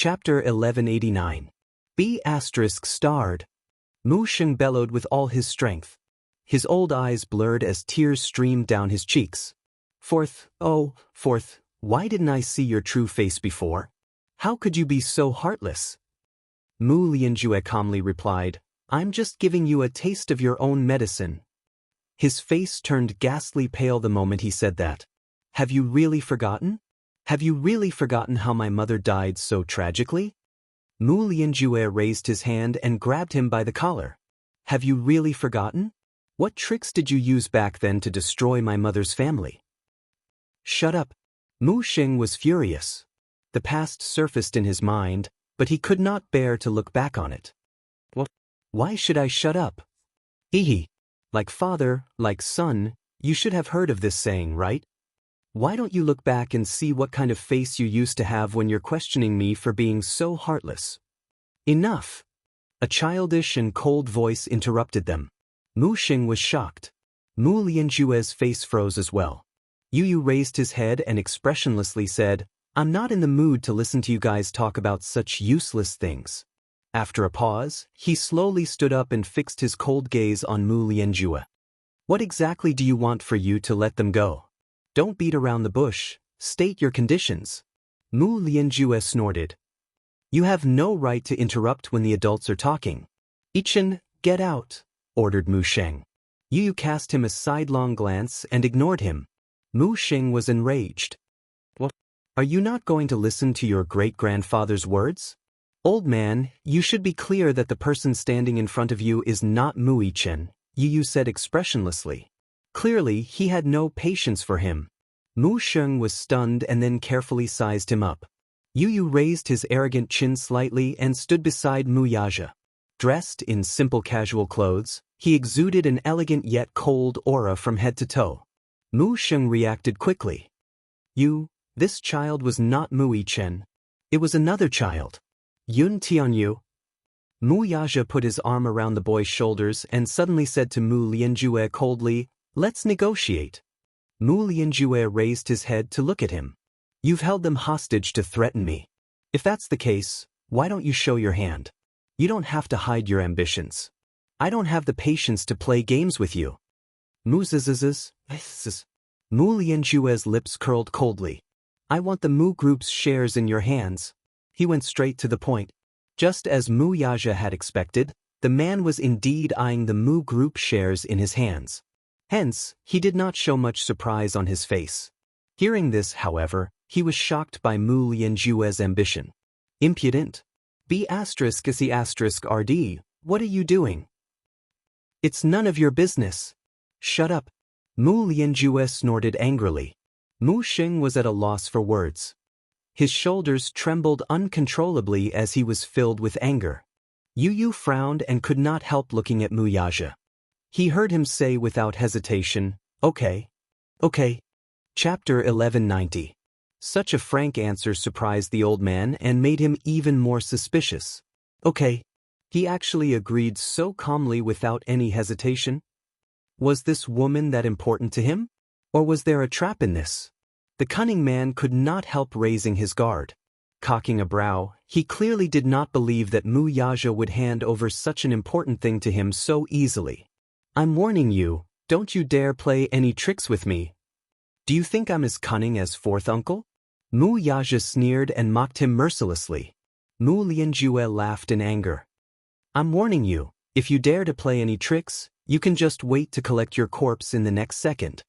Chapter 1189. B** starred. Mu Sheng bellowed with all his strength. His old eyes blurred as tears streamed down his cheeks. Fourth, why didn't I see your true face before? How could you be so heartless? Mu Lianjue calmly replied, I'm just giving you a taste of your own medicine. His face turned ghastly pale the moment he said that. Have you really forgotten? Have you really forgotten how my mother died so tragically? Mu Lianjue raised his hand and grabbed him by the collar. Have you really forgotten? What tricks did you use back then to destroy my mother's family? Shut up. Mu Sheng was furious. The past surfaced in his mind, but he could not bear to look back on it. What? Why should I shut up? Hehe. Like father, like son, you should have heard of this saying, right? Why don't you look back and see what kind of face you used to have when you're questioning me for being so heartless? Enough! A childish and cold voice interrupted them. Mu Sheng was shocked. Mu Lianjue's face froze as well. Yu raised his head and expressionlessly said, I'm not in the mood to listen to you guys talk about such useless things. After a pause, he slowly stood up and fixed his cold gaze on Mu Lianjue. What exactly do you want for you to let them go? Don't beat around the bush, state your conditions. Mu Lianjue snorted. You have no right to interrupt when the adults are talking. Ichen, get out, ordered Mu Sheng. Yu cast him a sidelong glance and ignored him. Mu Sheng was enraged. What? Are you not going to listen to your great-grandfather's words? Old man, you should be clear that the person standing in front of you is not Mu Ichen, Yu said expressionlessly. Clearly, he had no patience for him. Mu Sheng was stunned and then carefully sized him up. Yu raised his arrogant chin slightly and stood beside Mu Yaja. Dressed in simple casual clothes, he exuded an elegant yet cold aura from head to toe. Mu Sheng reacted quickly. This child was not Mu Ichen. It was another child. Yun Tianyu. Mu Yaja put his arm around the boy's shoulders and suddenly said to Mu Lianjue coldly, Let's negotiate. Mu Lianjue raised his head to look at him. You've held them hostage to threaten me. If that's the case, why don't you show your hand? You don't have to hide your ambitions. I don't have the patience to play games with you. Mu Lianjue's lips curled coldly. I want the Mu Group's shares in your hands. He went straight to the point. Just as Mu Yaja had expected, the man was indeed eyeing the Mu Group shares in his hands. Hence, he did not show much surprise on his face. Hearing this, however, he was shocked by Mu Lianjue's ambition. Impudent. B** RD, what are you doing? It's none of your business. Shut up. Mu Lianjue snorted angrily. Mu Sheng was at a loss for words. His shoulders trembled uncontrollably as he was filled with anger. Yu frowned and could not help looking at Mu Yaja. He heard him say without hesitation, Okay. Chapter 1190. Such a frank answer surprised the old man and made him even more suspicious. Okay. He actually agreed so calmly without any hesitation. Was this woman that important to him? Or was there a trap in this? The cunning man could not help raising his guard. Cocking a brow, he clearly did not believe that Mu Yaja would hand over such an important thing to him so easily. I'm warning you, don't you dare play any tricks with me. Do you think I'm as cunning as fourth uncle? Mu Yaja sneered and mocked him mercilessly. Mu Lianjue laughed in anger. I'm warning you, if you dare to play any tricks, you can just wait to collect your corpse in the next second.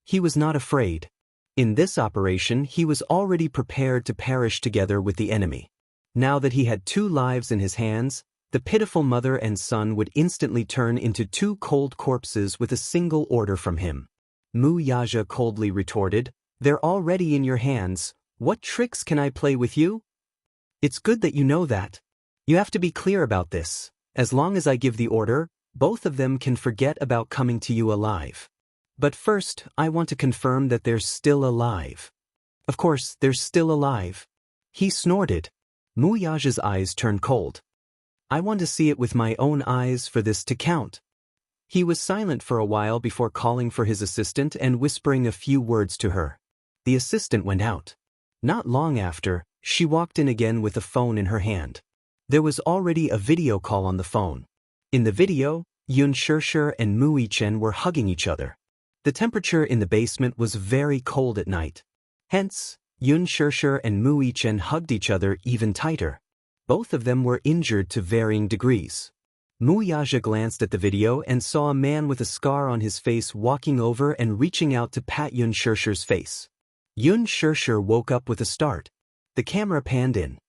He was not afraid. In this operation, he was already prepared to perish together with the enemy. Now that he had 2 lives in his hands, the pitiful mother and son would instantly turn into 2 cold corpses with a single order from him. Mu Yaja coldly retorted, They're already in your hands. What tricks can I play with you? It's good that you know that. You have to be clear about this. As long as I give the order, both of them can forget about coming to you alive. But first, I want to confirm that they're still alive. Of course, they're still alive. He snorted. Mu Yaja's eyes turned cold. I want to see it with my own eyes for this to count. He was silent for a while before calling for his assistant and whispering a few words to her. The assistant went out. Not long after, She walked in again with a phone in her hand. There was already a video call on the phone. In the video, Xianxia and Mu Yichen were hugging each other. The temperature in the basement was very cold at night. Hence, Xianxia and Mu Yichen hugged each other even tighter. Both of them were injured to varying degrees. Mu Yaja glanced at the video and saw a man with a scar on his face walking over and reaching out to pat Xianxia's face. Xianxia woke up with a start. The camera panned in.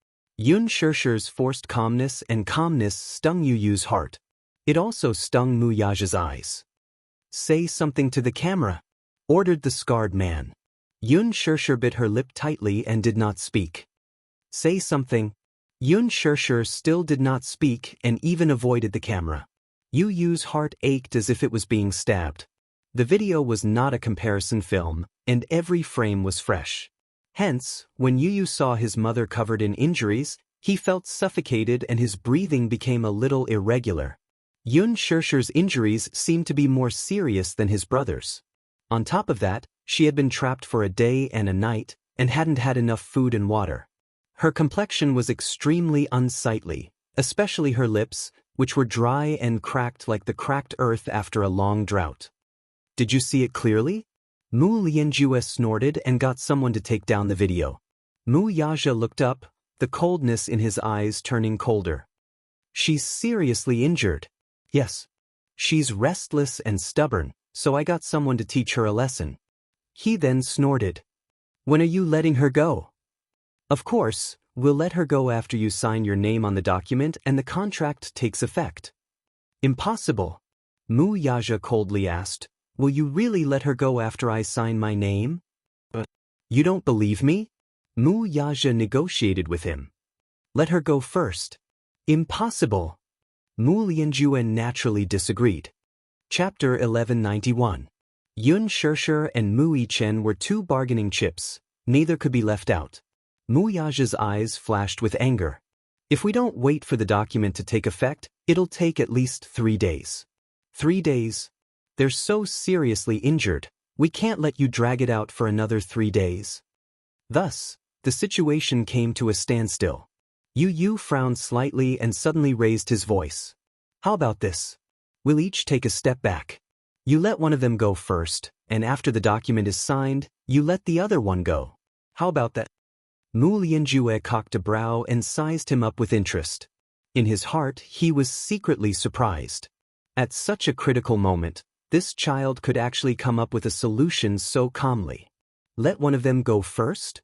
Xianxia's forced calmness and calmness stung Yu's heart. It also stung Mu Yaja's eyes. "Say something to the camera," ordered the scarred man. Xianxia bit her lip tightly and did not speak. "Say something." Xianxia still did not speak and even avoided the camera. Yu's heart ached as if it was being stabbed. The video was not a comparison film, and every frame was fresh. Hence, when Yu saw his mother covered in injuries, he felt suffocated and his breathing became a little irregular. Xianxia's injuries seemed to be more serious than his brother's. On top of that, she had been trapped for a day and a night, and hadn't had enough food and water. Her complexion was extremely unsightly, especially her lips, which were dry and cracked like the cracked earth after a long drought. "Did you see it clearly?" Mu Lianjue snorted and got someone to take down the video. Mu Yaja looked up, the coldness in his eyes turning colder. "She's seriously injured." "Yes. She's restless and stubborn, so I got someone to teach her a lesson." He then snorted. "When are you letting her go?" "Of course, we'll let her go after you sign your name on the document and the contract takes effect." "Impossible." Mu Yaja coldly asked, "Will you really let her go after I sign my name?" "You don't believe me?" Mu Yaja negotiated with him. "Let her go first." "Impossible." Mu Lianjue naturally disagreed. Chapter 1191. Xianxia and Mu Yichen were two bargaining chips. Neither could be left out. Mu Yaja's eyes flashed with anger. "If we don't wait for the document to take effect, it'll take at least 3 days. 3 days? They're so seriously injured, we can't let you drag it out for another 3 days." Thus, the situation came to a standstill. Yu frowned slightly and suddenly raised his voice. "How about this? We'll each take a step back. You let one of them go first, and after the document is signed, you let the other one go. How about that?" Mu Lianjue cocked a brow and sized him up with interest. In his heart, he was secretly surprised. At such a critical moment, this child could actually come up with a solution so calmly. Let one of them go first?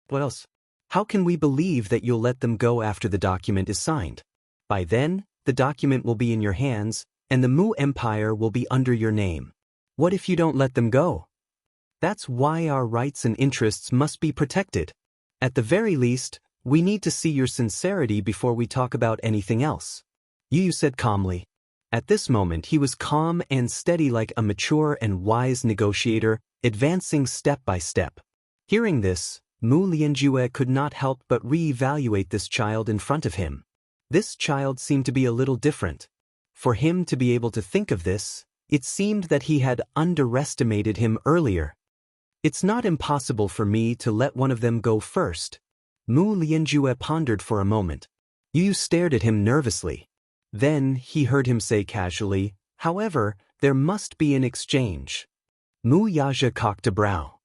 What else? How can we believe that you'll let them go after the document is signed? By then, the document will be in your hands, and the Mu Empire will be under your name. What if you don't let them go? That's why our rights and interests must be protected. At the very least, we need to see your sincerity before we talk about anything else." Yu said calmly. At this moment he was calm and steady like a mature and wise negotiator, advancing step by step. Hearing this, Mu Lianjue could not help but re-evaluate this child in front of him. This child seemed to be a little different. For him to be able to think of this, it seemed that he had underestimated him earlier. "It's not impossible for me to let one of them go first." Mu Lianjue pondered for a moment. Yu stared at him nervously. Then he heard him say casually, "However, there must be an exchange." Mu Yaja cocked a brow.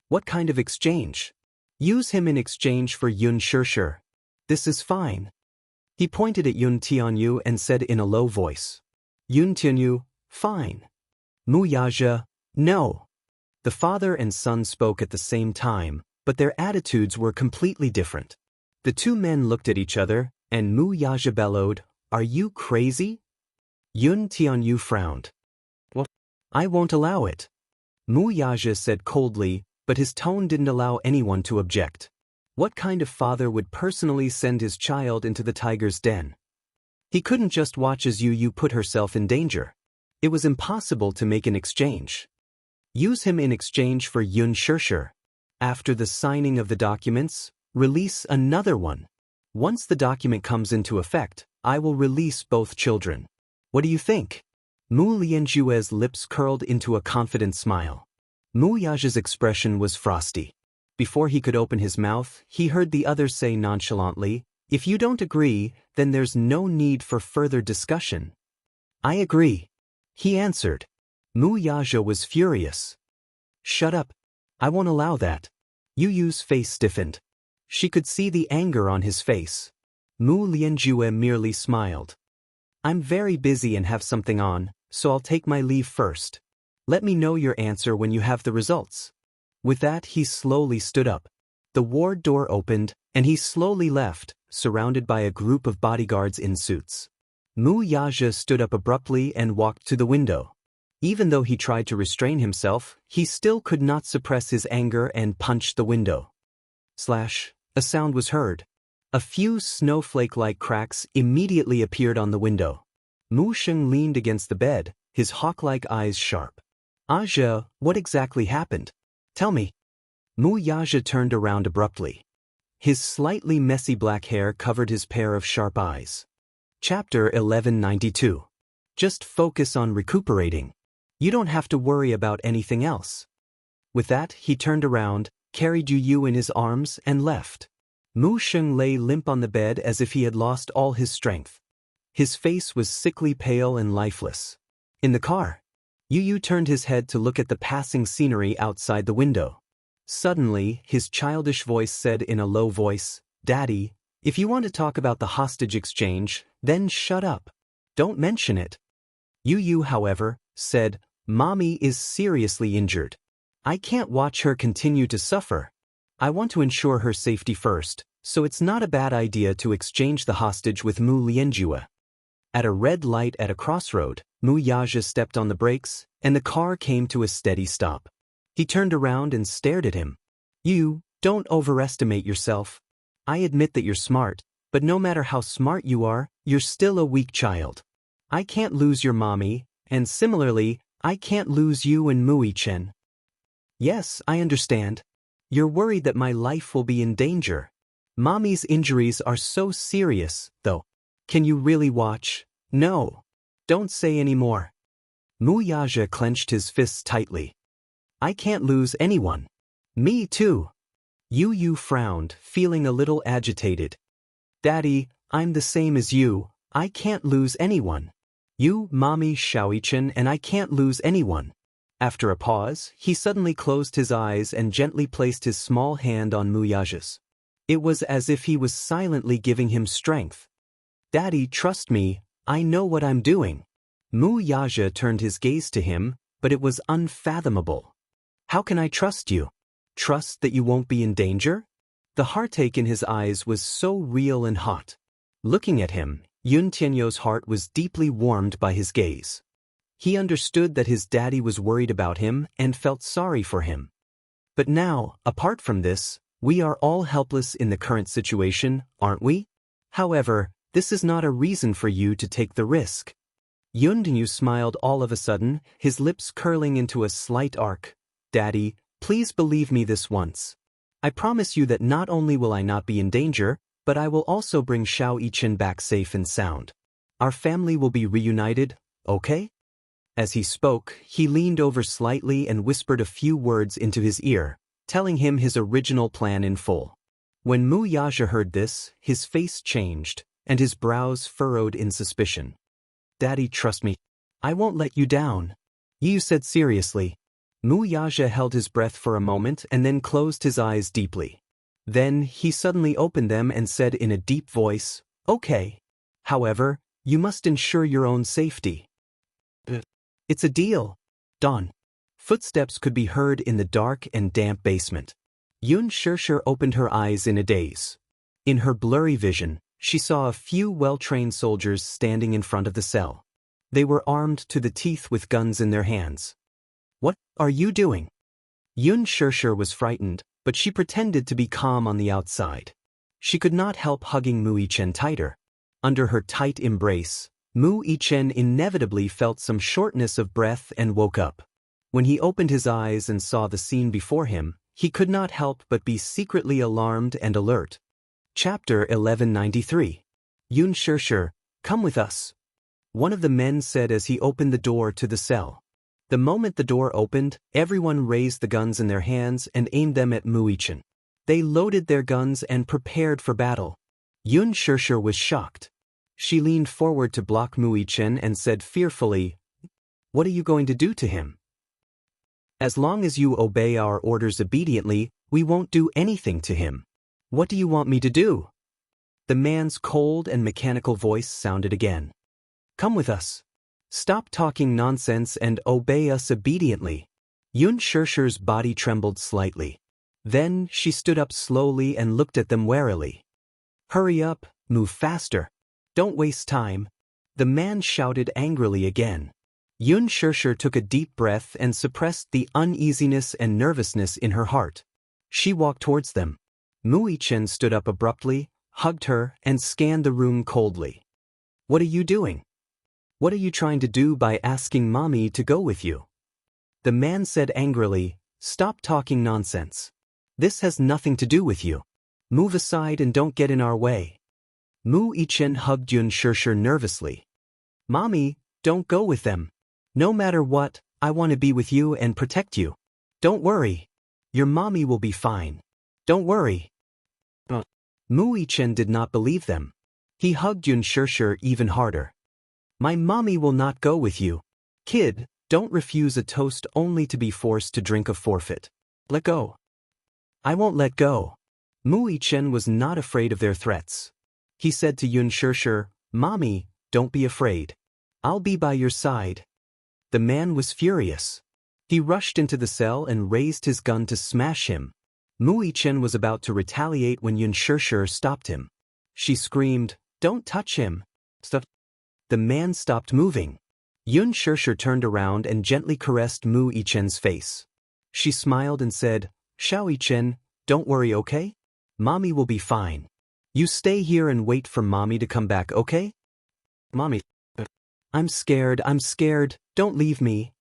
"What kind of exchange?" "Use him in exchange for Xianxia. This is fine." He pointed at Yun Tianyu and said in a low voice, "Yun Tianyu, fine." Mu Yaja, "No." The father and son spoke at the same time, but their attitudes were completely different. The two men looked at each other, and Mu Yaja bellowed, "Are you crazy?" Yun Tianyu frowned. "What? I won't allow it." Mu Yaja said coldly, but his tone didn't allow anyone to object. What kind of father would personally send his child into the tiger's den? He couldn't just watch as Yu put herself in danger. It was impossible to make an exchange. Use him in exchange for Xianxia. After the signing of the documents, release another one. Once the document comes into effect, I will release both children. What do you think? Mu Lianjue's lips curled into a confident smile. Mu Yaja's expression was frosty. Before he could open his mouth, he heard the other say nonchalantly, "If you don't agree, then there's no need for further discussion." "I agree," he answered. Mu Yaja was furious. "Shut up. I won't allow that." Yu Yu's face stiffened. She could see the anger on his face. Mu Lianjue merely smiled. "I'm very busy and have something on, so I'll take my leave first. Let me know your answer when you have the results." With that, he slowly stood up. The ward door opened, and he slowly left, surrounded by a group of bodyguards in suits. Mu Yaja stood up abruptly and walked to the window. Even though he tried to restrain himself, he still could not suppress his anger and punched the window. Slash, a sound was heard. A few snowflake-like cracks immediately appeared on the window. Mu Sheng leaned against the bed, his hawk-like eyes sharp. "Aja, what exactly happened? Tell me." Mu Yaja turned around abruptly. His slightly messy black hair covered his pair of sharp eyes. Chapter 1192. Just focus on recuperating. You don't have to worry about anything else. With that, he turned around, carried Yu Yu in his arms, and left. Mu Sheng lay limp on the bed as if he had lost all his strength. His face was sickly pale and lifeless. In the car, Yu Yu turned his head to look at the passing scenery outside the window. Suddenly, his childish voice said in a low voice, "Daddy, if you want to talk about the hostage exchange, then shut up. Don't mention it." Yu Yu, however, said, "Mommy is seriously injured. I can't watch her continue to suffer. I want to ensure her safety first, so it's not a bad idea to exchange the hostage with Mu Lianjue." At a red light at a crossroad, Mu Yaja stepped on the brakes, and the car came to a steady stop. He turned around and stared at him. "You, don't overestimate yourself. I admit that you're smart, but no matter how smart you are, you're still a weak child. I can't lose your mommy, and similarly, I can't lose you and Mui Chen." "Yes, I understand. You're worried that my life will be in danger. Mommy's injuries are so serious, though. Can you really watch? No. Don't say any more." Mu Yaja clenched his fists tightly. "I can't lose anyone." "Me too." Yu Yu frowned, feeling a little agitated. "Daddy, I'm the same as you. I can't lose anyone. You, Mommy, Xiaoichen, and I can't lose anyone." After a pause, he suddenly closed his eyes and gently placed his small hand on Mu Yaja's. It was as if he was silently giving him strength. "Daddy, trust me, I know what I'm doing." Mu Yaja turned his gaze to him, but it was unfathomable. "How can I trust you? Trust that you won't be in danger?" The heartache in his eyes was so real and hot. Looking at him, Yun Tianyo's heart was deeply warmed by his gaze. He understood that his daddy was worried about him and felt sorry for him. But now, apart from this, we are all helpless in the current situation, aren't we? However, this is not a reason for you to take the risk. Yun Tianyo smiled all of a sudden, his lips curling into a slight arc. "Daddy, please believe me this once. I promise you that not only will I not be in danger, but I will also bring Xiao Yichen back safe and sound. Our family will be reunited, okay?" As he spoke, he leaned over slightly and whispered a few words into his ear, telling him his original plan in full. When Mu Yaja heard this, his face changed, and his brows furrowed in suspicion. "Daddy, trust me. I won't let you down," Yu said seriously. Mu Yaja held his breath for a moment and then closed his eyes deeply. Then, he suddenly opened them and said in a deep voice, "Okay. However, you must ensure your own safety." "It's a deal." Dawn. Footsteps could be heard in the dark and damp basement. Yun Xianxia opened her eyes in a daze. In her blurry vision, she saw a few well-trained soldiers standing in front of the cell. They were armed to the teeth with guns in their hands. "What are you doing?" Yun Xianxia was frightened, but she pretended to be calm on the outside. She could not help hugging Mu Yichen tighter. Under her tight embrace, Mu Yichen inevitably felt some shortness of breath and woke up. When he opened his eyes and saw the scene before him, he could not help but be secretly alarmed and alert. Chapter 1193. Yun Xianxia, come with us. One of the men said as he opened the door to the cell. The moment the door opened, everyone raised the guns in their hands and aimed them at Muichin. They loaded their guns and prepared for battle. Xianxia was shocked. She leaned forward to block Muichin and said fearfully, "What are you going to do to him? As long as you obey our orders obediently, we won't do anything to him. What do you want me to do?" The man's cold and mechanical voice sounded again. "Come with us. Stop talking nonsense and obey us obediently." Xianxia's body trembled slightly. Then she stood up slowly and looked at them warily. "Hurry up, move faster. Don't waste time." The man shouted angrily again. Xianxia took a deep breath and suppressed the uneasiness and nervousness in her heart. She walked towards them. Muichin stood up abruptly, hugged her, and scanned the room coldly. "What are you doing? What are you trying to do by asking Mommy to go with you?" The man said angrily, "Stop talking nonsense. This has nothing to do with you. Move aside and don't get in our way." Muichin hugged Xianxia nervously. "Mommy, don't go with them. No matter what, I want to be with you and protect you. Don't worry. Your mommy will be fine. Don't worry." Muichin did not believe them. He hugged Xianxia even harder. "My mommy will not go with you. Kid, don't refuse a toast only to be forced to drink a forfeit. Let go." "I won't let go." Muichin was not afraid of their threats. He said to Xianxia, "Mommy, don't be afraid. I'll be by your side." The man was furious. He rushed into the cell and raised his gun to smash him. Muichin was about to retaliate when Xianxia stopped him. She screamed, "Don't touch him." Stop. The man stopped moving. Xianxia turned around and gently caressed Muichin's face. She smiled and said, "Xiaoichin, don't worry, okay? Mommy will be fine. You stay here and wait for Mommy to come back, okay?" "Mommy, I'm scared, don't leave me.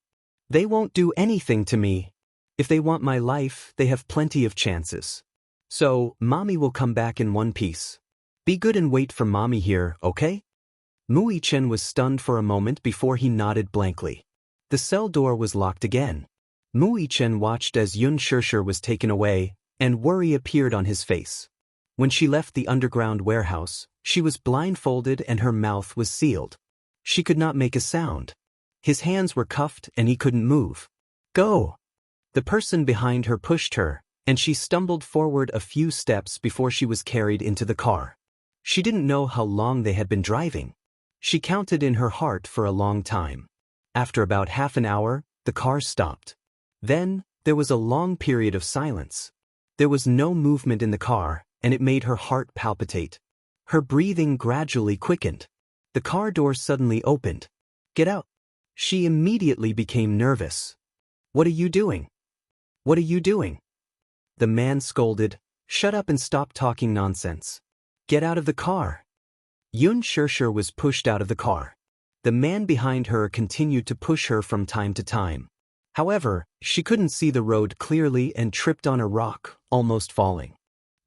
They won't do anything to me. If they want my life, they have plenty of chances. So, Mommy will come back in one piece. Be good and wait for Mommy here, okay?" Muichin was stunned for a moment before he nodded blankly. The cell door was locked again. Muichin watched as Xianxia was taken away, and worry appeared on his face. When she left the underground warehouse, she was blindfolded and her mouth was sealed. She could not make a sound. His hands were cuffed and he couldn't move. "Go!" The person behind her pushed her, and she stumbled forward a few steps before she was carried into the car. She didn't know how long they had been driving. She counted in her heart for a long time. After about half an hour, the car stopped. Then, there was a long period of silence. There was no movement in the car, and it made her heart palpitate. Her breathing gradually quickened. The car door suddenly opened. "Get out!" She immediately became nervous. "What are you doing? What are you doing?" The man scolded, "Shut up and stop talking nonsense. Get out of the car." Xianxia was pushed out of the car. The man behind her continued to push her from time to time. However, she couldn't see the road clearly and tripped on a rock, almost falling.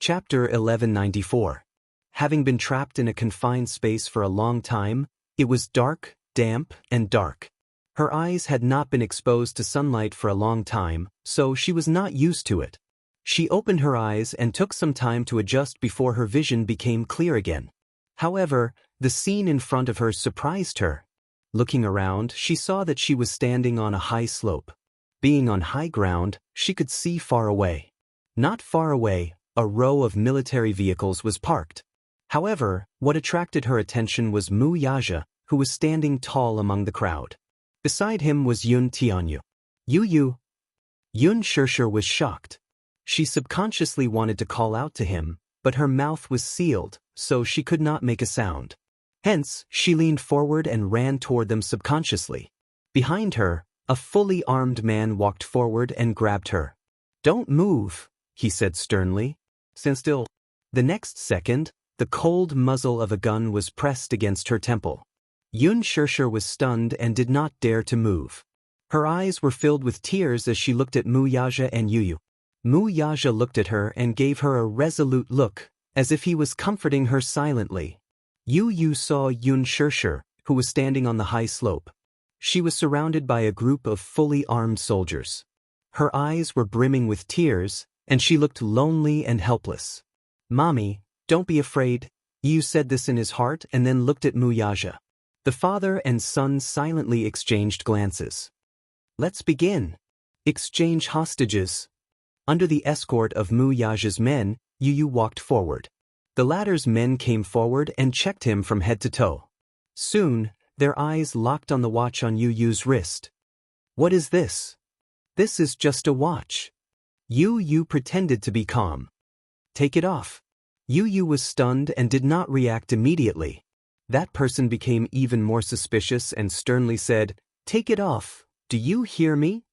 Chapter 1194. Having been trapped in a confined space for a long time, it was dark, damp, and dark. Her eyes had not been exposed to sunlight for a long time, so she was not used to it. She opened her eyes and took some time to adjust before her vision became clear again. However, the scene in front of her surprised her. Looking around, she saw that she was standing on a high slope. Being on high ground, she could see far away. Not far away, a row of military vehicles was parked. However, what attracted her attention was Wuxia, who was standing tall among the crowd. Beside him was Yun Tianyu. "Yu." Xianxia was shocked. She subconsciously wanted to call out to him, but her mouth was sealed, so she could not make a sound. Hence, she leaned forward and ran toward them subconsciously. Behind her, a fully armed man walked forward and grabbed her. "Don't move," he said sternly. "Stand still." The next second, the cold muzzle of a gun was pressed against her temple. Xianxia was stunned and did not dare to move. Her eyes were filled with tears as she looked at Wuxia and Yu. Wuxia looked at her and gave her a resolute look, as if he was comforting her silently. Yu saw Xianxia, who was standing on the high slope. She was surrounded by a group of fully armed soldiers. Her eyes were brimming with tears, and she looked lonely and helpless. "Mommy, don't be afraid," Yu said this in his heart and then looked at Wuxia. The father and son silently exchanged glances. "Let's begin. Exchange hostages." Under the escort of Wuxia's men, Yu walked forward. The latter's men came forward and checked him from head to toe. Soon, their eyes locked on the watch on Yu's wrist. "What is this?" "This is just a watch." Yu pretended to be calm. "Take it off." Yu was stunned and did not react immediately. That person became even more suspicious and sternly said, "Take it off, do you hear me?"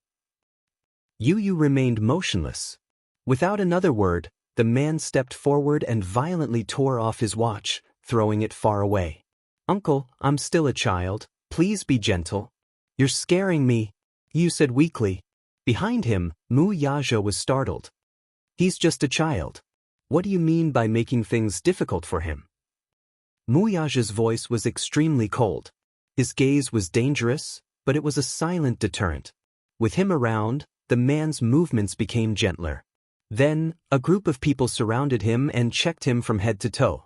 Yu remained motionless. Without another word, the man stepped forward and violently tore off his watch, throwing it far away. "Uncle, I'm still a child, please be gentle." "You're scaring me," Yu said weakly. Behind him, Wuxia was startled. "He's just a child. What do you mean by making things difficult for him?" Wuxia's voice was extremely cold. His gaze was dangerous, but it was a silent deterrent. With him around, the man's movements became gentler. Then, a group of people surrounded him and checked him from head to toe.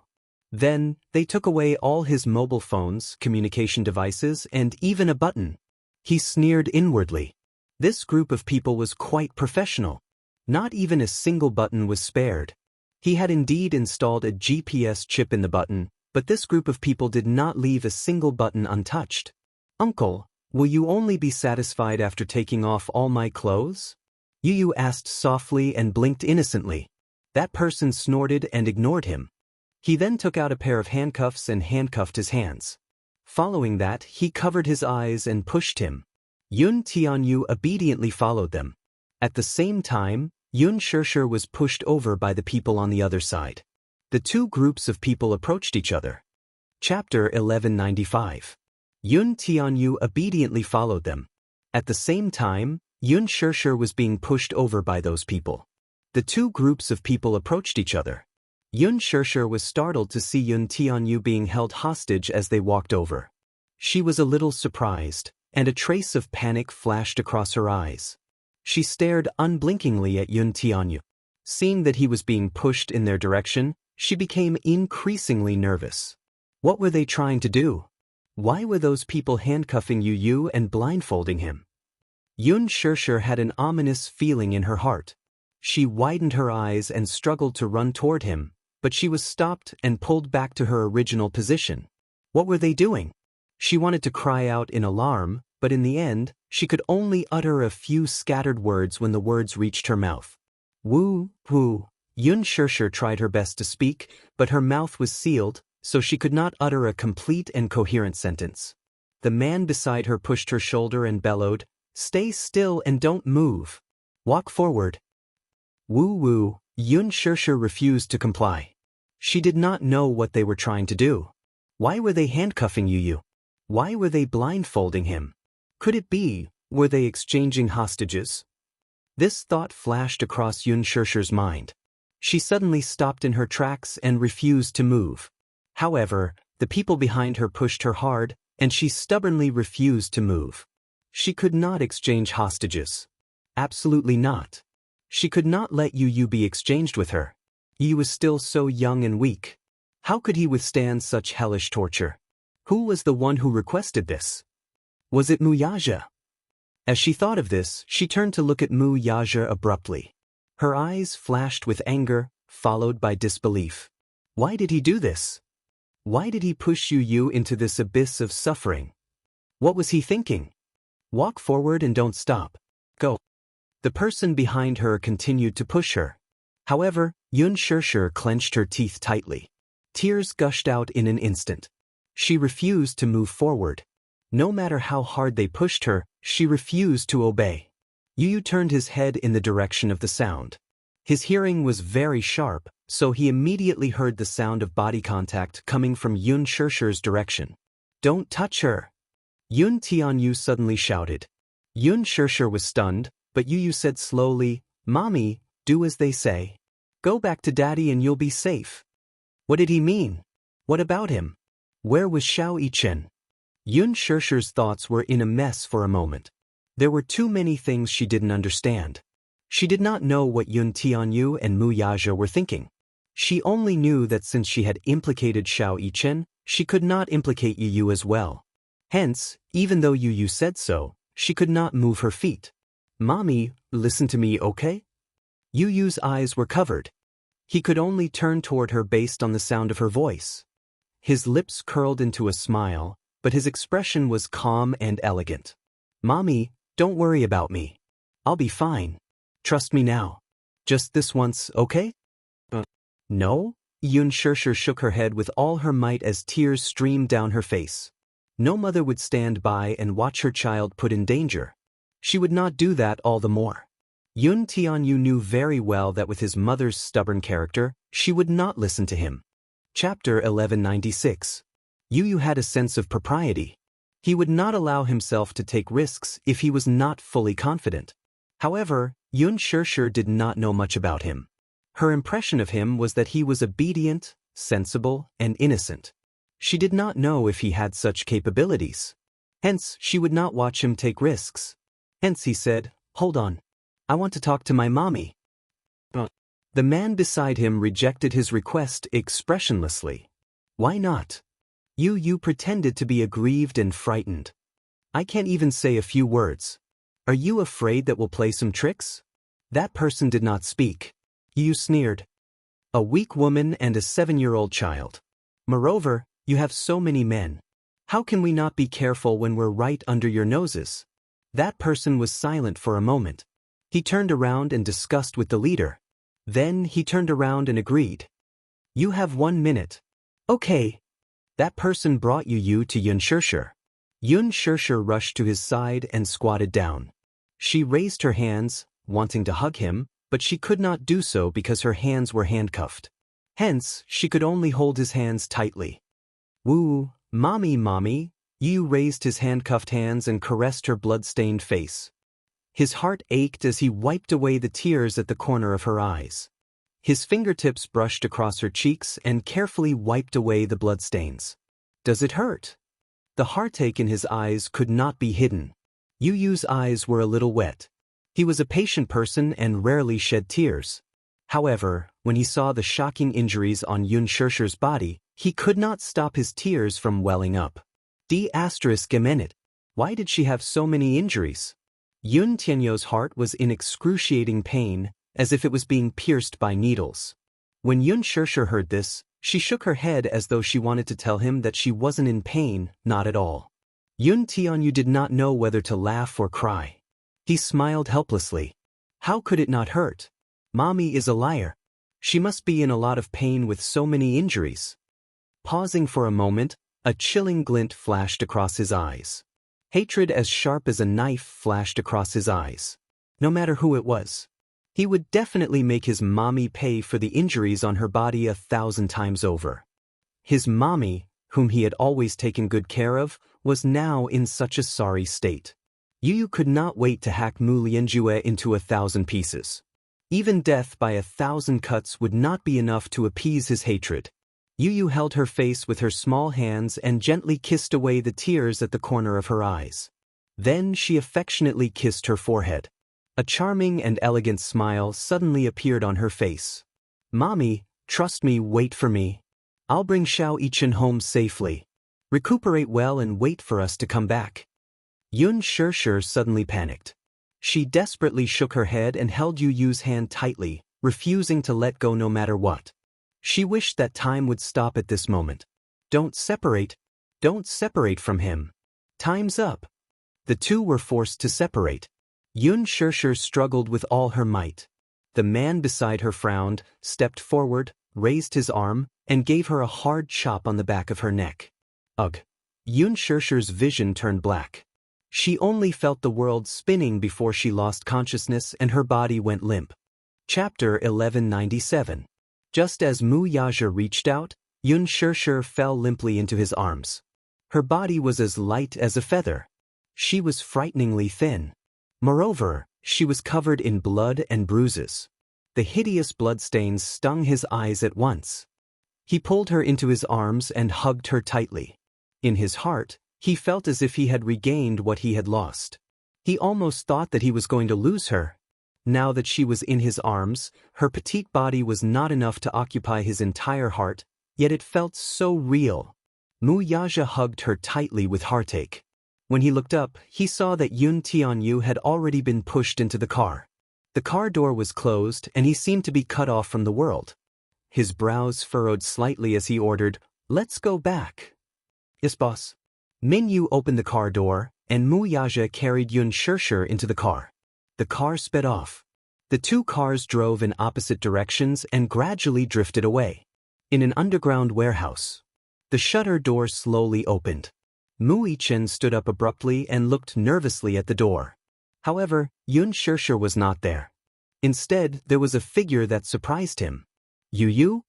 Then, they took away all his mobile phones, communication devices, and even a button. He sneered inwardly. This group of people was quite professional. Not even a single button was spared. He had indeed installed a GPS chip in the button, but this group of people did not leave a single button untouched. "Uncle, will you only be satisfied after taking off all my clothes?" Yu asked softly and blinked innocently. That person snorted and ignored him. He then took out a pair of handcuffs and handcuffed his hands. Following that, he covered his eyes and pushed him. Yun Tianyu obediently followed them. At the same time, Yun Shishir was pushed over by the people on the other side. The two groups of people approached each other. Chapter 1195. Yun Tianyu obediently followed them. At the same time, Yun Shishir was being pushed over by those people. The two groups of people approached each other. Yun Shishir was startled to see Yun Tianyu being held hostage as they walked over. She was a little surprised, and a trace of panic flashed across her eyes. She stared unblinkingly at Yun Tianyu. Seeing that he was being pushed in their direction, she became increasingly nervous. What were they trying to do? Why were those people handcuffing Yu and blindfolding him? Yun Shishir had an ominous feeling in her heart. She widened her eyes and struggled to run toward him, but she was stopped and pulled back to her original position. What were they doing? She wanted to cry out in alarm, but in the end, she could only utter a few scattered words when the words reached her mouth. "Woo, woo." Yun Shishir tried her best to speak, but her mouth was sealed, so she could not utter a complete and coherent sentence. The man beside her pushed her shoulder and bellowed, "Stay still and don't move. Walk forward." "Woo woo." Yun Shishir refused to comply. She did not know what they were trying to do. Why were they handcuffing Yu? Why were they blindfolding him? Could it be, were they exchanging hostages? This thought flashed across Yun Shishir's mind. She suddenly stopped in her tracks and refused to move. However, the people behind her pushed her hard, and she stubbornly refused to move. She could not exchange hostages. Absolutely not. She could not let Yu be exchanged with her. Yu was still so young and weak. How could he withstand such hellish torture? Who was the one who requested this? Was it Wuxia? As she thought of this, she turned to look at Wuxia abruptly. Her eyes flashed with anger, followed by disbelief. Why did he do this? Why did he push Yu into this abyss of suffering? What was he thinking? Walk forward and don't stop. Go. The person behind her continued to push her. However, Yun Shishir clenched her teeth tightly. Tears gushed out in an instant. She refused to move forward. No matter how hard they pushed her, she refused to obey. Yu turned his head in the direction of the sound. His hearing was very sharp, so he immediately heard the sound of body contact coming from Yun Shishir's direction. "Don't touch her!" Yun Tianyu suddenly shouted. Yun Shishir was stunned, but Yu said slowly, "Mommy, do as they say. Go back to Daddy and you'll be safe." What did he mean? What about him? Where was Xiao Yichen? Yun Shishir's thoughts were in a mess for a moment. There were too many things she didn't understand. She did not know what Yun Tianyu and Mu Yaja were thinking. She only knew that since she had implicated Xiao Yichen, she could not implicate Yu Yu as well. Hence, even though Yu Yu said so, she could not move her feet. "Mommy, listen to me, okay?" Yu Yu's eyes were covered. He could only turn toward her based on the sound of her voice. His lips curled into a smile, but his expression was calm and elegant. "Mommy, don't worry about me. I'll be fine. Trust me now. Just this once, okay?" No? Yun Shishir shook her head with all her might as tears streamed down her face. No mother would stand by and watch her child put in danger. She would not do that all the more. Yun Tianyu knew very well that with his mother's stubborn character, she would not listen to him. Chapter 1196. Yu Yu had a sense of propriety. He would not allow himself to take risks if he was not fully confident. However, Yun Shishir did not know much about him. Her impression of him was that he was obedient, sensible, and innocent. She did not know if he had such capabilities. Hence, she would not watch him take risks. Hence he said, "Hold on. I want to talk to my mommy." The man beside him rejected his request expressionlessly. "Why not?" Yu Yu pretended to be aggrieved and frightened. "I can't even say a few words. Are you afraid that we'll play some tricks?" That person did not speak. Yu sneered. "A weak woman and a 7-year-old child. Moreover, you have so many men. How can we not be careful when we're right under your noses?" That person was silent for a moment. He turned around and discussed with the leader. Then he turned around and agreed. "You have 1 minute." "Okay." That person brought Yu Yu to Yun Shishir. Yun Shishir rushed to his side and squatted down. She raised her hands, wanting to hug him, but she could not do so because her hands were handcuffed. Hence, she could only hold his hands tightly. "Woo, mommy, mommy." Yu raised his handcuffed hands and caressed her blood-stained face. His heart ached as he wiped away the tears at the corner of her eyes. His fingertips brushed across her cheeks and carefully wiped away the bloodstains. "Does it hurt?" The heartache in his eyes could not be hidden. Yu Yu's eyes were a little wet. He was a patient person and rarely shed tears. However, when he saw the shocking injuries on Yun Shishir's body, he could not stop his tears from welling up. D****. Why did she have so many injuries? Yun Tianyu's heart was in excruciating pain, as if it was being pierced by needles. When Yun Shishir heard this, she shook her head as though she wanted to tell him that she wasn't in pain, not at all. Yun Tianyu did not know whether to laugh or cry. He smiled helplessly. How could it not hurt? Mommy is a liar. She must be in a lot of pain with so many injuries. Pausing for a moment, a chilling glint flashed across his eyes. Hatred as sharp as a knife flashed across his eyes. No matter who it was. He would definitely make his mommy pay for the injuries on her body 1,000 times over. His mommy, whom he had always taken good care of, was now in such a sorry state. Yu Yu could not wait to hack Mu Lianjue into 1,000 pieces. Even death by 1,000 cuts would not be enough to appease his hatred. Yu Yu held her face with her small hands and gently kissed away the tears at the corner of her eyes. Then she affectionately kissed her forehead. A charming and elegant smile suddenly appeared on her face. "Mommy, trust me, wait for me. I'll bring Xiao Yichen home safely. Recuperate well and wait for us to come back." Yun Shishir suddenly panicked. She desperately shook her head and held Yu Yu's hand tightly, refusing to let go no matter what. She wished that time would stop at this moment. Don't separate from him. Time's up." The two were forced to separate. Yun Shishir struggled with all her might. The man beside her frowned, stepped forward, raised his arm, and gave her a hard chop on the back of her neck. Ugh! Yun Shishir's vision turned black. She only felt the world spinning before she lost consciousness and her body went limp. Chapter 1197. Just as Mu Yaja reached out, Yun Shishir fell limply into his arms. Her body was as light as a feather. She was frighteningly thin. Moreover, she was covered in blood and bruises. The hideous bloodstains stung his eyes at once. He pulled her into his arms and hugged her tightly. In his heart, He felt as if he had regained what he had lost. He almost thought that he was going to lose her. Now that she was in his arms, her petite body was not enough to occupy his entire heart, yet it felt so real. Mu Yaja hugged her tightly with heartache. When he looked up, he saw that Yun Tianyu had already been pushed into the car. The car door was closed and he seemed to be cut off from the world. His brows furrowed slightly as he ordered, "Let's go back." "Yes, boss." Min Yu opened the car door, and Mu Yaja carried Yun Shirshir into the car. The car sped off. The two cars drove in opposite directions and gradually drifted away. In an underground warehouse, the shutter door slowly opened. Mu Yichen stood up abruptly and looked nervously at the door. However, Yun Shirshir was not there. Instead, there was a figure that surprised him. "Yu?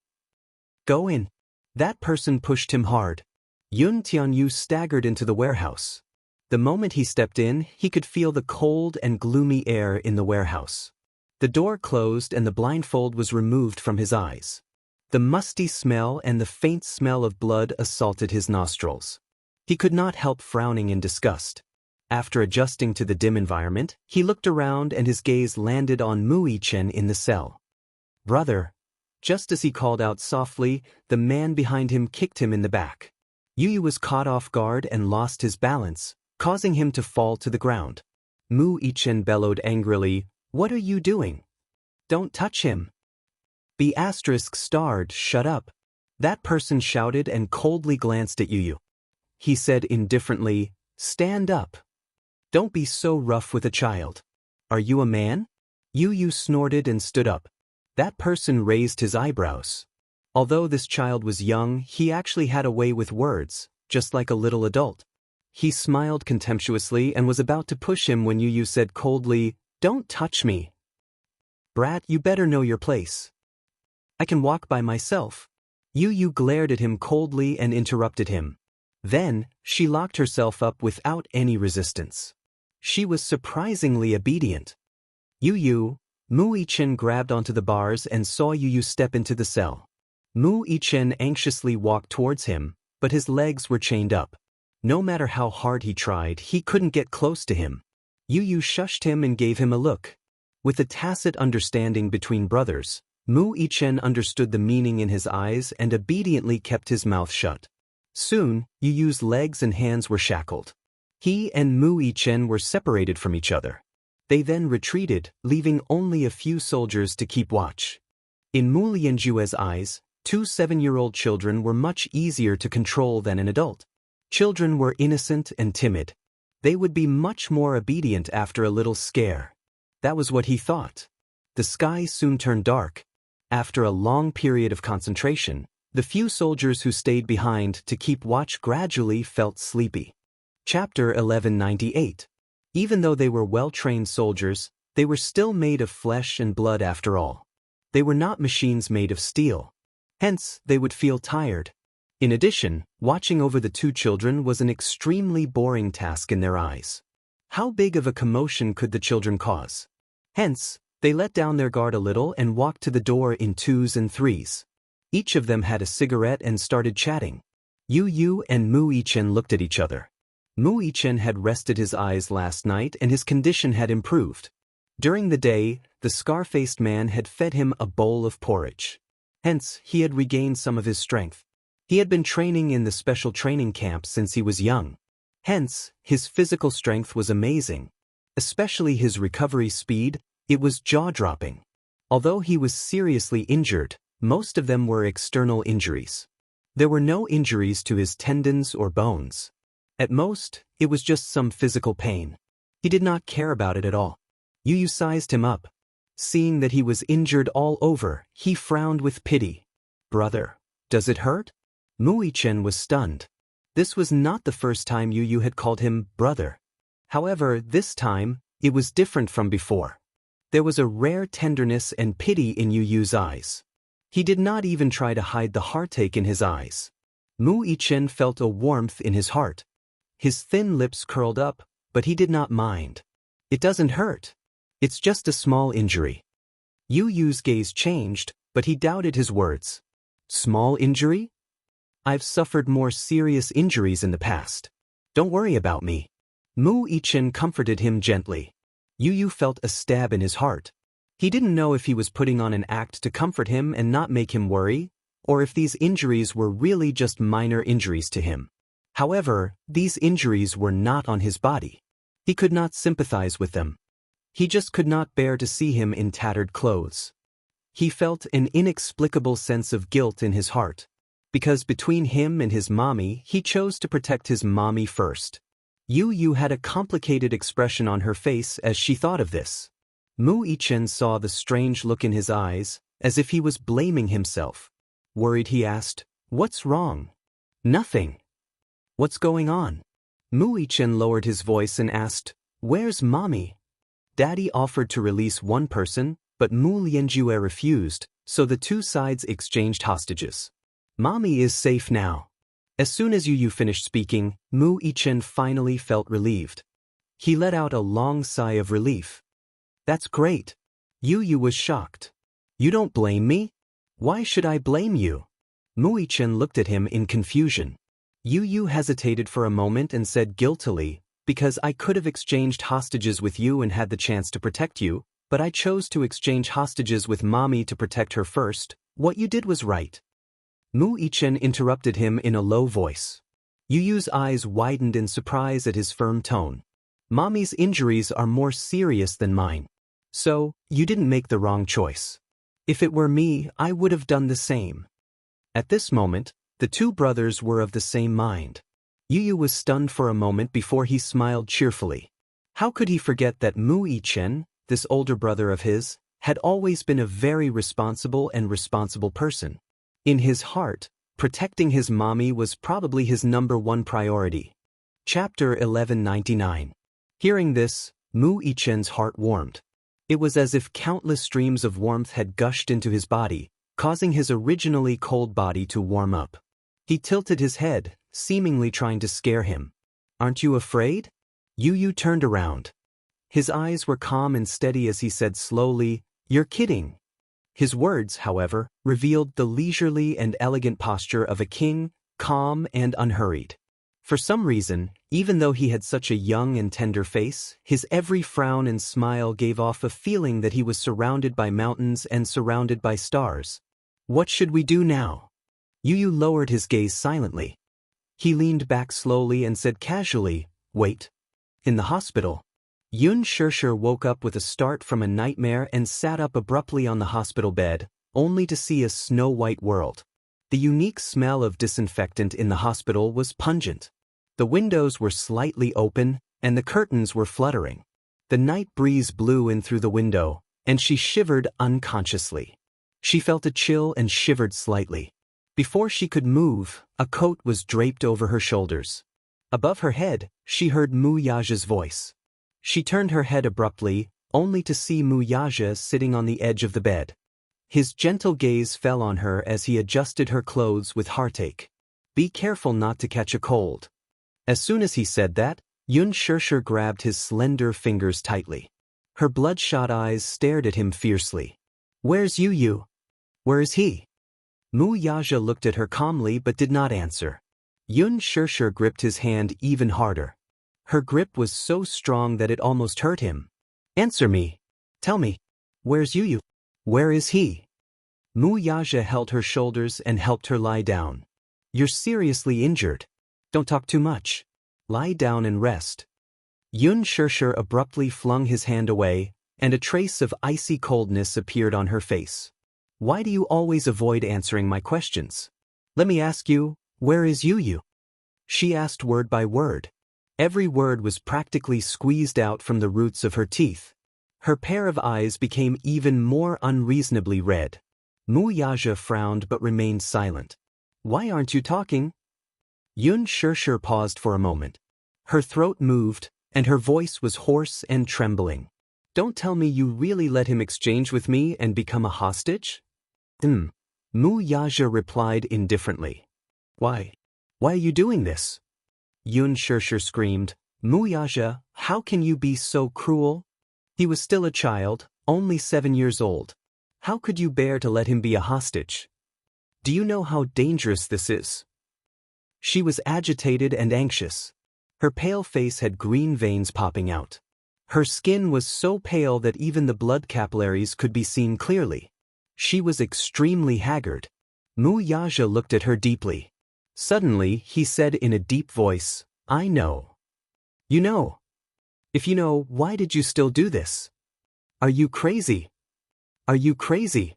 Go in." That person pushed him hard. Yun Tianyu staggered into the warehouse. The moment he stepped in, he could feel the cold and gloomy air in the warehouse. The door closed and the blindfold was removed from his eyes. The musty smell and the faint smell of blood assaulted his nostrils. He could not help frowning in disgust. After adjusting to the dim environment, he looked around and his gaze landed on Mu Yichen in the cell. "Brother." Just as he called out softly, the man behind him kicked him in the back. Yu was caught off guard and lost his balance, causing him to fall to the ground. Mu Yichen bellowed angrily, "What are you doing? Don't touch him." B****, shut up. That person shouted and coldly glanced at Yu. He said indifferently, "Stand up. Don't be so rough with a child. Are you a man?" Yu snorted and stood up. That person raised his eyebrows. Although this child was young, he actually had a way with words, just like a little adult. He smiled contemptuously and was about to push him when Yu said coldly, "Don't touch me. Brat, you better know your place. I can walk by myself." Yu glared at him coldly and interrupted him. Then, she locked herself up without any resistance. She was surprisingly obedient. Mu Yichen grabbed onto the bars and saw Yu step into the cell. Mu Yichen anxiously walked towards him, but his legs were chained up. No matter how hard he tried, he couldn't get close to him. Yu shushed him and gave him a look. With a tacit understanding between brothers, Mu Yichen understood the meaning in his eyes and obediently kept his mouth shut. Soon, Yuyu's legs and hands were shackled. He and Mu Yichen were separated from each other. They then retreated, leaving only a few soldiers to keep watch. In Mu Lianjue's eyes, 2 7-year-old children were much easier to control than an adult. Children were innocent and timid. They would be much more obedient after a little scare. That was what he thought. The sky soon turned dark. After a long period of concentration, the few soldiers who stayed behind to keep watch gradually felt sleepy. Chapter 1198. Even though they were well-trained soldiers, they were still made of flesh and blood after all. They were not machines made of steel. Hence, they would feel tired. In addition, watching over the two children was an extremely boring task in their eyes. How big of a commotion could the children cause? Hence, they let down their guard a little and walked to the door in 2s and 3s. Each of them had a cigarette and started chatting. Yu and Mu Yichen looked at each other. Mu Yichen had rested his eyes last night and his condition had improved. During the day, the scar-faced man had fed him a bowl of porridge. Hence, he had regained some of his strength. He had been training in the special training camp since he was young. Hence, his physical strength was amazing. Especially his recovery speed, it was jaw-dropping. Although he was seriously injured, most of them were external injuries. There were no injuries to his tendons or bones. At most, it was just some physical pain. He did not care about it at all. Yu sized him up. Seeing that he was injured all over, he frowned with pity. "Brother, does it hurt?" Mu Yichen was stunned. This was not the first time Yu had called him brother. However, this time, it was different from before. There was a rare tenderness and pity in Yu's eyes. He did not even try to hide the heartache in his eyes. Mu Yichen felt a warmth in his heart. His thin lips curled up, but he did not mind. "It doesn't hurt. It's just a small injury." Yu's gaze changed, but he doubted his words. "Small injury? I've suffered more serious injuries in the past." Don't worry about me. Mu Yichen comforted him gently. Yu Yu felt a stab in his heart. He didn't know if he was putting on an act to comfort him and not make him worry, or if these injuries were really just minor injuries to him. However, these injuries were not on his body. He could not sympathize with them. He just could not bear to see him in tattered clothes. He felt an inexplicable sense of guilt in his heart, because between him and his mommy, he chose to protect his mommy first. Yu Yu had a complicated expression on her face as she thought of this. Mu Yichen saw the strange look in his eyes, as if he was blaming himself. Worried, he asked, "What's wrong?" "Nothing." "What's going on?" Mu Yichen lowered his voice and asked, "Where's mommy?" Daddy offered to release one person, but Mu Lianjue refused, so the two sides exchanged hostages. "Mommy is safe now." As soon as Yu Yu finished speaking, Mu Yichen finally felt relieved. He let out a long sigh of relief. "That's great." Yu Yu was shocked. "You don't blame me? Why should I blame you?" Mu Yichen looked at him in confusion. Yu Yu hesitated for a moment and said guiltily, "Because I could have exchanged hostages with you and had the chance to protect you, but I chose to exchange hostages with mommy to protect her first. What you did was right." Mu Yichen interrupted him in a low voice. Yu Yu's eyes widened in surprise at his firm tone. "Mommy's injuries are more serious than mine. So, you didn't make the wrong choice. If it were me, I would have done the same." At this moment, the two brothers were of the same mind. Yu Yu was stunned for a moment before he smiled cheerfully. How could he forget that Mu Yichen, this older brother of his, had always been a very responsible person. In his heart, protecting his mommy was probably his #1 priority. Chapter 1199. Hearing this, Mu Yichen's heart warmed. It was as if countless streams of warmth had gushed into his body, causing his originally cold body to warm up. He tilted his head, seemingly trying to scare him. "Aren't you afraid?" Yu Yu turned around. His eyes were calm and steady as he said slowly, "You're kidding." His words, however, revealed the leisurely and elegant posture of a king, calm and unhurried. For some reason, even though he had such a young and tender face, his every frown and smile gave off a feeling that he was surrounded by mountains and surrounded by stars. "What should we do now?" Yu Yu lowered his gaze silently. He leaned back slowly and said casually, "Wait." In the hospital, Xianxia woke up with a start from a nightmare and sat up abruptly on the hospital bed, only to see a snow-white world. The unique smell of disinfectant in the hospital was pungent. The windows were slightly open, and the curtains were fluttering. The night breeze blew in through the window, and she shivered unconsciously. She felt a chill and shivered slightly. Before she could move, a coat was draped over her shoulders. Above her head, she heard Mu Yaja's voice. She turned her head abruptly, only to see Mu Yaja sitting on the edge of the bed. His gentle gaze fell on her as he adjusted her clothes with heartache. "Be careful not to catch a cold." As soon as he said that, Xianxia grabbed his slender fingers tightly. Her bloodshot eyes stared at him fiercely. "Where's Yu Yu? Where is he?" Mu Yaja looked at her calmly but did not answer. Xianxia gripped his hand even harder. Her grip was so strong that it almost hurt him. "Answer me. Tell me. Where's Yu Yu? Where is he?" Mu Yaja held her shoulders and helped her lie down. "You're seriously injured. Don't talk too much. Lie down and rest." Xianxia abruptly flung his hand away, and a trace of icy coldness appeared on her face. "Why do you always avoid answering my questions? Let me ask you, where is Yu Yu?" She asked word by word. Every word was practically squeezed out from the roots of her teeth. Her pair of eyes became even more unreasonably red. Mu Yaja frowned but remained silent. "Why aren't you talking?" Xianxia paused for a moment. Her throat moved, and her voice was hoarse and trembling. "Don't tell me you really let him exchange with me and become a hostage?" Mu Yaja replied indifferently. Why are you doing this?" Xianxia screamed. "Mu Yaja, how can you be so cruel? He was still a child, only 7 years old. How could you bear to let him be a hostage? Do you know how dangerous this is?" She was agitated and anxious. Her pale face had green veins popping out. Her skin was so pale that even the blood capillaries could be seen clearly. She was extremely haggard. Mu Yaja looked at her deeply. Suddenly, he said in a deep voice, "I know." "You know? If you know, why did you still do this? Are you crazy? Are you crazy?"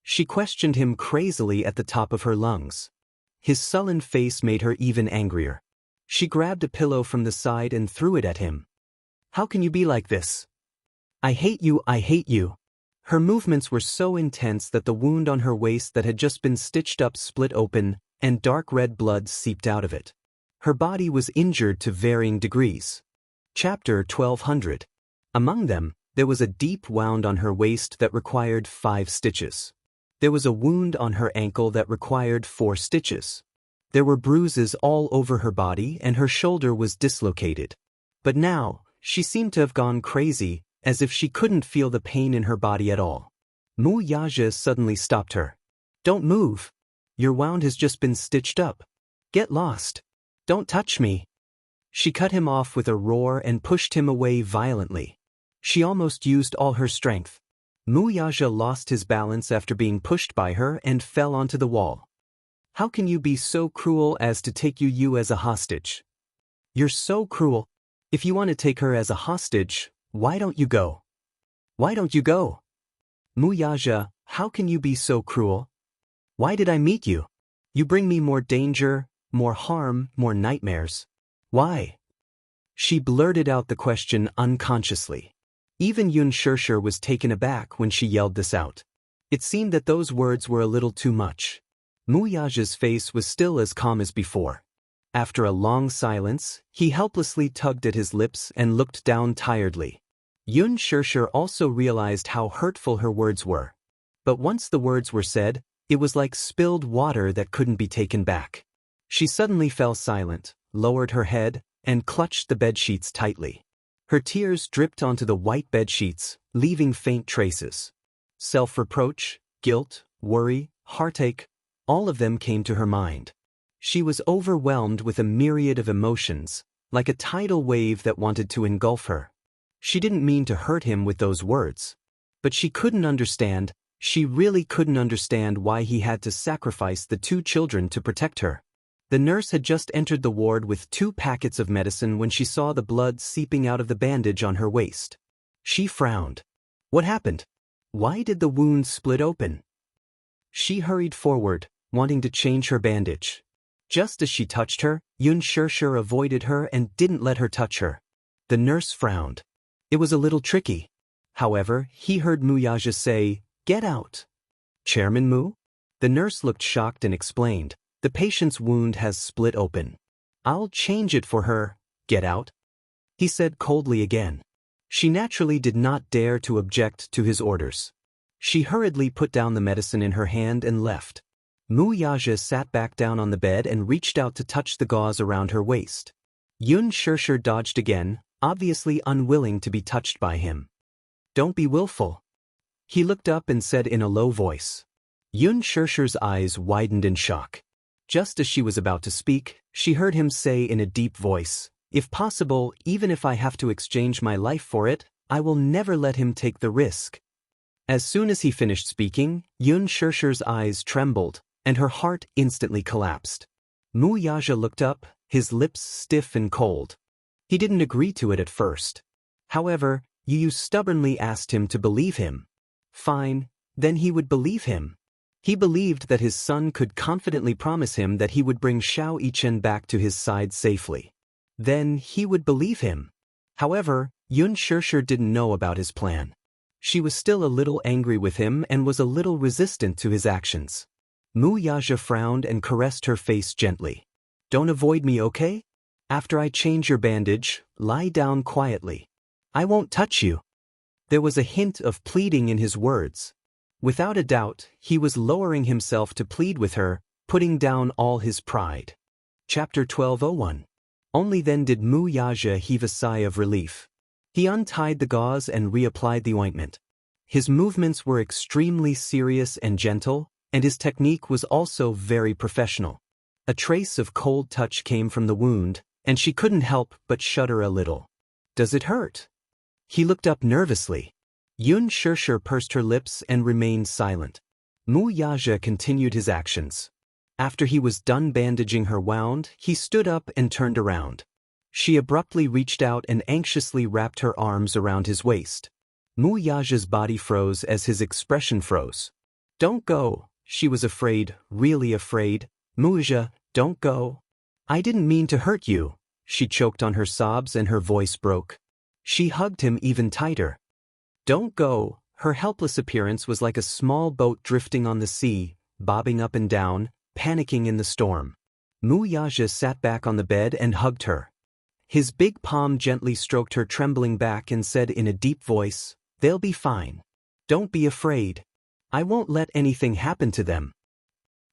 She questioned him crazily at the top of her lungs. His sullen face made her even angrier. She grabbed a pillow from the side and threw it at him. "How can you be like this? I hate you, I hate you." Her movements were so intense that the wound on her waist that had just been stitched up split open, and dark red blood seeped out of it. Her body was injured to varying degrees. Chapter 1200. Among them, there was a deep wound on her waist that required 5 stitches. There was a wound on her ankle that required 4 stitches. There were bruises all over her body and her shoulder was dislocated. But now, she seemed to have gone crazy, as if she couldn't feel the pain in her body at all. Mu Yaja suddenly stopped her. "Don't move. Your wound has just been stitched up. Get lost. Don't touch me." She cut him off with a roar and pushed him away violently. She almost used all her strength. Mu Yaja lost his balance after being pushed by her and fell onto the wall. "How can you be so cruel as to take you as a hostage? You're so cruel. If you want to take her as a hostage, why don't you go? Why don't you go? Mu Yaja, how can you be so cruel? Why did I meet you? You bring me more danger, more harm, more nightmares. Why?" She blurted out the question unconsciously. Even Xianxia was taken aback when she yelled this out. It seemed that those words were a little too much. Mu Yaja's face was still as calm as before. After a long silence, he helplessly tugged at his lips and looked down tiredly. Xianxia also realized how hurtful her words were. But once the words were said, it was like spilled water that couldn't be taken back. She suddenly fell silent, lowered her head, and clutched the bedsheets tightly. Her tears dripped onto the white bedsheets, leaving faint traces. Self-reproach, guilt, worry, heartache, all of them came to her mind. She was overwhelmed with a myriad of emotions, like a tidal wave that wanted to engulf her. She didn't mean to hurt him with those words. But she couldn't understand, she really couldn't understand why he had to sacrifice the 2 children to protect her. The nurse had just entered the ward with 2 packets of medicine when she saw the blood seeping out of the bandage on her waist. She frowned. What happened? Why did the wound split open? She hurried forward, wanting to change her bandage. Just as she touched her, Xianxia avoided her and didn't let her touch her. The nurse frowned. It was a little tricky. However, he heard Mu Yaja say, "Get out." "Chairman Mu?" The nurse looked shocked and explained, "The patient's wound has split open. I'll change it for her. Get out." He said coldly again. She naturally did not dare to object to his orders. She hurriedly put down the medicine in her hand and left. Mu Yaja sat back down on the bed and reached out to touch the gauze around her waist. Xianxia dodged again, obviously unwilling to be touched by him. "Don't be willful." He looked up and said in a low voice. Xianxia's eyes widened in shock. Just as she was about to speak, she heard him say in a deep voice, "If possible, even if I have to exchange my life for it, I will never let him take the risk." As soon as he finished speaking, Xianxia's eyes trembled, and her heart instantly collapsed. Mu Yaja looked up, his lips stiff and cold. He didn't agree to it at first. However, Yu stubbornly asked him to believe him. Fine, then he would believe him. He believed that his son could confidently promise him that he would bring Xiao Yichen back to his side safely. Then he would believe him. However, Xianxia didn't know about his plan. She was still a little angry with him and was a little resistant to his actions. Mu Yaja frowned and caressed her face gently. "Don't avoid me, okay? After I change your bandage, lie down quietly. I won't touch you." There was a hint of pleading in his words. Without a doubt, he was lowering himself to plead with her, putting down all his pride. Chapter 1201. Only then did Mu Yaja heave a sigh of relief. He untied the gauze and reapplied the ointment. His movements were extremely serious and gentle, and his technique was also very professional. A trace of cold touch came from the wound, and she couldn't help but shudder a little. Does it hurt? He looked up nervously. Yun Shishir pursed her lips and remained silent. Mu Yaja continued his actions. After he was done bandaging her wound, he stood up and turned around. She abruptly reached out and anxiously wrapped her arms around his waist. Mu Yaja's body froze as his expression froze. Don't go, she was afraid, really afraid. Muja, don't go. I didn't mean to hurt you. She choked on her sobs and her voice broke. She hugged him even tighter. Don't go. Her helpless appearance was like a small boat drifting on the sea, bobbing up and down, panicking in the storm. Mu Yaja sat back on the bed and hugged her. His big palm gently stroked her trembling back and said in a deep voice, "They'll be fine. Don't be afraid. I won't let anything happen to them."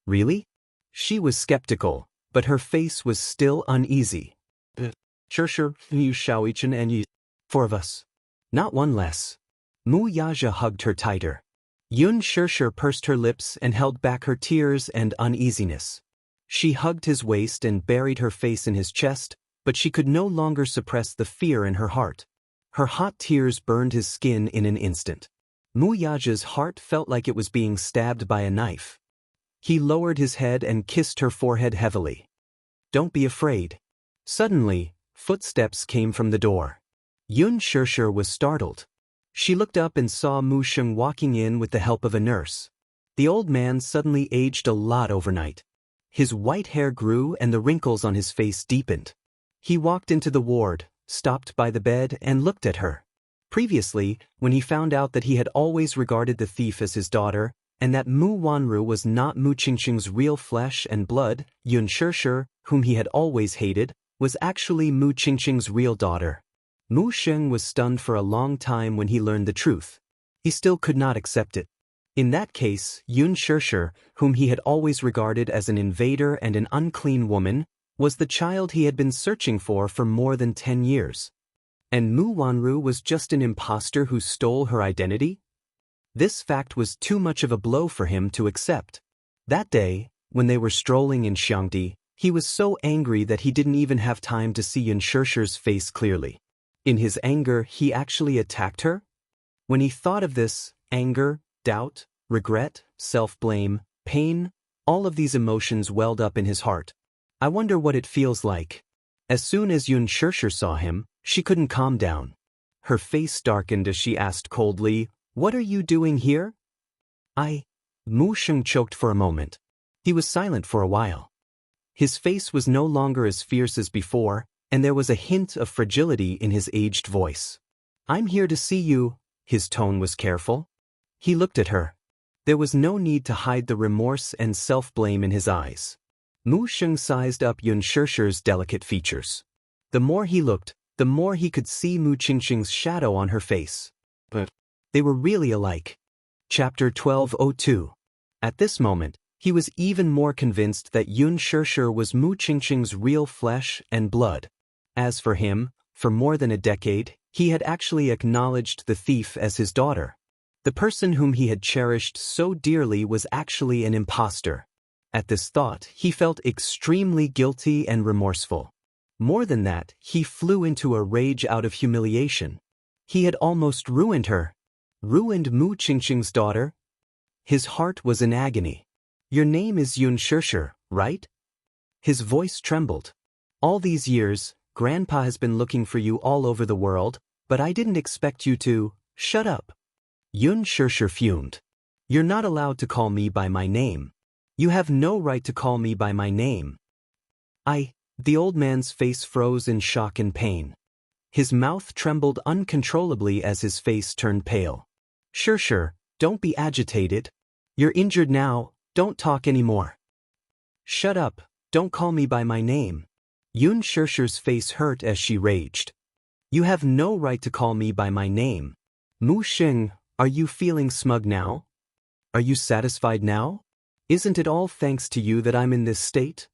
Really? She was skeptical, but her face was still uneasy. Sure, you Xiaoichen and you. 4 of us. Not one less. Mu Yaja hugged her tighter. Yun Shishir pursed her lips and held back her tears and uneasiness. She hugged his waist and buried her face in his chest, but she could no longer suppress the fear in her heart. Her hot tears burned his skin in an instant. Mu Yaja's heart felt like it was being stabbed by a knife. He lowered his head and kissed her forehead heavily. Don't be afraid. Suddenly, footsteps came from the door. Yun Shishir was startled. She looked up and saw Mu Sheng walking in with the help of a nurse. The old man suddenly aged a lot overnight. His white hair grew and the wrinkles on his face deepened. He walked into the ward, stopped by the bed and looked at her. Previously, when he found out that he had always regarded the thief as his daughter, and that Mu Wanru was not Mu Qingqing's real flesh and blood, Yun Shishir, whom he had always hated, was actually Mu Qingqing's real daughter. Mu Sheng was stunned for a long time when he learned the truth. He still could not accept it. In that case, Yun Shishir, whom he had always regarded as an invader and an unclean woman, was the child he had been searching for more than 10 years. And Mu Wanru was just an impostor who stole her identity? This fact was too much of a blow for him to accept. That day, when they were strolling in Xiangdi, he was so angry that he didn't even have time to see Yun Shishir's face clearly. In his anger, he actually attacked her? When he thought of this, anger, doubt, regret, self-blame, pain, all of these emotions welled up in his heart. I wonder what it feels like. As soon as Yun Shishir saw him, she couldn't calm down. Her face darkened as she asked coldly, "What are you doing here?" Mu Sheng choked for a moment. He was silent for a while. His face was no longer as fierce as before, and there was a hint of fragility in his aged voice. "I'm here to see you." His tone was careful. He looked at her. There was no need to hide the remorse and self-blame in his eyes. Mu Sheng sized up Yun Shishir's delicate features. The more he looked, the more he could see Mu Qingqing's shadow on her face. But they were really alike. Chapter 1202. At this moment, he was even more convinced that Yun Shishir was Mu Qingqing's real flesh and blood. As for him, for more than a decade, he had actually acknowledged the thief as his daughter. The person whom he had cherished so dearly was actually an impostor. At this thought, he felt extremely guilty and remorseful. More than that, he flew into a rage out of humiliation. He had almost ruined her. Ruined Mu Qingqing's daughter? His heart was in agony. "Your name is Yun Shishir, right?" His voice trembled. "All these years, Grandpa has been looking for you all over the world, but I didn't expect you to." "Shut up." Yun Shishir fumed. "You're not allowed to call me by my name. You have no right to call me by my name." The old man's face froze in shock and pain. His mouth trembled uncontrollably as his face turned pale. Shishir, don't be agitated. You're injured now, don't talk anymore." "Shut up, don't call me by my name." Yun Shishir's face hurt as she raged. "You have no right to call me by my name." "Mu Sheng, are you feeling smug now? Are you satisfied now? Isn't it all thanks to you that I'm in this state?"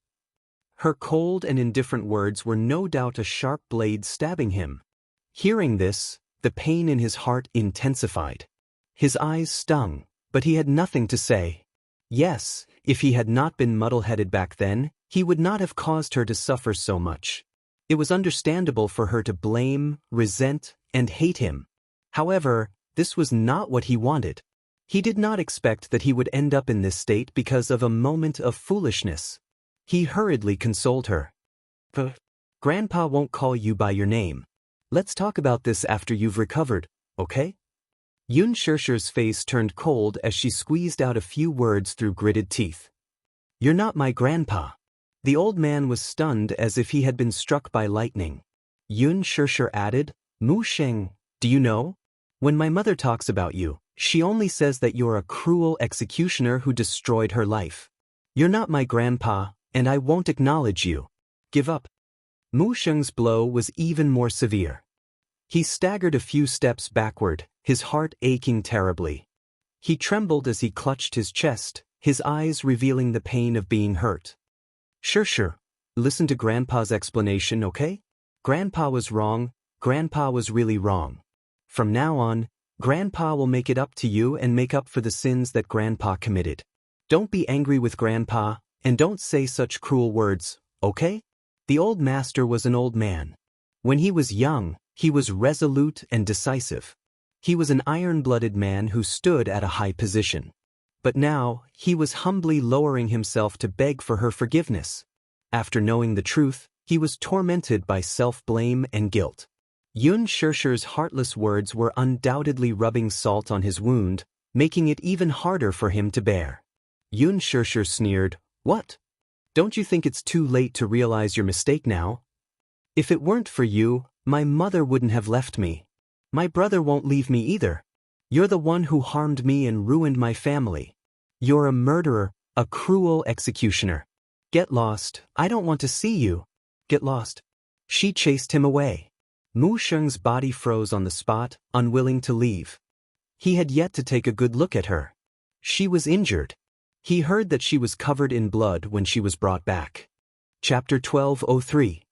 Her cold and indifferent words were no doubt a sharp blade stabbing him. Hearing this, the pain in his heart intensified. His eyes stung, but he had nothing to say. Yes, if he had not been muddle-headed back then, he would not have caused her to suffer so much. It was understandable for her to blame, resent, and hate him. However, this was not what he wanted. He did not expect that he would end up in this state because of a moment of foolishness. He hurriedly consoled her. Grandpa won't call you by your name. Let's talk about this after you've recovered, okay? Xianxia's face turned cold as she squeezed out a few words through gritted teeth. You're not my grandpa. The old man was stunned as if he had been struck by lightning. Xianxia added, Mu Sheng, do you know? When my mother talks about you, she only says that you're a cruel executioner who destroyed her life. You're not my grandpa, and I won't acknowledge you. Give up. Mu Sheng's blow was even more severe. He staggered a few steps backward, his heart aching terribly. He trembled as he clutched his chest, his eyes revealing the pain of being hurt. Sure. Listen to Grandpa's explanation, okay? Grandpa was wrong. Grandpa was really wrong. From now on, Grandpa will make it up to you and make up for the sins that Grandpa committed. Don't be angry with Grandpa, and don't say such cruel words, okay? The old master was an old man. When he was young, he was resolute and decisive. He was an iron-blooded man who stood at a high position. But now, he was humbly lowering himself to beg for her forgiveness. After knowing the truth, he was tormented by self-blame and guilt. Xianxia's heartless words were undoubtedly rubbing salt on his wound, making it even harder for him to bear. Xianxia sneered, What? Don't you think it's too late to realize your mistake now? If it weren't for you, my mother wouldn't have left me. My brother won't leave me either. You're the one who harmed me and ruined my family. You're a murderer, a cruel executioner. Get lost, I don't want to see you. Get lost. She chased him away. Mu Sheng's body froze on the spot, unwilling to leave. He had yet to take a good look at her. She was injured. He heard that she was covered in blood when she was brought back. Chapter 1203.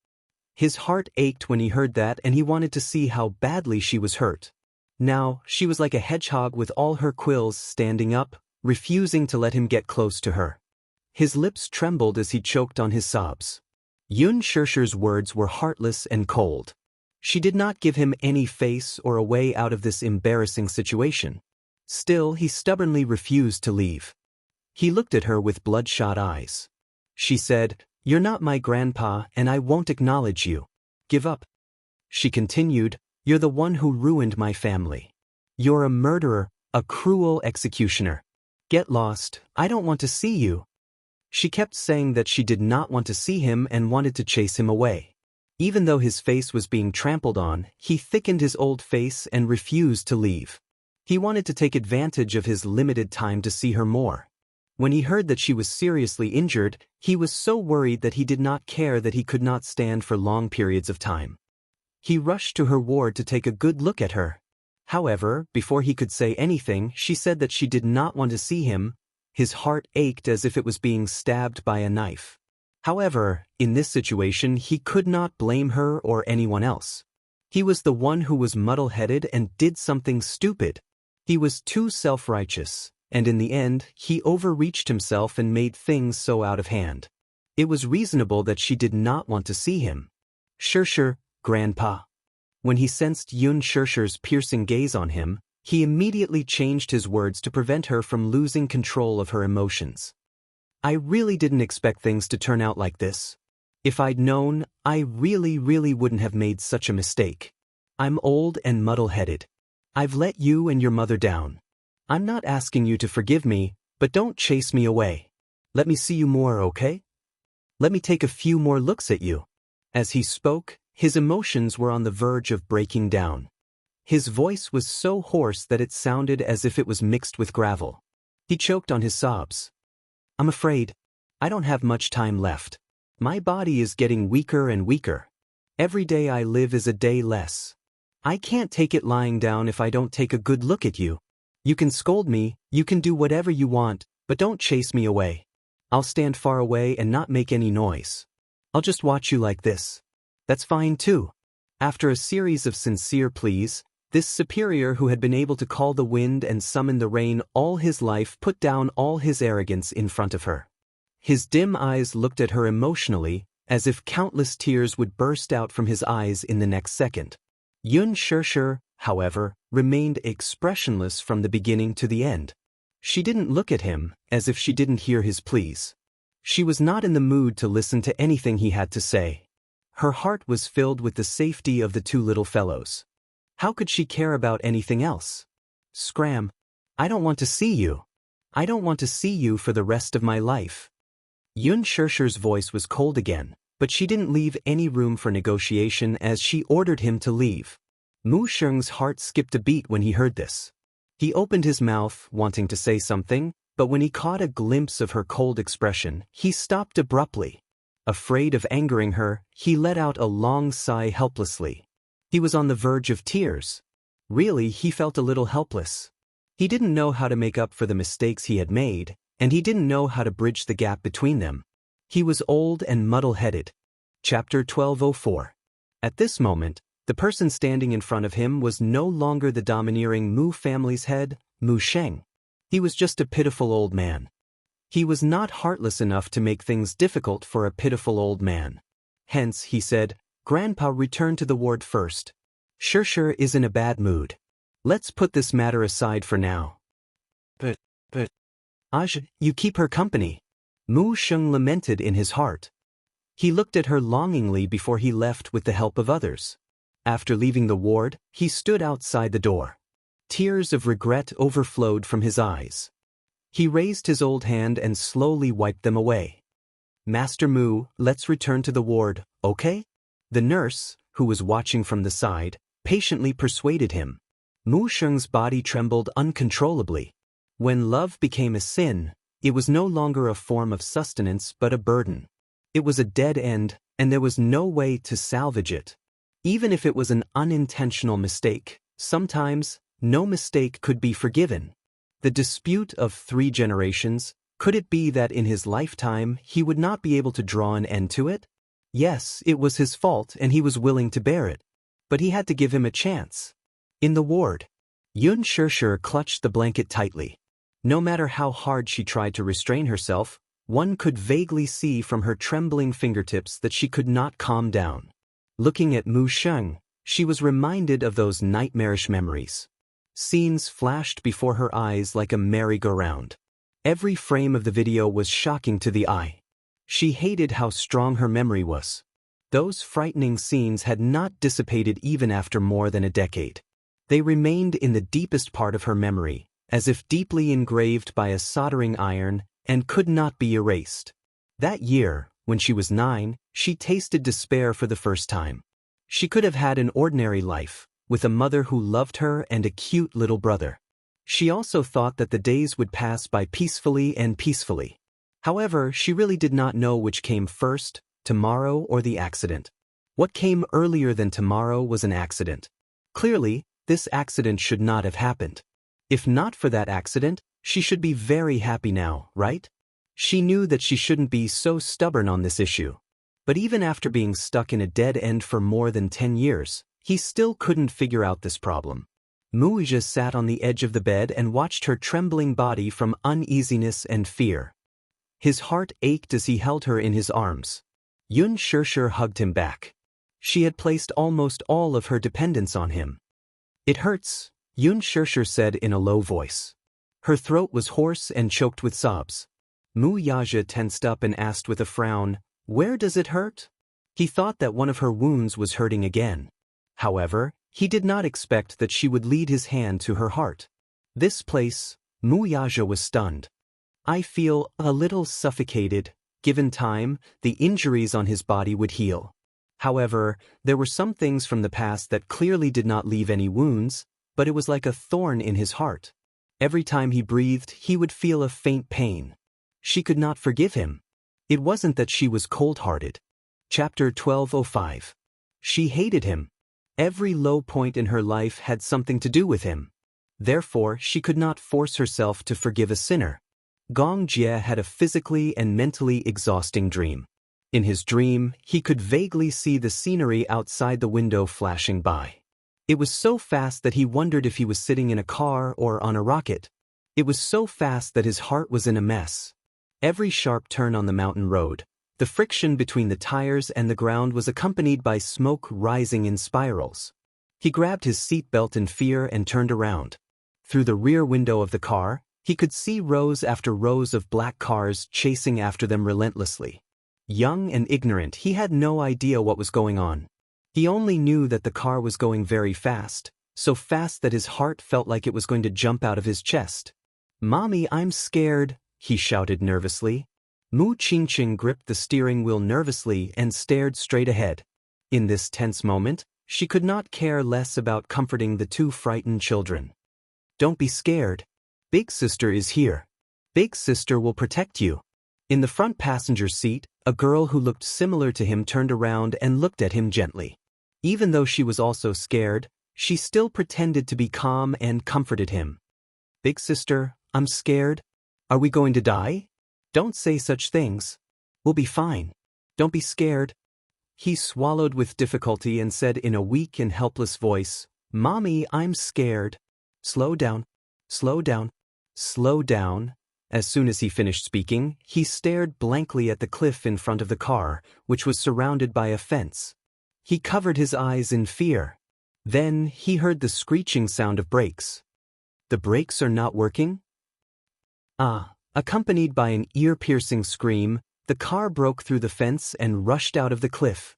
His heart ached when he heard that, and he wanted to see how badly she was hurt. Now, she was like a hedgehog with all her quills standing up, refusing to let him get close to her. His lips trembled as he choked on his sobs. Xianxia's words were heartless and cold. She did not give him any face or a way out of this embarrassing situation. Still, he stubbornly refused to leave. He looked at her with bloodshot eyes. She said, You're not my grandpa, and I won't acknowledge you. Give up. She continued, You're the one who ruined my family. You're a murderer, a cruel executioner. Get lost, I don't want to see you. She kept saying that she did not want to see him and wanted to chase him away. Even though his face was being trampled on, he thickened his old face and refused to leave. He wanted to take advantage of his limited time to see her more. When he heard that she was seriously injured, he was so worried that he did not care that he could not stand for long periods of time. He rushed to her ward to take a good look at her. However, before he could say anything, she said that she did not want to see him. His heart ached as if it was being stabbed by a knife. However, in this situation, he could not blame her or anyone else. He was the one who was muddle-headed and did something stupid. He was too self-righteous, and in the end, he overreached himself and made things so out of hand. It was reasonable that she did not want to see him. Sure, Grandpa. When he sensed Xianxia's piercing gaze on him, he immediately changed his words to prevent her from losing control of her emotions. I really didn't expect things to turn out like this. If I'd known, I really wouldn't have made such a mistake. I'm old and muddle-headed. I've let you and your mother down. I'm not asking you to forgive me, but don't chase me away. Let me see you more, okay? Let me take a few more looks at you. As he spoke, his emotions were on the verge of breaking down. His voice was so hoarse that it sounded as if it was mixed with gravel. He choked on his sobs. I'm afraid. I don't have much time left. My body is getting weaker and weaker. Every day I live is a day less. I can't take it lying down if I don't take a good look at you. You can scold me, you can do whatever you want, but don't chase me away. I'll stand far away and not make any noise. I'll just watch you like this. That's fine too. After a series of sincere pleas, this superior who had been able to call the wind and summon the rain all his life put down all his arrogance in front of her. His dim eyes looked at her emotionally, as if countless tears would burst out from his eyes in the next second. Xianxia, however, remained expressionless from the beginning to the end. She didn't look at him, as if she didn't hear his pleas. She was not in the mood to listen to anything he had to say. Her heart was filled with the safety of the two little fellows. How could she care about anything else? Scram. I don't want to see you. I don't want to see you for the rest of my life. Xianxia's voice was cold again, but she didn't leave any room for negotiation as she ordered him to leave. Mu Sheng's heart skipped a beat when he heard this. He opened his mouth, wanting to say something, but when he caught a glimpse of her cold expression, he stopped abruptly. Afraid of angering her, he let out a long sigh helplessly. He was on the verge of tears. Really, he felt a little helpless. He didn't know how to make up for the mistakes he had made, and he didn't know how to bridge the gap between them. He was old and muddle-headed. Chapter 1204. At this moment, the person standing in front of him was no longer the domineering Mu family's head, Mu Sheng. He was just a pitiful old man. He was not heartless enough to make things difficult for a pitiful old man. Hence, he said, Grandpa returned to the ward first. Xianxia is in a bad mood. Let's put this matter aside for now. But, Aj, you keep her company. Mu Sheng lamented in his heart. He looked at her longingly before he left with the help of others. After leaving the ward, he stood outside the door. Tears of regret overflowed from his eyes. He raised his old hand and slowly wiped them away. Master Mu, let's return to the ward, okay? The nurse, who was watching from the side, patiently persuaded him. Mu Sheng's body trembled uncontrollably. When love became a sin, it was no longer a form of sustenance but a burden. It was a dead end, and there was no way to salvage it. Even if it was an unintentional mistake, sometimes, no mistake could be forgiven. The dispute of 3 generations, could it be that in his lifetime he would not be able to draw an end to it? Yes, it was his fault and he was willing to bear it. But he had to give him a chance. In the ward, Xianxia clutched the blanket tightly. No matter how hard she tried to restrain herself, one could vaguely see from her trembling fingertips that she could not calm down. Looking at Mu Sheng, she was reminded of those nightmarish memories. Scenes flashed before her eyes like a merry-go-round. Every frame of the video was shocking to the eye. She hated how strong her memory was. Those frightening scenes had not dissipated even after more than a decade. They remained in the deepest part of her memory, as if deeply engraved by a soldering iron, and could not be erased. That year, when she was 9, she tasted despair for the first time. She could have had an ordinary life, with a mother who loved her and a cute little brother. She also thought that the days would pass by peacefully and peacefully. However, she really did not know which came first, tomorrow or the accident. What came earlier than tomorrow was an accident. Clearly, this accident should not have happened. If not for that accident, she should be very happy now, right? She knew that she shouldn't be so stubborn on this issue. But even after being stuck in a dead end for more than 10 years, he still couldn't figure out this problem. Wuxia sat on the edge of the bed and watched her trembling body from uneasiness and fear. His heart ached as he held her in his arms. Xianxia hugged him back. She had placed almost all of her dependence on him. It hurts, Xianxia said in a low voice. Her throat was hoarse and choked with sobs. Wuxia tensed up and asked with a frown, "Where does it hurt?" He thought that one of her wounds was hurting again. However, he did not expect that she would lead his hand to her heart. This place, Wuxia was stunned. I feel a little suffocated. Given time, the injuries on his body would heal. However, there were some things from the past that clearly did not leave any wounds, but it was like a thorn in his heart. Every time he breathed, he would feel a faint pain. She could not forgive him. It wasn't that she was cold-hearted. Chapter 1205. She hated him. Every low point in her life had something to do with him. Therefore, she could not force herself to forgive a sinner. Gong Jie had a physically and mentally exhausting dream. In his dream, he could vaguely see the scenery outside the window flashing by. It was so fast that he wondered if he was sitting in a car or on a rocket. It was so fast that his heart was in a mess. Every sharp turn on the mountain road, The friction between the tires and the ground was accompanied by smoke rising in spirals. He grabbed his seatbelt in fear and turned around. Through the rear window of the car, he could see rows after rows of black cars chasing after them relentlessly. Young and ignorant, he had no idea what was going on. He only knew that the car was going very fast, so fast that his heart felt like it was going to jump out of his chest. "Mommy, I'm scared," he shouted nervously. Mu Qingqing gripped the steering wheel nervously and stared straight ahead. In this tense moment, she could not care less about comforting the two frightened children. "Don't be scared. Big sister is here. Big sister will protect you." In the front passenger seat, a girl who looked similar to him turned around and looked at him gently. Even though she was also scared, she still pretended to be calm and comforted him. "Big sister, I'm scared. Are we going to die? Don't say such things. We'll be fine. Don't be scared." He swallowed with difficulty and said in a weak and helpless voice, "Mommy, I'm scared." "Slow down. Slow down. Slow down." As soon as he finished speaking, he stared blankly at the cliff in front of the car, which was surrounded by a fence. He covered his eyes in fear. Then he heard the screeching sound of brakes. "The brakes are not working?" Accompanied by an ear-piercing scream, the car broke through the fence and rushed out of the cliff.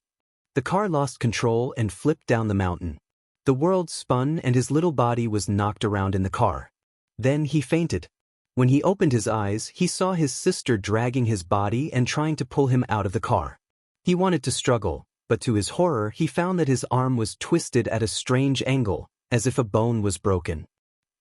The car lost control and flipped down the mountain. The world spun and his little body was knocked around in the car. Then he fainted. When he opened his eyes, he saw his sister dragging his body and trying to pull him out of the car. He wanted to struggle, but to his horror he found that his arm was twisted at a strange angle, as if a bone was broken.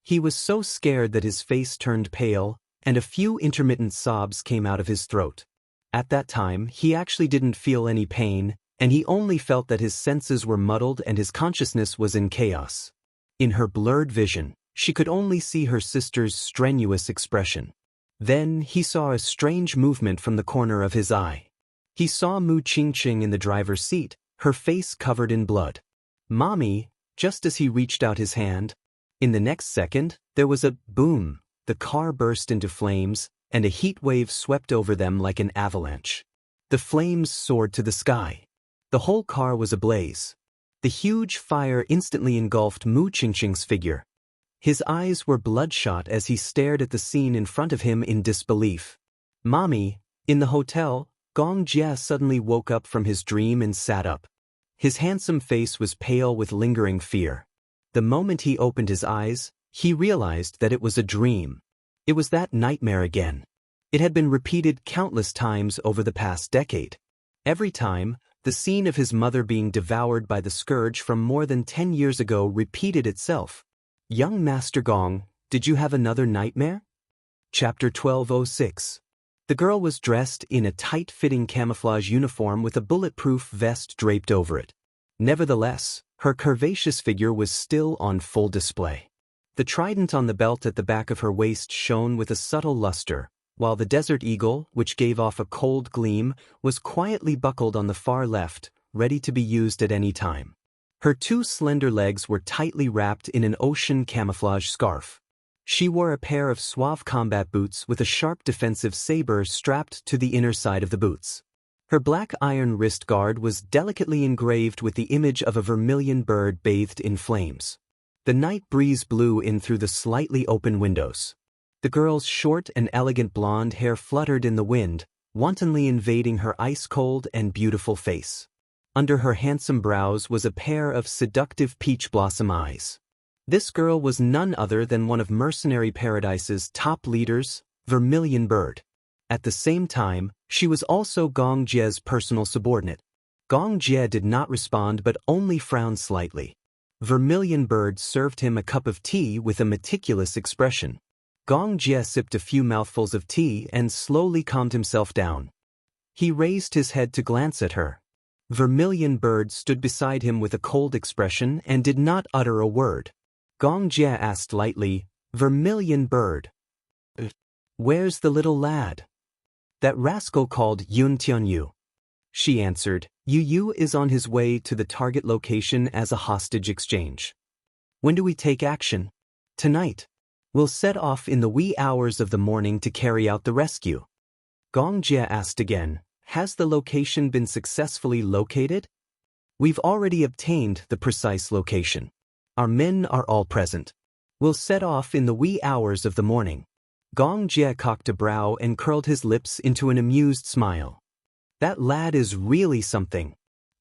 He was so scared that his face turned pale, and a few intermittent sobs came out of his throat. At that time, he actually didn't feel any pain, and he only felt that his senses were muddled and his consciousness was in chaos. In her blurred vision, she could only see her sister's strenuous expression. Then he saw a strange movement from the corner of his eye. He saw Mu Qingqing in the driver's seat, her face covered in blood. "Mommy," just as he reached out his hand. In the next second, there was a boom. The car burst into flames, and a heat wave swept over them like an avalanche. The flames soared to the sky. The whole car was ablaze. The huge fire instantly engulfed Mu Qingqing's figure. His eyes were bloodshot as he stared at the scene in front of him in disbelief. "Mommy," in the hotel, Gong Jie suddenly woke up from his dream and sat up. His handsome face was pale with lingering fear. The moment he opened his eyes, he realized that it was a dream. It was that nightmare again. It had been repeated countless times over the past decade. Every time, the scene of his mother being devoured by the scourge from more than 10 years ago repeated itself. "Young Master Gong, did you have another nightmare?" Chapter 1206. The girl was dressed in a tight-fitting camouflage uniform with a bulletproof vest draped over it. Nevertheless, her curvaceous figure was still on full display. The trident on the belt at the back of her waist shone with a subtle luster, while the desert eagle, which gave off a cold gleam, was quietly buckled on the far left, ready to be used at any time. Her two slender legs were tightly wrapped in an ocean camouflage scarf. She wore a pair of suave combat boots with a sharp defensive saber strapped to the inner side of the boots. Her black iron wrist guard was delicately engraved with the image of a vermilion bird bathed in flames. The night breeze blew in through the slightly open windows. The girl's short and elegant blonde hair fluttered in the wind, wantonly invading her ice-cold and beautiful face. Under her handsome brows was a pair of seductive peach blossom eyes. This girl was none other than one of Mercenary Paradise's top leaders, Vermilion Bird. At the same time, she was also Gong Jie's personal subordinate. Gong Jie did not respond but only frowned slightly. Vermilion Bird served him a cup of tea with a meticulous expression. Gong Jie sipped a few mouthfuls of tea and slowly calmed himself down. He raised his head to glance at her. Vermilion Bird stood beside him with a cold expression and did not utter a word. Gong Jie asked lightly, "Vermilion Bird, where's the little lad?" "That rascal called Yun Tianyu." She answered, "Yu is on his way to the target location as a hostage exchange." "When do we take action?" "Tonight. We'll set off in the wee hours of the morning to carry out the rescue." Gong Jie asked again, has the location been successfully located? We've already obtained the precise location. Our men are all present. We'll set off in the wee hours of the morning. Gong Jie cocked a brow and curled his lips into an amused smile. That lad is really something.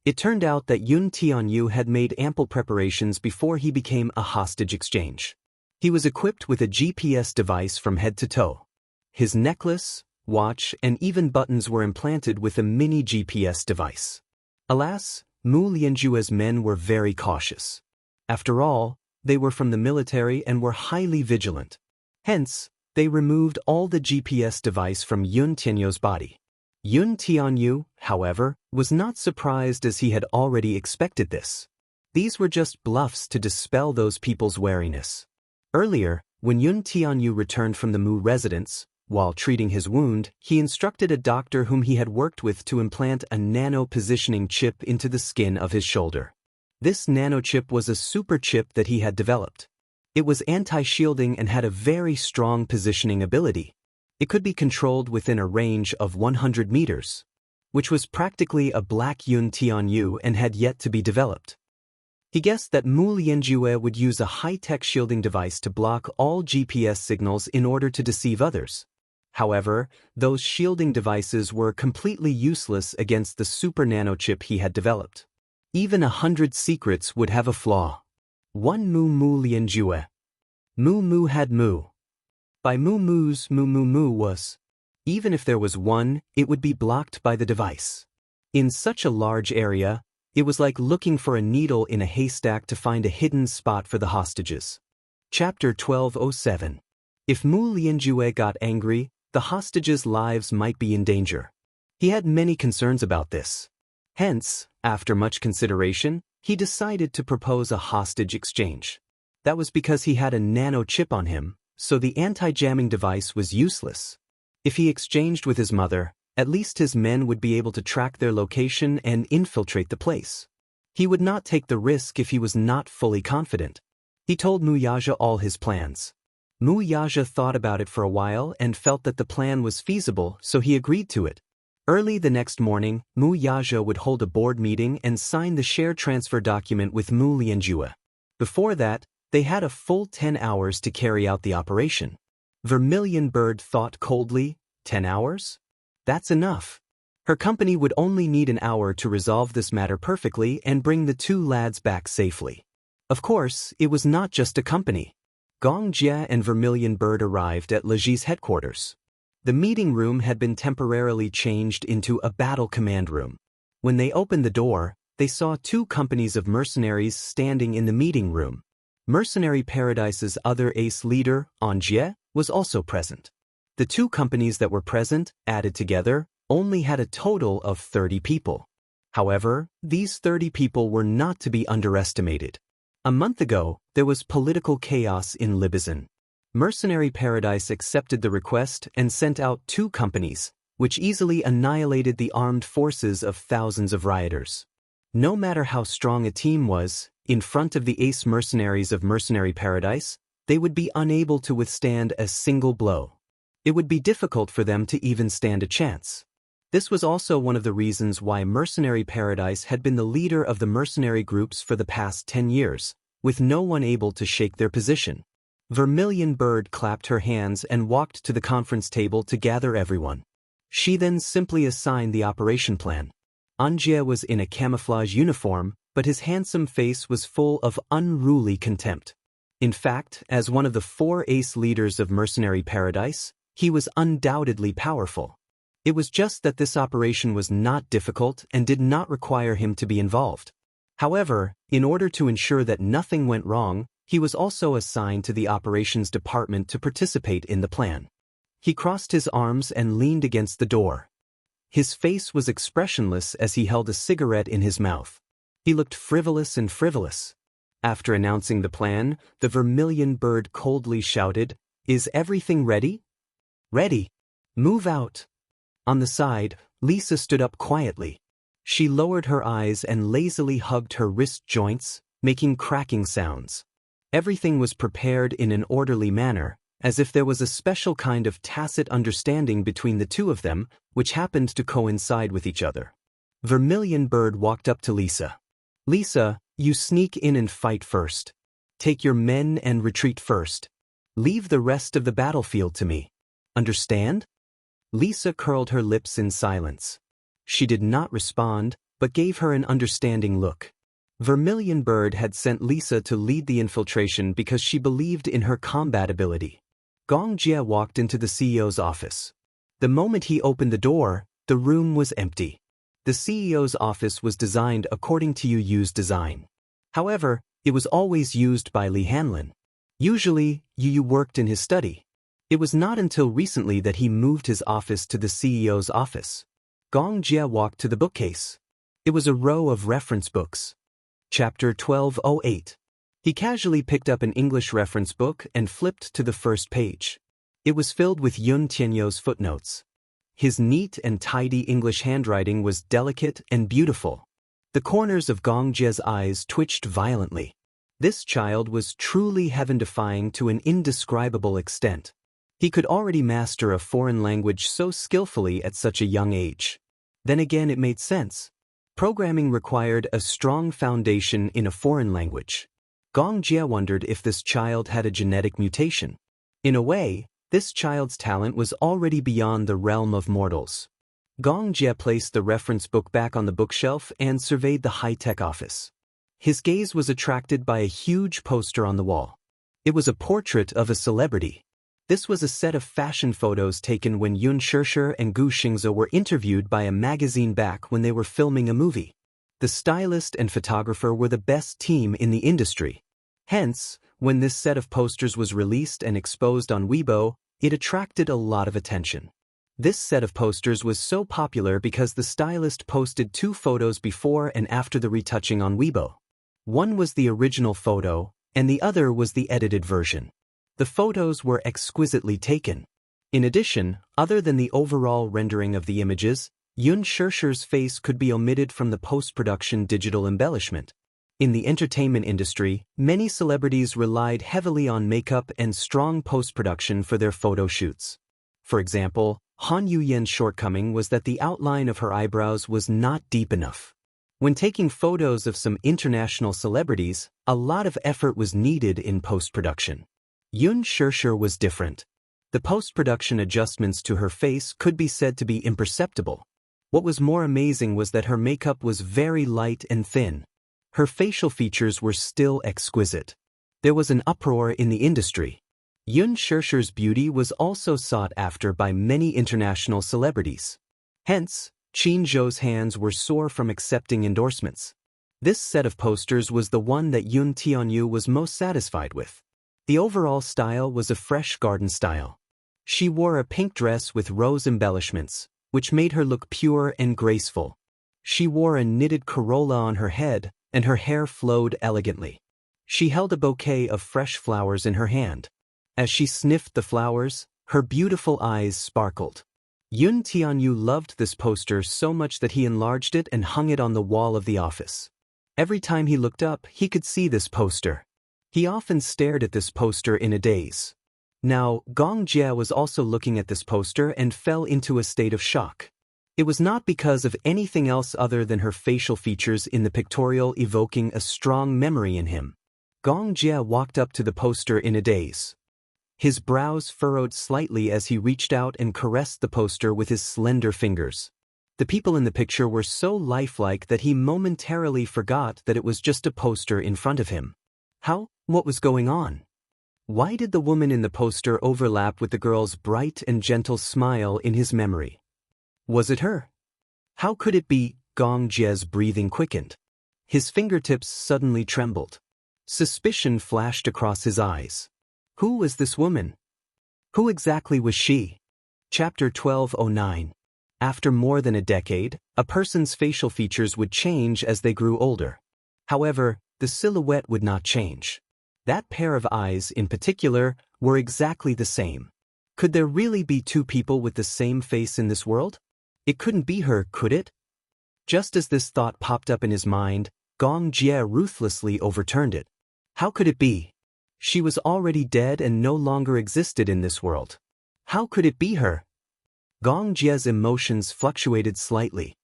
It turned out that Yun Tianyu had made ample preparations before he became a hostage exchange. He was equipped with a GPS device from head to toe. His necklace, watch, and even buttons were implanted with a mini GPS device. Alas, Mu Lianjue's men were very cautious. After all, they were from the military and were highly vigilant. Hence, they removed all the GPS device from Yun Tianyu's body. Yun Tianyu, however, was not surprised as he had already expected this. These were just bluffs to dispel those people's wariness. Earlier, when Yun Tianyu returned from the Mu residence, while treating his wound, he instructed a doctor whom he had worked with to implant a nano-positioning chip into the skin of his shoulder. This nanochip was a super chip that he had developed. It was anti-shielding and had a very strong positioning ability. It could be controlled within a range of 100 meters, which was practically a black Yun Tianyu and had yet to be developed. He guessed that Mu Lianjue would use a high-tech shielding device to block all GPS signals in order to deceive others. However, those shielding devices were completely useless against the super nanochip he had developed. Even 100 secrets would have a flaw. One Mu Lianjue. Mu had Mu. By Mu's Mu was. Even if there was one, it would be blocked by the device. In such a large area, it was like looking for a needle in a haystack to find a hidden spot for the hostages. Chapter 1207. If Mu Lianjue got angry, the hostages' lives might be in danger. He had many concerns about this. Hence, after much consideration, he decided to propose a hostage exchange. That was because he had a nano chip on him, so the anti-jamming device was useless. If he exchanged with his mother, at least his men would be able to track their location and infiltrate the place. He would not take the risk if he was not fully confident. He told Mu Yaja all his plans. Mu Yaja thought about it for a while and felt that the plan was feasible, so he agreed to it. Early the next morning, Mu Yaja would hold a board meeting and sign the share transfer document with Mu Lianjue. Before that, they had a full 10 hours to carry out the operation. Vermilion Bird thought coldly, 10 hours? That's enough. Her company would only need an hour to resolve this matter perfectly and bring the two lads back safely. Of course, it was not just a company. Gong Jie and Vermilion Bird arrived at Leji's headquarters. The meeting room had been temporarily changed into a battle command room. When they opened the door, they saw two companies of mercenaries standing in the meeting room. Mercenary Paradise's other ace leader, Anjie, was also present. The two companies that were present, added together, only had a total of 30 people. However, these 30 people were not to be underestimated. A month ago, there was political chaos in Libizan. Mercenary Paradise accepted the request and sent out two companies, which easily annihilated the armed forces of thousands of rioters. No matter how strong a team was, in front of the ace mercenaries of Mercenary Paradise, they would be unable to withstand a single blow. It would be difficult for them to even stand a chance. This was also one of the reasons why Mercenary Paradise had been the leader of the mercenary groups for the past 10 years, with no one able to shake their position. Vermilion Bird clapped her hands and walked to the conference table to gather everyone. She then simply assigned the operation plan. Anjie was in a camouflage uniform, but his handsome face was full of unruly contempt. In fact, as one of the 4 ace leaders of Mercenary Paradise, he was undoubtedly powerful. It was just that this operation was not difficult and did not require him to be involved. However, in order to ensure that nothing went wrong, he was also assigned to the operations department to participate in the plan. He crossed his arms and leaned against the door. His face was expressionless as he held a cigarette in his mouth. He looked frivolous and frivolous. After announcing the plan, the Vermilion Bird coldly shouted, "Is everything ready?" "Ready. Move out." On the side, Lisa stood up quietly. She lowered her eyes and lazily hugged her wrist joints, making cracking sounds. Everything was prepared in an orderly manner, as if there was a special kind of tacit understanding between the two of them, which happened to coincide with each other. Vermilion Bird walked up to Lisa. Lisa, you sneak in and fight first. Take your men and retreat first. Leave the rest of the battlefield to me. Understand? Lisa curled her lips in silence. She did not respond, but gave her an understanding look. Vermilion Bird had sent Lisa to lead the infiltration because she believed in her combat ability. Gong Jie walked into the CEO's office. The moment he opened the door, the room was empty. The CEO's office was designed according to Yu Yu's design. However, it was always used by Li Hanlin. Usually, Yu Yu worked in his study. It was not until recently that he moved his office to the CEO's office. Gong Jie walked to the bookcase. It was a row of reference books. Chapter 1208. He casually picked up an English reference book and flipped to the first page. It was filled with Yun Tianyou's footnotes. His neat and tidy English handwriting was delicate and beautiful. The corners of Gong Jie's eyes twitched violently. This child was truly heaven-defying to an indescribable extent. He could already master a foreign language so skillfully at such a young age. Then again, it made sense. Programming required a strong foundation in a foreign language. Gong Jie wondered if this child had a genetic mutation. In a way, this child's talent was already beyond the realm of mortals. Gong Jie placed the reference book back on the bookshelf and surveyed the high-tech office. His gaze was attracted by a huge poster on the wall. It was a portrait of a celebrity. This was a set of fashion photos taken when Yun Shishir and Gu Xingze were interviewed by a magazine back when they were filming a movie. The stylist and photographer were the best team in the industry. Hence, when this set of posters was released and exposed on Weibo, it attracted a lot of attention. This set of posters was so popular because the stylist posted 2 photos before and after the retouching on Weibo. One was the original photo, and the other was the edited version. The photos were exquisitely taken. In addition, other than the overall rendering of the images, Yun Shishir's face could be omitted from the post-production digital embellishment. In the entertainment industry, many celebrities relied heavily on makeup and strong post-production for their photo shoots. For example, Han Yuyen's shortcoming was that the outline of her eyebrows was not deep enough. When taking photos of some international celebrities, a lot of effort was needed in post-production. Yun Shishir was different. The post-production adjustments to her face could be said to be imperceptible. What was more amazing was that her makeup was very light and thin. Her facial features were still exquisite. There was an uproar in the industry. Yun Shishir's beauty was also sought after by many international celebrities. Hence, Qin Zhou's hands were sore from accepting endorsements. This set of posters was the one that Yun Tianyou was most satisfied with. The overall style was a fresh garden style. She wore a pink dress with rose embellishments, which made her look pure and graceful. She wore a knitted corolla on her head, and her hair flowed elegantly. She held a bouquet of fresh flowers in her hand. As she sniffed the flowers, her beautiful eyes sparkled. Yun Tianyou loved this poster so much that he enlarged it and hung it on the wall of the office. Every time he looked up, he could see this poster. He often stared at this poster in a daze. Now, Gong Jie was also looking at this poster and fell into a state of shock. It was not because of anything else other than her facial features in the pictorial evoking a strong memory in him. Gong Jie walked up to the poster in a daze. His brows furrowed slightly as he reached out and caressed the poster with his slender fingers. The people in the picture were so lifelike that he momentarily forgot that it was just a poster in front of him. What was going on? Why did the woman in the poster overlap with the girl's bright and gentle smile in his memory? Was it her? How could it be? Gong Jie's breathing quickened. His fingertips suddenly trembled. Suspicion flashed across his eyes. Who was this woman? Who exactly was she? Chapter 1209. After more than a decade, a person's facial features would change as they grew older. However, the silhouette would not change. That pair of eyes, in particular, were exactly the same. Could there really be 2 people with the same face in this world? It couldn't be her, could it? Just as this thought popped up in his mind, Gong Jie ruthlessly overturned it. How could it be? She was already dead and no longer existed in this world. How could it be her? Gong Jie's emotions fluctuated slightly.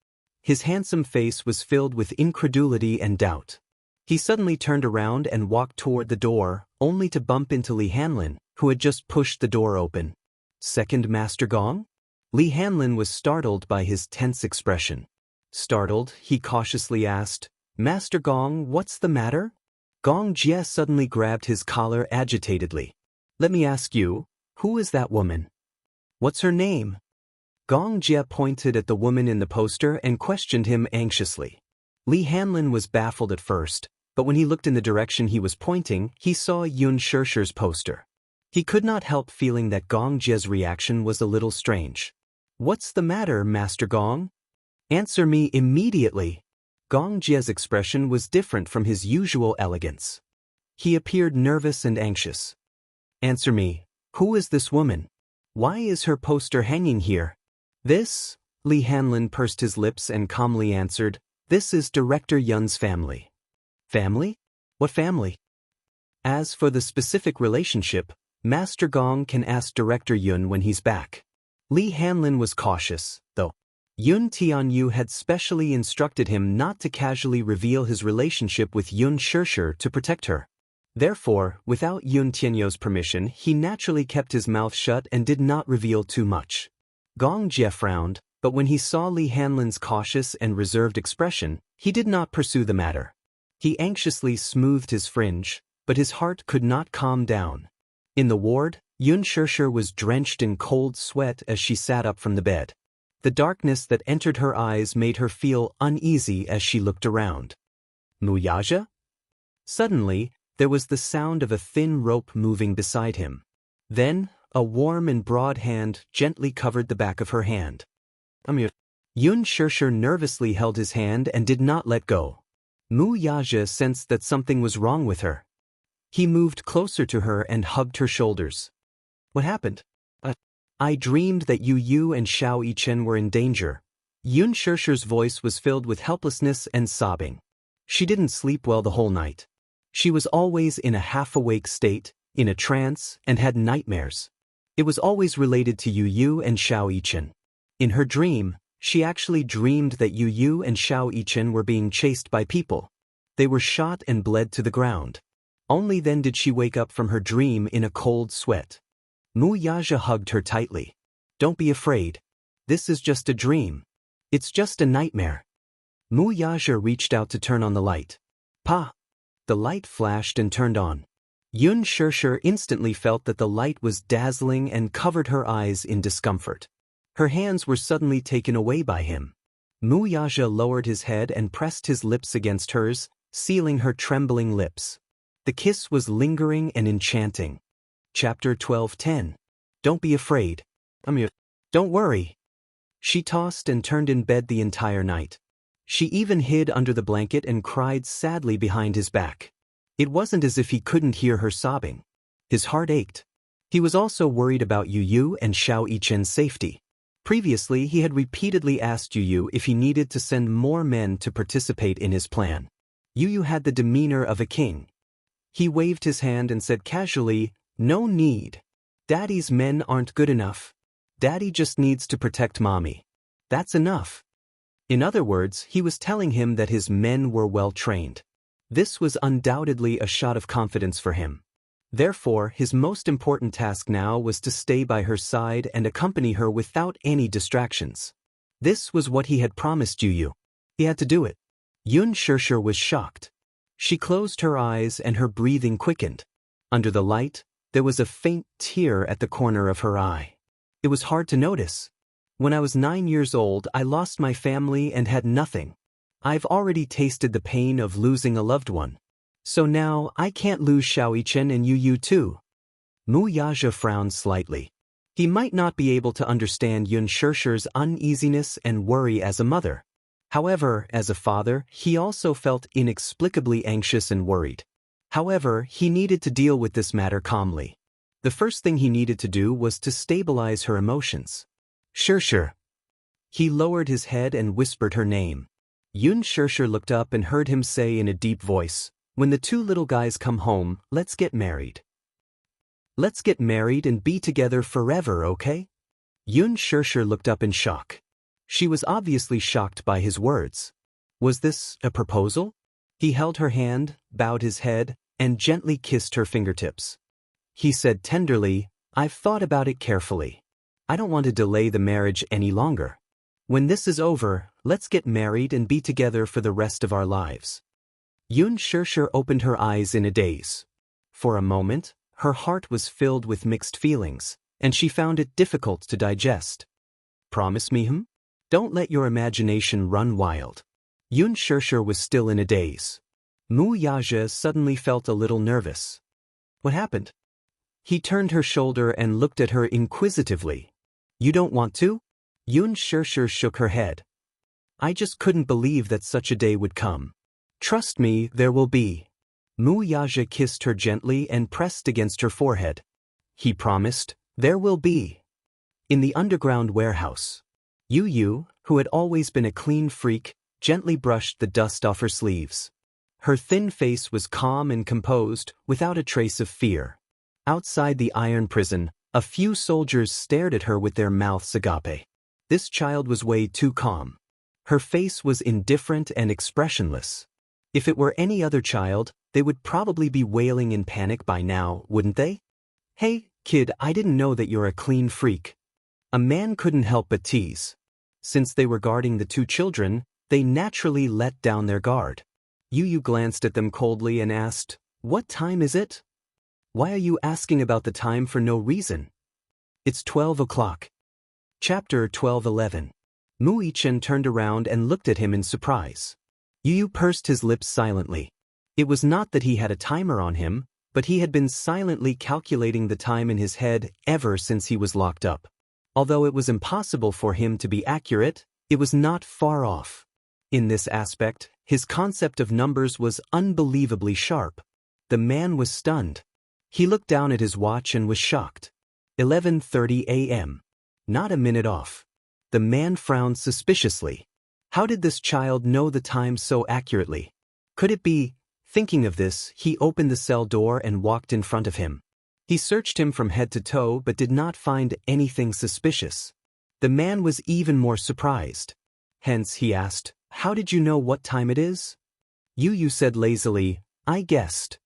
His handsome face was filled with incredulity and doubt. He suddenly turned around and walked toward the door, only to bump into Li Hanlin, who had just pushed the door open. Second Master Gong? Li Hanlin was startled by his tense expression. Startled, he cautiously asked, "Master Gong, what's the matter?" Gong Jie suddenly grabbed his collar agitatedly. "Let me ask you, who is that woman? What's her name?" Gong Jie pointed at the woman in the poster and questioned him anxiously. Li Hanlin was baffled at first, but when he looked in the direction he was pointing, he saw Yun Shishir's poster. He could not help feeling that Gong Jie's reaction was a little strange. "What's the matter, Master Gong? Answer me immediately." Gong Jie's expression was different from his usual elegance. He appeared nervous and anxious. "Answer me, who is this woman? Why is her poster hanging here?" "This," Li Hanlin pursed his lips and calmly answered, "this is Director Yun's family." "Family? What family?" "As for the specific relationship, Master Gong can ask Director Yun when he's back." Li Hanlin was cautious, though. Yun Tianyu had specially instructed him not to casually reveal his relationship with Yun Shishir to protect her. Therefore, without Yun Tianyu's permission, he naturally kept his mouth shut and did not reveal too much. Gong Jie frowned, but when he saw Li Hanlin's cautious and reserved expression, he did not pursue the matter. He anxiously smoothed his fringe, but his heart could not calm down. In the ward, Yun Shishir was drenched in cold sweat as she sat up from the bed. The darkness that entered her eyes made her feel uneasy as she looked around. "Muyaja?" Suddenly, there was the sound of a thin rope moving beside him. Then, a warm and broad hand gently covered the back of her hand. Yun Shishir nervously held his hand and did not let go. Muyaja sensed that something was wrong with her. He moved closer to her and hugged her shoulders. "What happened?" "I dreamed that Yu and Xiao Yichen were in danger." Yun Shishir's voice was filled with helplessness and sobbing. She didn't sleep well the whole night. She was always in a half-awake state, in a trance, and had nightmares. It was always related to Yu and Xiao Yichen. In her dream, she actually dreamed that Yu and Xiao Yichen were being chased by people. They were shot and bled to the ground. Only then did she wake up from her dream in a cold sweat. Muyaja hugged her tightly. "Don't be afraid. This is just a dream. It's just a nightmare." Muyaja reached out to turn on the light. Pa! The light flashed and turned on. Yun Shishir instantly felt that the light was dazzling and covered her eyes in discomfort. Her hands were suddenly taken away by him. Muyaja lowered his head and pressed his lips against hers, sealing her trembling lips. The kiss was lingering and enchanting. Chapter 12:10. Don't be afraid. Don't worry. She tossed and turned in bed the entire night. She even hid under the blanket and cried sadly behind his back. It wasn't as if he couldn't hear her sobbing. His heart ached. He was also worried about Yu and Xiao Yichen's safety. Previously, he had repeatedly asked Yu if he needed to send more men to participate in his plan. Yu had the demeanor of a king. He waved his hand and said casually, "No need. Daddy's men aren't good enough. Daddy just needs to protect Mommy. That's enough." In other words, he was telling him that his men were well trained. This was undoubtedly a shot of confidence for him. Therefore, his most important task now was to stay by her side and accompany her without any distractions. This was what he had promised Yu. He had to do it. Yun Shishir was shocked. She closed her eyes and her breathing quickened. Under the light, there was a faint tear at the corner of her eye. It was hard to notice. "When I was 9 years old, I lost my family and had nothing. I've already tasted the pain of losing a loved one. So now I can't lose Xiao Yichen and Yu too." Muyaja frowned slightly. He might not be able to understand Yun Shishir's uneasiness and worry as a mother. However, as a father, he also felt inexplicably anxious and worried. However, he needed to deal with this matter calmly. The first thing he needed to do was to stabilize her emotions. "Shishir." He lowered his head and whispered her name. Yun Shishir looked up and heard him say in a deep voice, When the two little guys come home, let's get married. Let's get married and be together forever, okay? Xianxia looked up in shock. She was obviously shocked by his words. Was this a proposal? He held her hand, bowed his head, and gently kissed her fingertips. He said tenderly, I've thought about it carefully. I don't want to delay the marriage any longer. When this is over, let's get married and be together for the rest of our lives. Xianxia opened her eyes in a daze. For a moment, her heart was filled with mixed feelings, and she found it difficult to digest. Promise me, him? Don't let your imagination run wild. Xianxia was still in a daze. Wuxia suddenly felt a little nervous. What happened? He turned her shoulder and looked at her inquisitively. You don't want to? Xianxia shook her head. I just couldn't believe that such a day would come. Trust me, there will be. Wuxia kissed her gently and pressed against her forehead. He promised, there will be. In the underground warehouse, Yu, who had always been a clean freak, gently brushed the dust off her sleeves. Her thin face was calm and composed, without a trace of fear. Outside the iron prison, a few soldiers stared at her with their mouths agape. This child was way too calm. Her face was indifferent and expressionless. If it were any other child, they would probably be wailing in panic by now, wouldn't they? Hey, kid, I didn't know that you're a clean freak. A man couldn't help but tease. Since they were guarding the two children, they naturally let down their guard. Yu glanced at them coldly and asked, What time is it? Why are you asking about the time for no reason? It's 12 o'clock. Chapter 12:11. Wuxia turned around and looked at him in surprise. Yu pursed his lips silently. It was not that he had a timer on him, but he had been silently calculating the time in his head ever since he was locked up. Although it was impossible for him to be accurate, it was not far off. In this aspect, his concept of numbers was unbelievably sharp. The man was stunned. He looked down at his watch and was shocked. 11:30 a.m. Not a minute off. The man frowned suspiciously. How did this child know the time so accurately? Could it be? Thinking of this, he opened the cell door and walked in front of him. He searched him from head to toe but did not find anything suspicious. The man was even more surprised. Hence, he asked, How did you know what time it is? Yu said lazily, I guessed.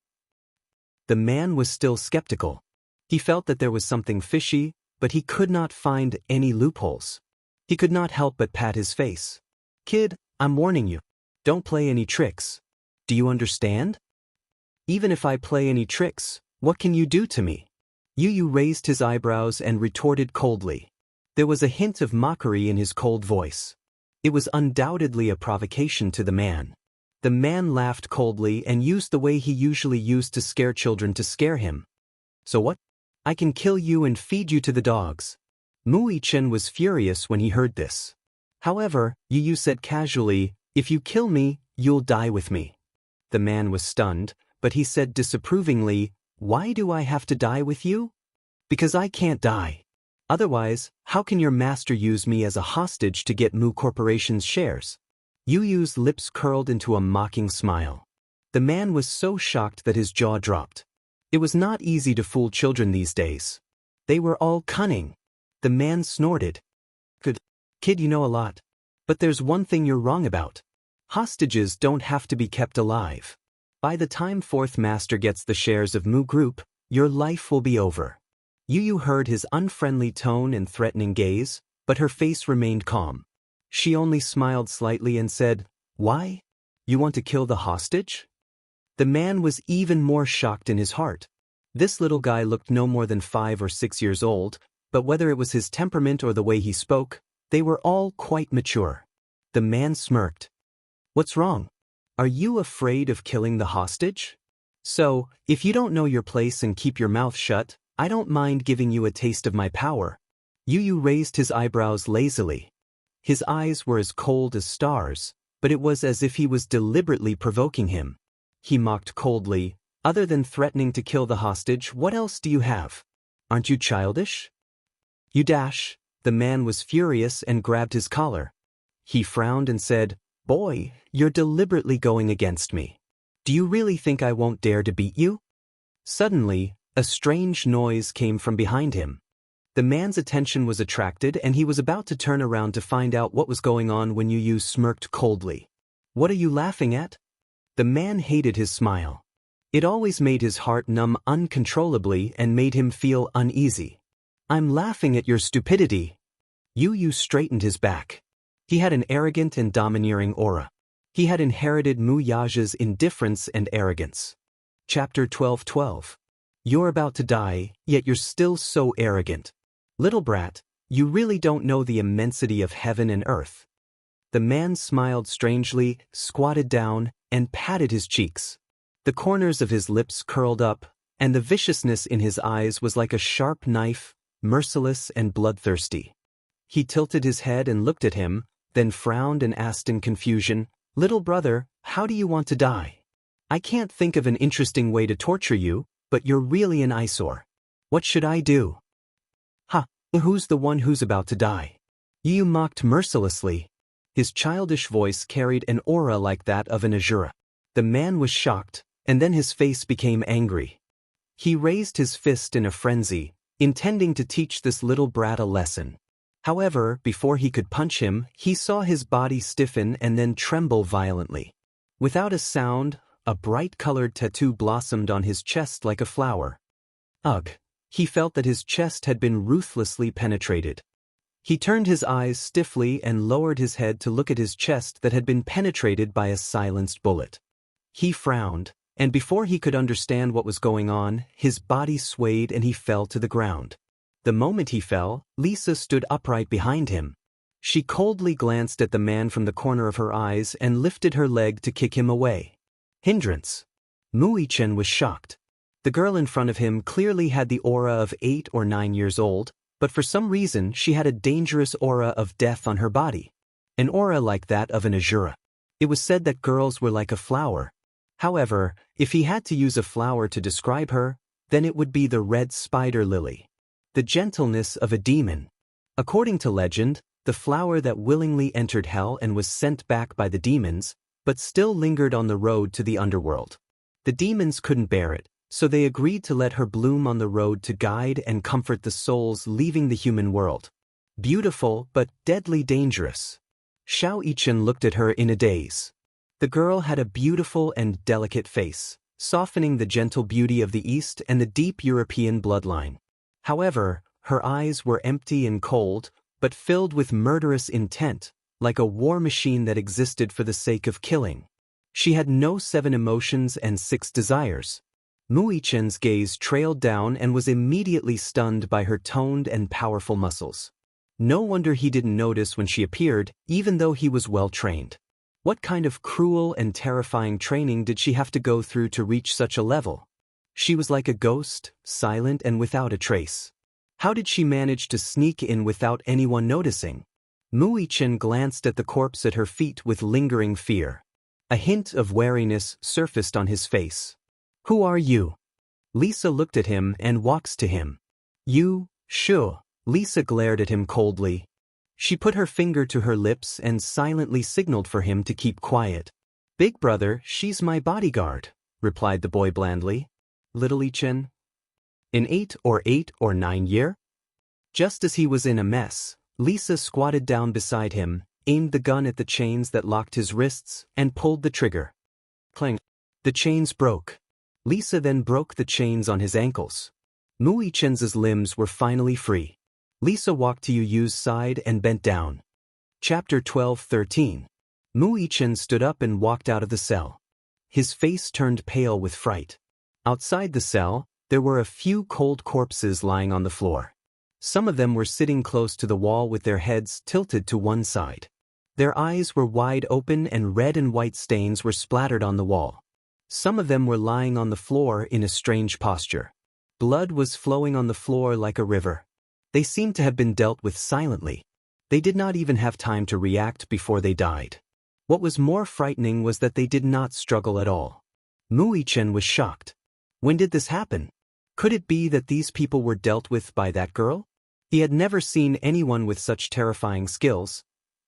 The man was still skeptical. He felt that there was something fishy, but he could not find any loopholes. He could not help but pat his face. Kid, I'm warning you. Don't play any tricks. Do you understand? Even if I play any tricks, what can you do to me? Yu raised his eyebrows and retorted coldly. There was a hint of mockery in his cold voice. It was undoubtedly a provocation to the man. The man laughed coldly and used the way he usually used to scare children to scare him. So what? I can kill you and feed you to the dogs. Wuxia was furious when he heard this. However, Yu said casually, If you kill me, you'll die with me. The man was stunned, but he said disapprovingly, Why do I have to die with you? Because I can't die. Otherwise, how can your master use me as a hostage to get Mu Corporation's shares? Yu's lips curled into a mocking smile. The man was so shocked that his jaw dropped. It was not easy to fool children these days. They were all cunning. The man snorted. Good kid, you know a lot. But there's one thing you're wrong about. Hostages don't have to be kept alive. By the time fourth master gets the shares of Mu Group, your life will be over. Yu heard his unfriendly tone and threatening gaze, but her face remained calm. She only smiled slightly and said, Why? You want to kill the hostage? The man was even more shocked in his heart. This little guy looked no more than 5 or 6 years old, but whether it was his temperament or the way he spoke, they were all quite mature. The man smirked. What's wrong? Are you afraid of killing the hostage? So, if you don't know your place and keep your mouth shut, I don't mind giving you a taste of my power. Yu raised his eyebrows lazily. His eyes were as cold as stars, but it was as if he was deliberately provoking him. He mocked coldly, Other than threatening to kill the hostage, what else do you have? Aren't you childish? You dash. The man was furious and grabbed his collar. He frowned and said, Boy, you're deliberately going against me. Do you really think I won't dare to beat you? Suddenly, a strange noise came from behind him. The man's attention was attracted and he was about to turn around to find out what was going on when Yu smirked coldly. What are you laughing at? The man hated his smile. It always made his heart numb uncontrollably and made him feel uneasy. I'm laughing at your stupidity. Yu straightened his back. He had an arrogant and domineering aura. He had inherited Mu Yaja's indifference and arrogance. Chapter 12:12. You're about to die, yet you're still so arrogant. Little brat, you really don't know the immensity of heaven and earth. The man smiled strangely, squatted down, and patted his cheeks. The corners of his lips curled up, and the viciousness in his eyes was like a sharp knife, merciless and bloodthirsty. He tilted his head and looked at him, then frowned and asked in confusion, Little brother, how do you want to die? I can't think of an interesting way to torture you, but you're really an eyesore. What should I do? Who's the one who's about to die? Yu mocked mercilessly. His childish voice carried an aura like that of an Azura. The man was shocked, and then his face became angry. He raised his fist in a frenzy, intending to teach this little brat a lesson. However, before he could punch him, he saw his body stiffen and then tremble violently. Without a sound, a bright-colored tattoo blossomed on his chest like a flower. Ugh! He felt that his chest had been ruthlessly penetrated. He turned his eyes stiffly and lowered his head to look at his chest that had been penetrated by a silenced bullet. He frowned, and before he could understand what was going on, his body swayed and he fell to the ground. The moment he fell, Lisa stood upright behind him. She coldly glanced at the man from the corner of her eyes and lifted her leg to kick him away. Hindrance. Muichen was shocked. The girl in front of him clearly had the aura of 8 or 9 years old, but for some reason she had a dangerous aura of death on her body. An aura like that of an Azura. It was said that girls were like a flower. However, if he had to use a flower to describe her, then it would be the red spider lily. The gentleness of a demon. According to legend, the flower that willingly entered hell and was sent back by the demons, but still lingered on the road to the underworld. The demons couldn't bear it, so they agreed to let her bloom on the road to guide and comfort the souls leaving the human world. Beautiful but deadly dangerous. Xiao Yichen looked at her in a daze. The girl had a beautiful and delicate face, softening the gentle beauty of the East and the deep European bloodline. However, her eyes were empty and cold, but filled with murderous intent, like a war machine that existed for the sake of killing. She had no 7 emotions and 6 desires. Muichen's gaze trailed down and was immediately stunned by her toned and powerful muscles. No wonder he didn't notice when she appeared, even though he was well trained. What kind of cruel and terrifying training did she have to go through to reach such a level? She was like a ghost, silent and without a trace. How did she manage to sneak in without anyone noticing? Muichen glanced at the corpse at her feet with lingering fear. A hint of wariness surfaced on his face. Who are you? Lisa looked at him and walks to him. You, Shu. Lisa glared at him coldly. She put her finger to her lips and silently signaled for him to keep quiet. Big brother, she's my bodyguard, replied the boy blandly. Little Yichen? In 8 or 9 year? Just as he was in a mess, Lisa squatted down beside him, aimed the gun at the chains that locked his wrists, and pulled the trigger. Clang. The chains broke. Lisa then broke the chains on his ankles. Muichen's limbs were finally free. Lisa walked to Yu's side and bent down. Chapter 12:13. Muichen stood up and walked out of the cell. His face turned pale with fright. Outside the cell, there were a few cold corpses lying on the floor. Some of them were sitting close to the wall with their heads tilted to one side. Their eyes were wide open and red and white stains were splattered on the wall. Some of them were lying on the floor in a strange posture. Blood was flowing on the floor like a river. They seemed to have been dealt with silently. They did not even have time to react before they died. What was more frightening was that they did not struggle at all. Muichen was shocked. When did this happen? Could it be that these people were dealt with by that girl? He had never seen anyone with such terrifying skills.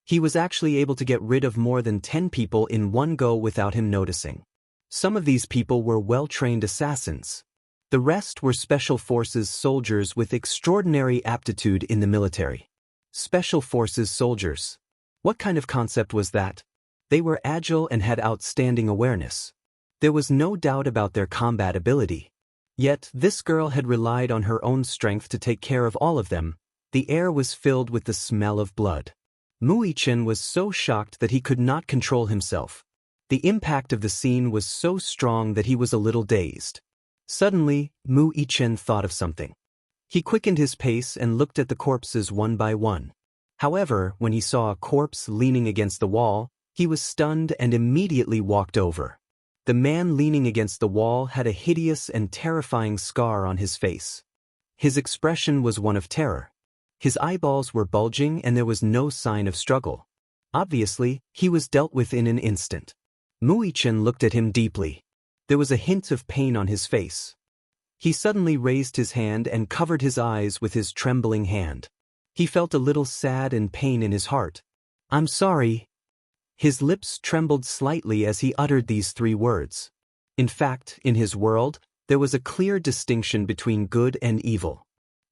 He was actually able to get rid of more than 10 people in one go without him noticing. Some of these people were well-trained assassins. The rest were Special Forces soldiers with extraordinary aptitude in the military. Special Forces soldiers. What kind of concept was that? They were agile and had outstanding awareness. There was no doubt about their combat ability. Yet, this girl had relied on her own strength to take care of all of them. The air was filled with the smell of blood. Mu Yichen was so shocked that he could not control himself. The impact of the scene was so strong that he was a little dazed. Suddenly, Mu Yichen thought of something. He quickened his pace and looked at the corpses one by one. However, when he saw a corpse leaning against the wall, he was stunned and immediately walked over. The man leaning against the wall had a hideous and terrifying scar on his face. His expression was one of terror. His eyeballs were bulging and there was no sign of struggle. Obviously, he was dealt with in an instant. Mu Yichen looked at him deeply. There was a hint of pain on his face. He suddenly raised his hand and covered his eyes with his trembling hand. He felt a little sad and pain in his heart. "I'm sorry." His lips trembled slightly as he uttered these 3 words. In fact, in his world, there was a clear distinction between good and evil.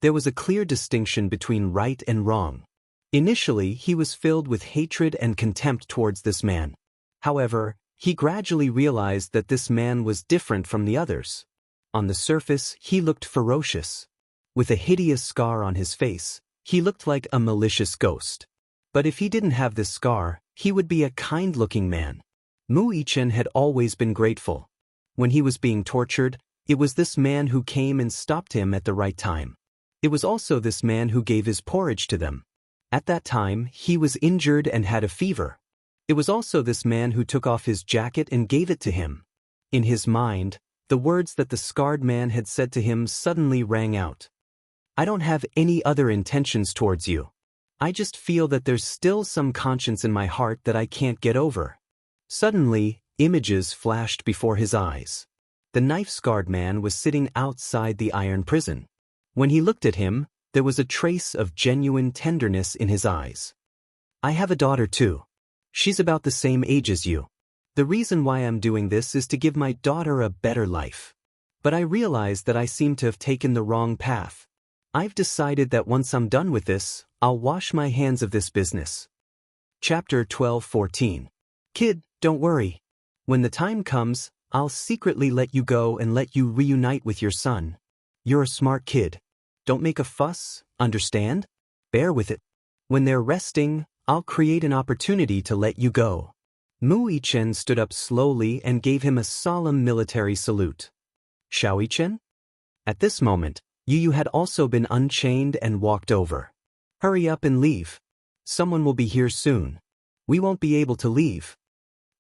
There was a clear distinction between right and wrong. Initially, he was filled with hatred and contempt towards this man. However, he gradually realized that this man was different from the others. On the surface, he looked ferocious. With a hideous scar on his face, he looked like a malicious ghost. But if he didn't have this scar, he would be a kind-looking man. Mu Yichen had always been grateful. When he was being tortured, it was this man who came and stopped him at the right time. It was also this man who gave his porridge to them. At that time, he was injured and had a fever. It was also this man who took off his jacket and gave it to him. In his mind, the words that the scarred man had said to him suddenly rang out. "I don't have any other intentions towards you. I just feel that there's still some conscience in my heart that I can't get over." Suddenly, images flashed before his eyes. The knife-scarred man was sitting outside the iron prison. When he looked at him, there was a trace of genuine tenderness in his eyes. "I have a daughter too. She's about the same age as you. The reason why I'm doing this is to give my daughter a better life. But I realize that I seem to have taken the wrong path. I've decided that once I'm done with this, I'll wash my hands of this business." Chapter 12:14. "Kid, don't worry. When the time comes, I'll secretly let you go and let you reunite with your son. You're a smart kid. Don't make a fuss, understand? Bear with it. When they're resting, I'll create an opportunity to let you go." Mu Yichen stood up slowly and gave him a solemn military salute. "Xiao Yichen?" At this moment, Yu had also been unchained and walked over. "Hurry up and leave. Someone will be here soon. We won't be able to leave."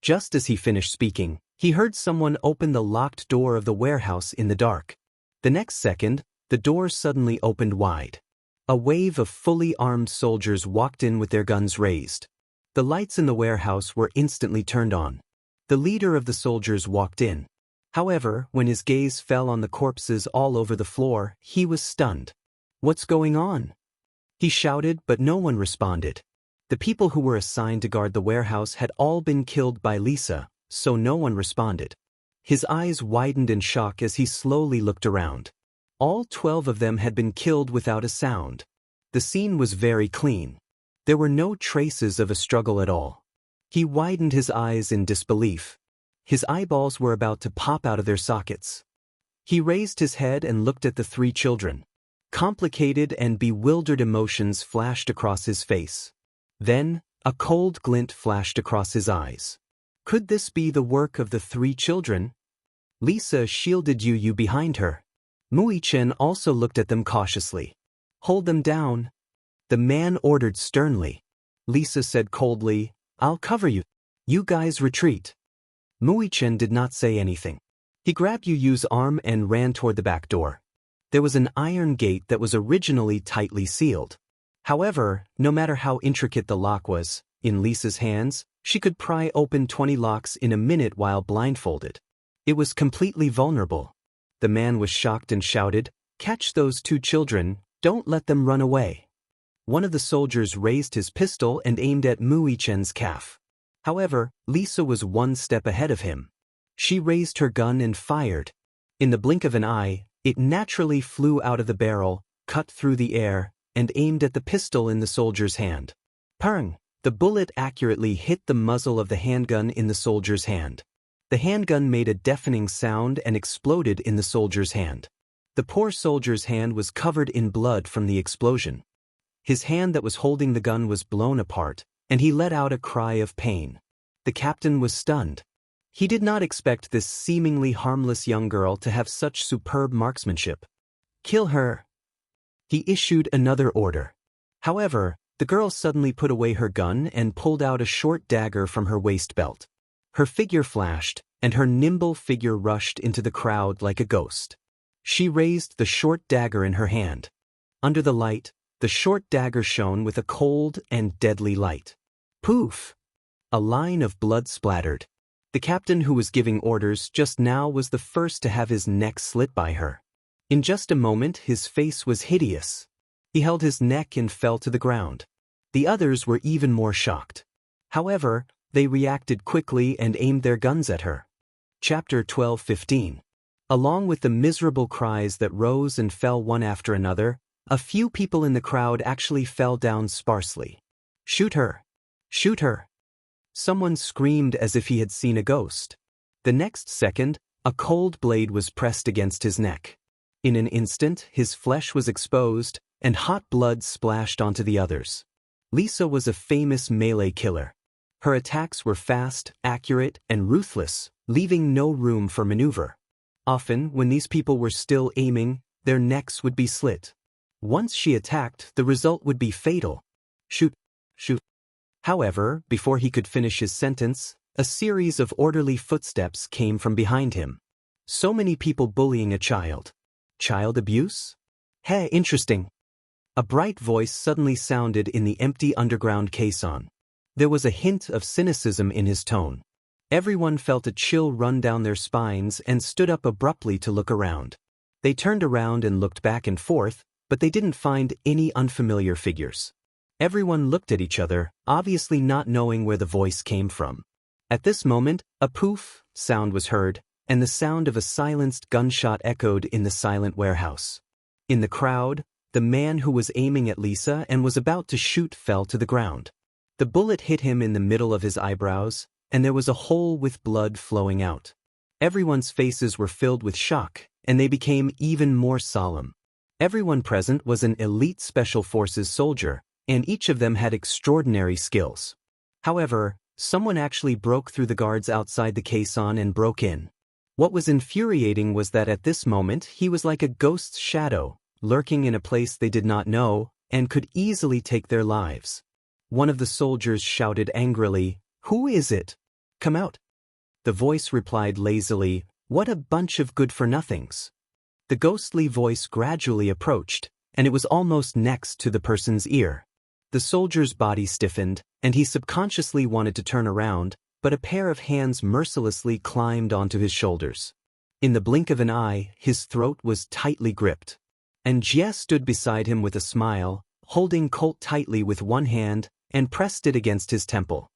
Just as he finished speaking, he heard someone open the locked door of the warehouse in the dark. The next second, the door suddenly opened wide. A wave of fully armed soldiers walked in with their guns raised. The lights in the warehouse were instantly turned on. The leader of the soldiers walked in. However, when his gaze fell on the corpses all over the floor, he was stunned. "What's going on?" He shouted, but no one responded. The people who were assigned to guard the warehouse had all been killed by Lisa, so no one responded. His eyes widened in shock as he slowly looked around. All 12 of them had been killed without a sound. The scene was very clean. There were no traces of a struggle at all. He widened his eyes in disbelief. His eyeballs were about to pop out of their sockets. He raised his head and looked at the 3 children. Complicated and bewildered emotions flashed across his face. Then, a cold glint flashed across his eyes. Could this be the work of the 3 children? Lisa shielded Yu behind her. Mu Yichen also looked at them cautiously. "Hold them down." The man ordered sternly. Lisa said coldly, "I'll cover you. You guys retreat." Mu Yichen did not say anything. He grabbed Yu's arm and ran toward the back door. There was an iron gate that was originally tightly sealed. However, no matter how intricate the lock was, in Lisa's hands, she could pry open 20 locks in a minute while blindfolded. It was completely vulnerable. The man was shocked and shouted, "Catch those 2 children, don't let them run away." One of the soldiers raised his pistol and aimed at Mu Yichen's calf. However, Lisa was 1 step ahead of him. She raised her gun and fired. In the blink of an eye, it naturally flew out of the barrel, cut through the air, and aimed at the pistol in the soldier's hand. Pang! The bullet accurately hit the muzzle of the handgun in the soldier's hand. The handgun made a deafening sound and exploded in the soldier's hand. The poor soldier's hand was covered in blood from the explosion. His hand that was holding the gun was blown apart, and he let out a cry of pain. The captain was stunned. He did not expect this seemingly harmless young girl to have such superb marksmanship. Kill her. He issued another order. However, the girl suddenly put away her gun and pulled out a short dagger from her waist belt. Her figure flashed, and her nimble figure rushed into the crowd like a ghost. She raised the short dagger in her hand. Under the light, the short dagger shone with a cold and deadly light. Poof! A line of blood splattered. The captain who was giving orders just now was the first to have his neck slit by her. In just a moment his face was hideous. He held his neck and fell to the ground. The others were even more shocked. However, they reacted quickly and aimed their guns at her. Chapter 12:15. Along with the miserable cries that rose and fell one after another, a few people in the crowd actually fell down sparsely. Shoot her! Shoot her! Someone screamed as if he had seen a ghost. The next second, a cold blade was pressed against his neck. In an instant, his flesh was exposed, and hot blood splashed onto the others. Lisa was a famous melee killer. Her attacks were fast, accurate, and ruthless, leaving no room for maneuver. Often, when these people were still aiming, their necks would be slit. Once she attacked, the result would be fatal. Shoot! Shoot! However, before he could finish his sentence, a series of orderly footsteps came from behind him. So many people bullying a child. Child abuse? Hey, interesting. A bright voice suddenly sounded in the empty underground caisson. There was a hint of cynicism in his tone. Everyone felt a chill run down their spines and stood up abruptly to look around. They turned around and looked back and forth, but they didn't find any unfamiliar figures. Everyone looked at each other, obviously not knowing where the voice came from. At this moment, a poof sound was heard, and the sound of a silenced gunshot echoed in the silent warehouse. In the crowd, the man who was aiming at Lisa and was about to shoot fell to the ground. The bullet hit him in the middle of his eyebrows, and there was a hole with blood flowing out. Everyone's faces were filled with shock, and they became even more solemn. Everyone present was an elite Special Forces soldier, and each of them had extraordinary skills. However, someone actually broke through the guards outside the caisson and broke in. What was infuriating was that at this moment he was like a ghost's shadow, lurking in a place they did not know, and could easily take their lives. One of the soldiers shouted angrily, "Who is it? Come out." The voice replied lazily, "What a bunch of good-for-nothings." The ghostly voice gradually approached, and it was almost next to the person's ear. The soldier's body stiffened, and he subconsciously wanted to turn around, but a pair of hands mercilessly climbed onto his shoulders. In the blink of an eye, his throat was tightly gripped. And Jie stood beside him with a smile, holding Colt tightly with one hand, and pressed it against his temple.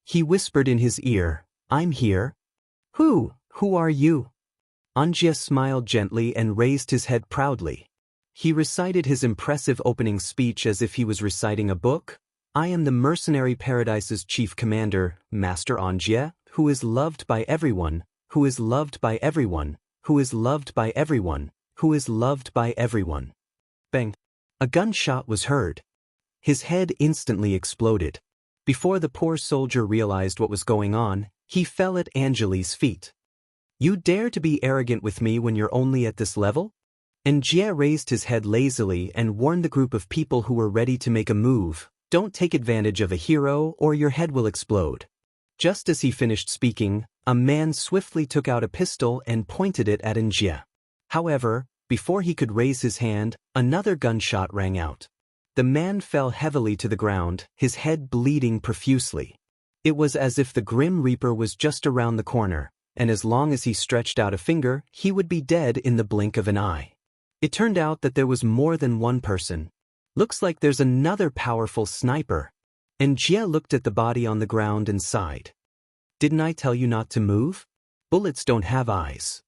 He whispered in his ear, "I'm here." Who are you?" Anjie smiled gently and raised his head proudly. He recited his impressive opening speech as if he was reciting a book. "I am the Mercenary Paradise's chief commander, Master Anjie, who is loved by everyone, who is loved by everyone, who is loved by everyone, who is loved by everyone." Bang! A gunshot was heard. His head instantly exploded. Before the poor soldier realized what was going on, he fell at Angeli's feet. "You dare to be arrogant with me when you're only at this level?" And Jie raised his head lazily and warned the group of people who were ready to make a move, "Don't take advantage of a hero or your head will explode." Just as he finished speaking, a man swiftly took out a pistol and pointed it at Jie. However, before he could raise his hand, another gunshot rang out. The man fell heavily to the ground, his head bleeding profusely. It was as if the Grim Reaper was just around the corner, and as long as he stretched out a finger, he would be dead in the blink of an eye. It turned out that there was more than one person. "Looks like there's another powerful sniper." And Jie looked at the body on the ground and sighed. "Didn't I tell you not to move?" Bullets don't have eyes.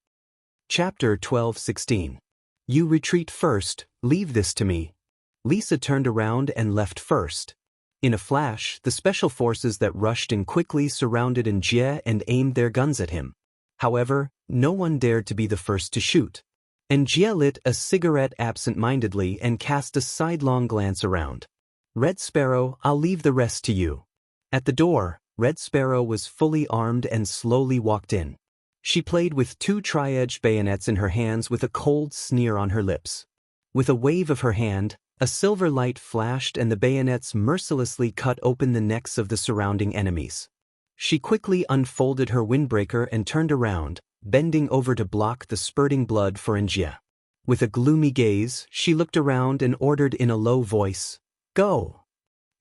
Chapter 12:16. You retreat first, leave this to me. Lisa turned around and left first. In a flash, the special forces that rushed in quickly surrounded Xianxia and aimed their guns at him. However, no one dared to be the first to shoot. Xianxia lit a cigarette absent-mindedly and cast a sidelong glance around. Red Sparrow, I'll leave the rest to you. At the door, Red Sparrow was fully armed and slowly walked in. She played with 2 tri-edged bayonets in her hands with a cold sneer on her lips. With a wave of her hand, a silver light flashed and the bayonets mercilessly cut open the necks of the surrounding enemies. She quickly unfolded her windbreaker and turned around, bending over to block the spurting blood for Xianxia. With a gloomy gaze, she looked around and ordered in a low voice, "Go!"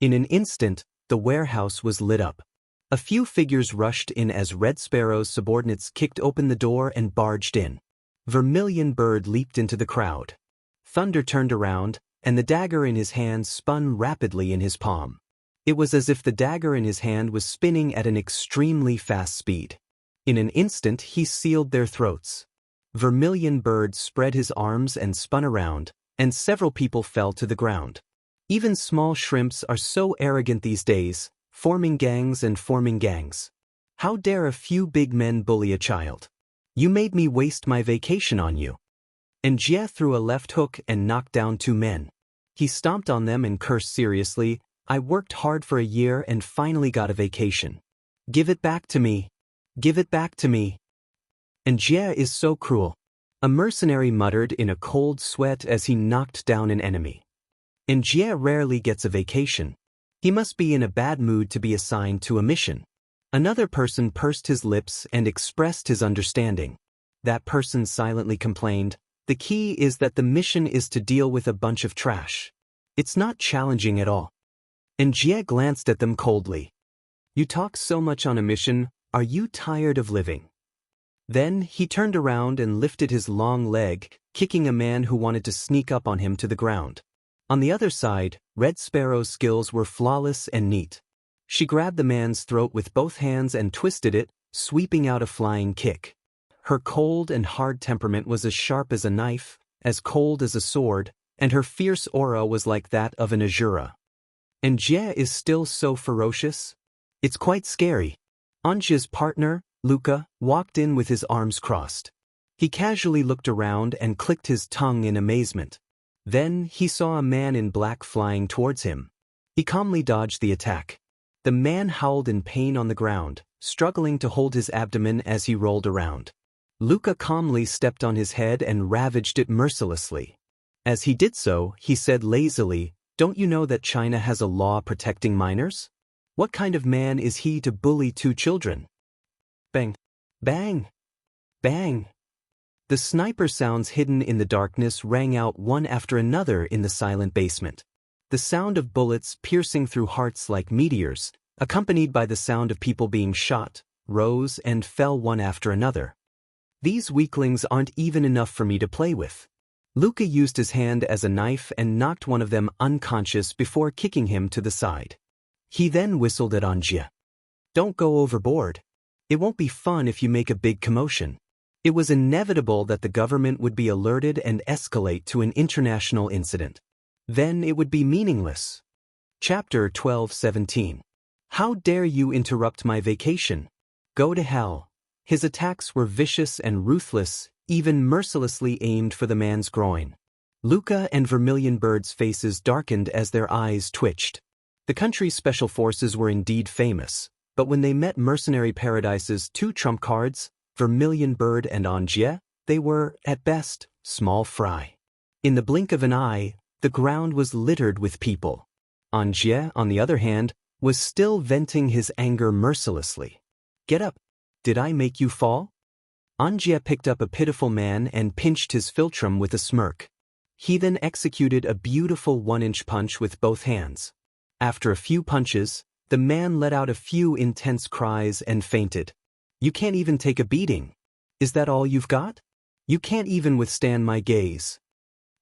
In an instant, the warehouse was lit up. A few figures rushed in as Red Sparrow's subordinates kicked open the door and barged in. Vermilion Bird leaped into the crowd. Thunder turned around, and the dagger in his hand spun rapidly in his palm. It was as if the dagger in his hand was spinning at an extremely fast speed. In an instant he sealed their throats. Vermilion Bird spread his arms and spun around, and several people fell to the ground. Even small shrimps are so arrogant these days, forming gangs and forming gangs. How dare a few big men bully a child? You made me waste my vacation on you. Xianxia threw a left hook and knocked down 2 men. He stomped on them and cursed seriously, I worked hard for a year and finally got a vacation. Give it back to me. Give it back to me. Xianxia is so cruel. A mercenary muttered in a cold sweat as he knocked down an enemy. Xianxia rarely gets a vacation. He must be in a bad mood to be assigned to a mission. Another person pursed his lips and expressed his understanding. That person silently complained, the key is that the mission is to deal with a bunch of trash. It's not challenging at all. Xianxia glanced at them coldly. You talk so much on a mission, are you tired of living? Then he turned around and lifted his long leg, kicking a man who wanted to sneak up on him to the ground. On the other side, Red Sparrow's skills were flawless and neat. She grabbed the man's throat with both hands and twisted it, sweeping out a flying kick. Her cold and hard temperament was as sharp as a knife, as cold as a sword, and her fierce aura was like that of an Azura. Xianxia is still so ferocious. It's quite scary. Anjia's partner, Luca, walked in with his arms crossed. He casually looked around and clicked his tongue in amazement. Then he saw a man in black flying towards him. He calmly dodged the attack. The man howled in pain on the ground, struggling to hold his abdomen as he rolled around. Luca calmly stepped on his head and ravaged it mercilessly. As he did so, he said lazily, "Don't you know that China has a law protecting minors? What kind of man is he to bully 2 children?" Bang! Bang! Bang! The sniper sounds hidden in the darkness rang out one after another in the silent basement. The sound of bullets piercing through hearts like meteors, accompanied by the sound of people being shot, rose and fell one after another. These weaklings aren't even enough for me to play with. Luca used his hand as a knife and knocked one of them unconscious before kicking him to the side. He then whistled at Xianxia. Don't go overboard. It won't be fun if you make a big commotion. It was inevitable that the government would be alerted and escalate to an international incident. Then it would be meaningless. Chapter 12:17. How dare you interrupt my vacation? Go to hell. His attacks were vicious and ruthless, even mercilessly aimed for the man's groin. Luca and Vermilion Bird's faces darkened as their eyes twitched. The country's special forces were indeed famous, but when they met Mercenary Paradise's 2 trump cards, Vermilion Bird and Xianxia, they were, at best, small fry. In the blink of an eye, the ground was littered with people. Xianxia, on the other hand, was still venting his anger mercilessly. Get up. Did I make you fall? Xianxia picked up a pitiful man and pinched his philtrum with a smirk. He then executed a beautiful 1-inch punch with both hands. After a few punches, the man let out a few intense cries and fainted. You can't even take a beating. Is that all you've got? You can't even withstand my gaze.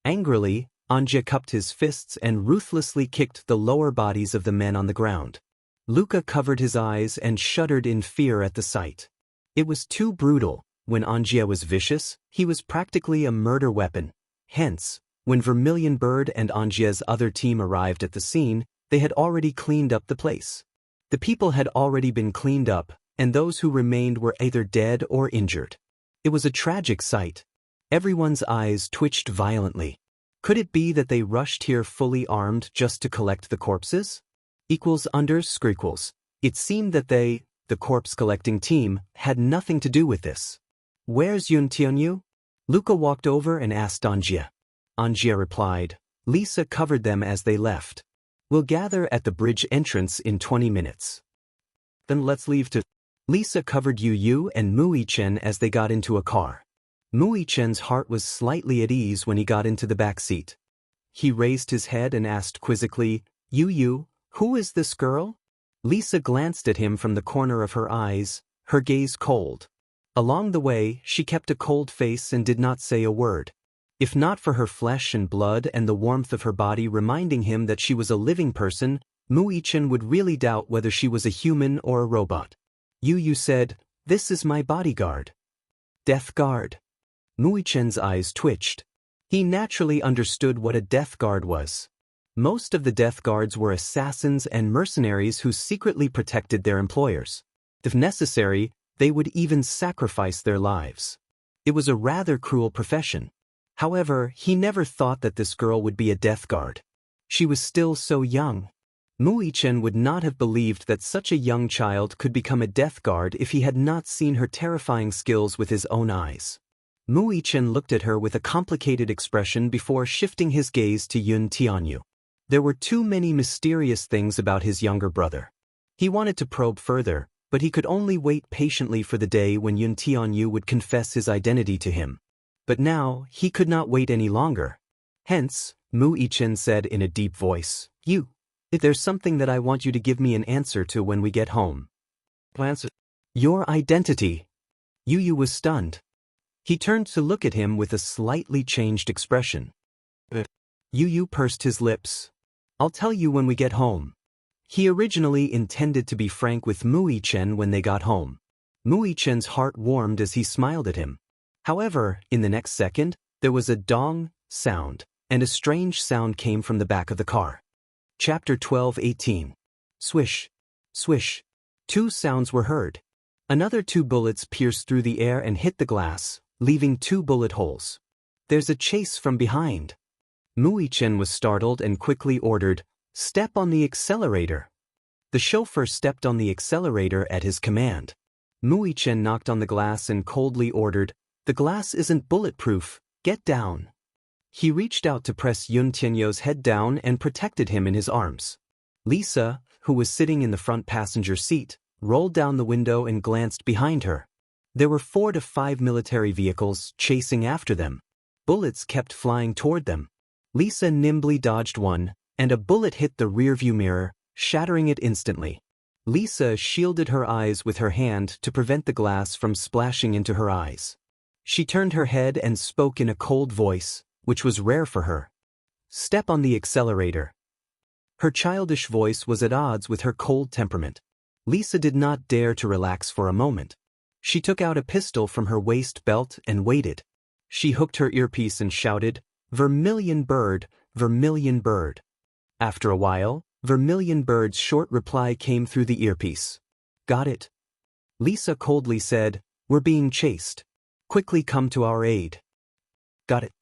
Angrily, Xianxia cupped his fists and ruthlessly kicked the lower bodies of the men on the ground. Luca covered his eyes and shuddered in fear at the sight. It was too brutal. When Xianxia was vicious, he was practically a murder weapon. Hence, when Vermilion Bird and Xianxia's other team arrived at the scene, they had already cleaned up the place. The people had already been cleaned up, and those who remained were either dead or injured. It was a tragic sight. Everyone's eyes twitched violently. Could it be that they rushed here fully armed just to collect the corpses? _. It seemed that they, the corpse-collecting team, had nothing to do with this. Where's Yun Tianyu? Luca walked over and asked Xianxia. Xianxia replied. Lisa covered them as they left. We'll gather at the bridge entrance in 20 minutes. Then let's leave to... Lisa covered Yu and Mui Chen as they got into a car. Mui Chen's heart was slightly at ease when he got into the back seat. He raised his head and asked quizzically, Yu, who is this girl? Lisa glanced at him from the corner of her eyes, her gaze cold. Along the way, she kept a cold face and did not say a word. If not for her flesh and blood and the warmth of her body reminding him that she was a living person, Mui Chen would really doubt whether she was a human or a robot. Yu said, This is my bodyguard. Death guard. Mui Chen's eyes twitched. He naturally understood what a death guard was. Most of the death guards were assassins and mercenaries who secretly protected their employers. If necessary, they would even sacrifice their lives. It was a rather cruel profession. However, he never thought that this girl would be a death guard. She was still so young. Mui Chen would not have believed that such a young child could become a death guard if he had not seen her terrifying skills with his own eyes. Mui Chen looked at her with a complicated expression before shifting his gaze to Yun Tianyu. There were too many mysterious things about his younger brother. He wanted to probe further, but he could only wait patiently for the day when Yun Tianyu would confess his identity to him. But now, he could not wait any longer. Hence, Mui Chen said in a deep voice, If there's something that I want you to give me an answer to when we get home. Answer. Your identity. Yu was stunned. He turned to look at him with a slightly changed expression. Yu pursed his lips. I'll tell you when we get home. He originally intended to be frank with Mui Chen when they got home. Mui Chen's heart warmed as he smiled at him. However, in the next second, there was a dong sound, and a strange sound came from the back of the car. Chapter 12:18. Swish. Swish. Two sounds were heard. Another 2 bullets pierced through the air and hit the glass, leaving 2 bullet holes. There's a chase from behind. Mui Chen was startled and quickly ordered, Step on the accelerator. The chauffeur stepped on the accelerator at his command. Mui Chen knocked on the glass and coldly ordered, The glass isn't bulletproof, get down. He reached out to press Yun Tianyu's head down and protected him in his arms. Lisa, who was sitting in the front passenger seat, rolled down the window and glanced behind her. There were 4 to 5 military vehicles chasing after them. Bullets kept flying toward them. Lisa nimbly dodged one, and a bullet hit the rearview mirror, shattering it instantly. Lisa shielded her eyes with her hand to prevent the glass from splashing into her eyes. She turned her head and spoke in a cold voice, which was rare for her. Step on the accelerator. Her childish voice was at odds with her cold temperament. Lisa did not dare to relax for a moment. She took out a pistol from her waist belt and waited. She hooked her earpiece and shouted, Vermilion Bird, Vermilion Bird. After a while, Vermilion Bird's short reply came through the earpiece. Got it. Lisa coldly said, We're being chased. Quickly come to our aid. Got it.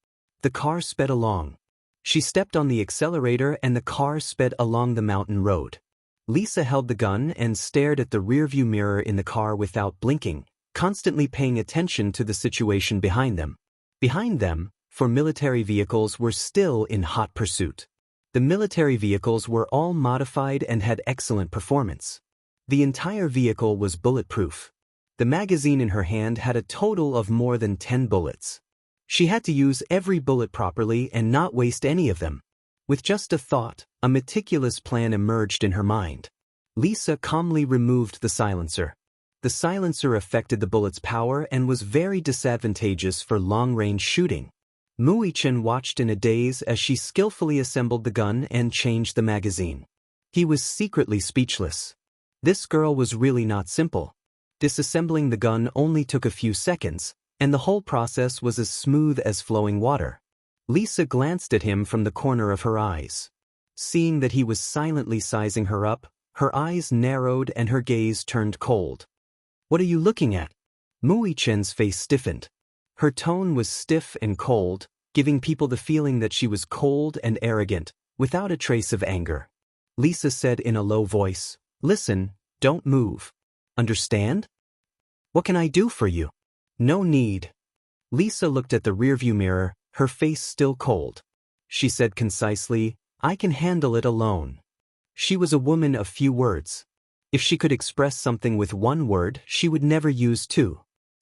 The car sped along. She stepped on the accelerator and the car sped along the mountain road. Lisa held the gun and stared at the rearview mirror in the car without blinking, constantly paying attention to the situation behind them. Behind them, 4 military vehicles were still in hot pursuit. The military vehicles were all modified and had excellent performance. The entire vehicle was bulletproof. The magazine in her hand had a total of more than 10 bullets. She had to use every bullet properly and not waste any of them. With just a thought, a meticulous plan emerged in her mind. Lisa calmly removed the silencer. The silencer affected the bullet's power and was very disadvantageous for long-range shooting. Mui Chen watched in a daze as she skillfully assembled the gun and changed the magazine. He was secretly speechless. This girl was really not simple. Disassembling the gun only took a few seconds, and the whole process was as smooth as flowing water. Lisa glanced at him from the corner of her eyes. Seeing that he was silently sizing her up, her eyes narrowed and her gaze turned cold. "What are you looking at?" Mui Chen's face stiffened. Her tone was stiff and cold, giving people the feeling that she was cold and arrogant, without a trace of anger. Lisa said in a low voice, "Listen, don't move. Understand? What can I do for you?" "No need." Lisa looked at the rearview mirror, her face still cold. She said concisely, "I can handle it alone." She was a woman of few words. If she could express something with one word, she would never use two.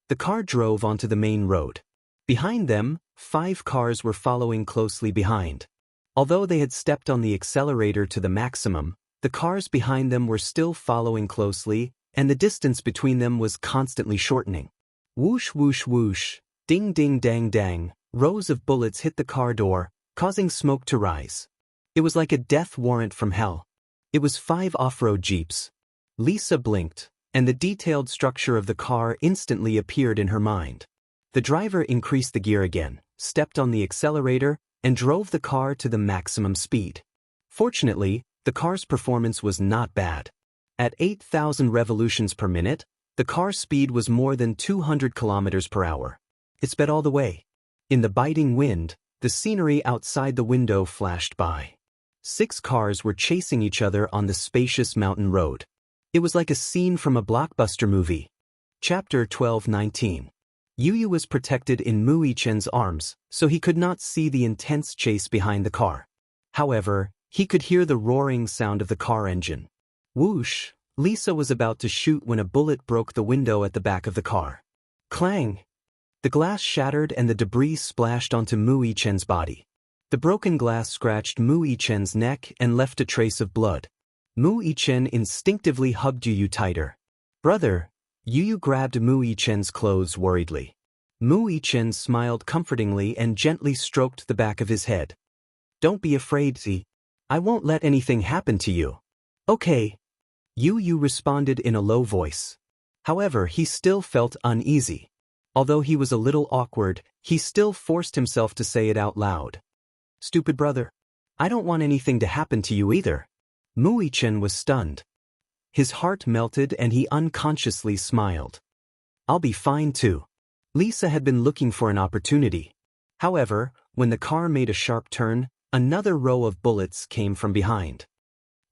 The car drove onto the main road. Behind them, 5 cars were following closely behind. Although they had stepped on the accelerator to the maximum, the cars behind them were still following closely, and the distance between them was constantly shortening. Whoosh whoosh whoosh, ding ding dang dang, rows of bullets hit the car door, causing smoke to rise. It was like a death warrant from hell. It was 5 off-road jeeps. Lisa blinked, and the detailed structure of the car instantly appeared in her mind. The driver increased the gear again, stepped on the accelerator, and drove the car to the maximum speed. Fortunately, the car's performance was not bad. At 8,000 revolutions per minute, the car's speed was more than 200 kilometers per hour. It sped all the way. In the biting wind, the scenery outside the window flashed by. 6 cars were chasing each other on the spacious mountain road. It was like a scene from a blockbuster movie. Chapter 12:19. Yu was protected in Mui Chen's arms, so he could not see the intense chase behind the car. However, he could hear the roaring sound of the car engine. Whoosh! Lisa was about to shoot when a bullet broke the window at the back of the car. Clang! The glass shattered and the debris splashed onto Mui Chen's body. The broken glass scratched Mui Chen's neck and left a trace of blood. Mui Chen instinctively hugged Yu tighter. "Brother." Yu grabbed Mui Chen's clothes worriedly. Mui Chen smiled comfortingly and gently stroked the back of his head. "Don't be afraid, Z. I won't let anything happen to you." "Okay." Yu responded in a low voice. However, he still felt uneasy. Although he was a little awkward, he still forced himself to say it out loud. "Stupid brother. I don't want anything to happen to you either." Mui Chen was stunned. His heart melted and he unconsciously smiled. "I'll be fine too." Lisa had been looking for an opportunity. However, when the car made a sharp turn, another row of bullets came from behind.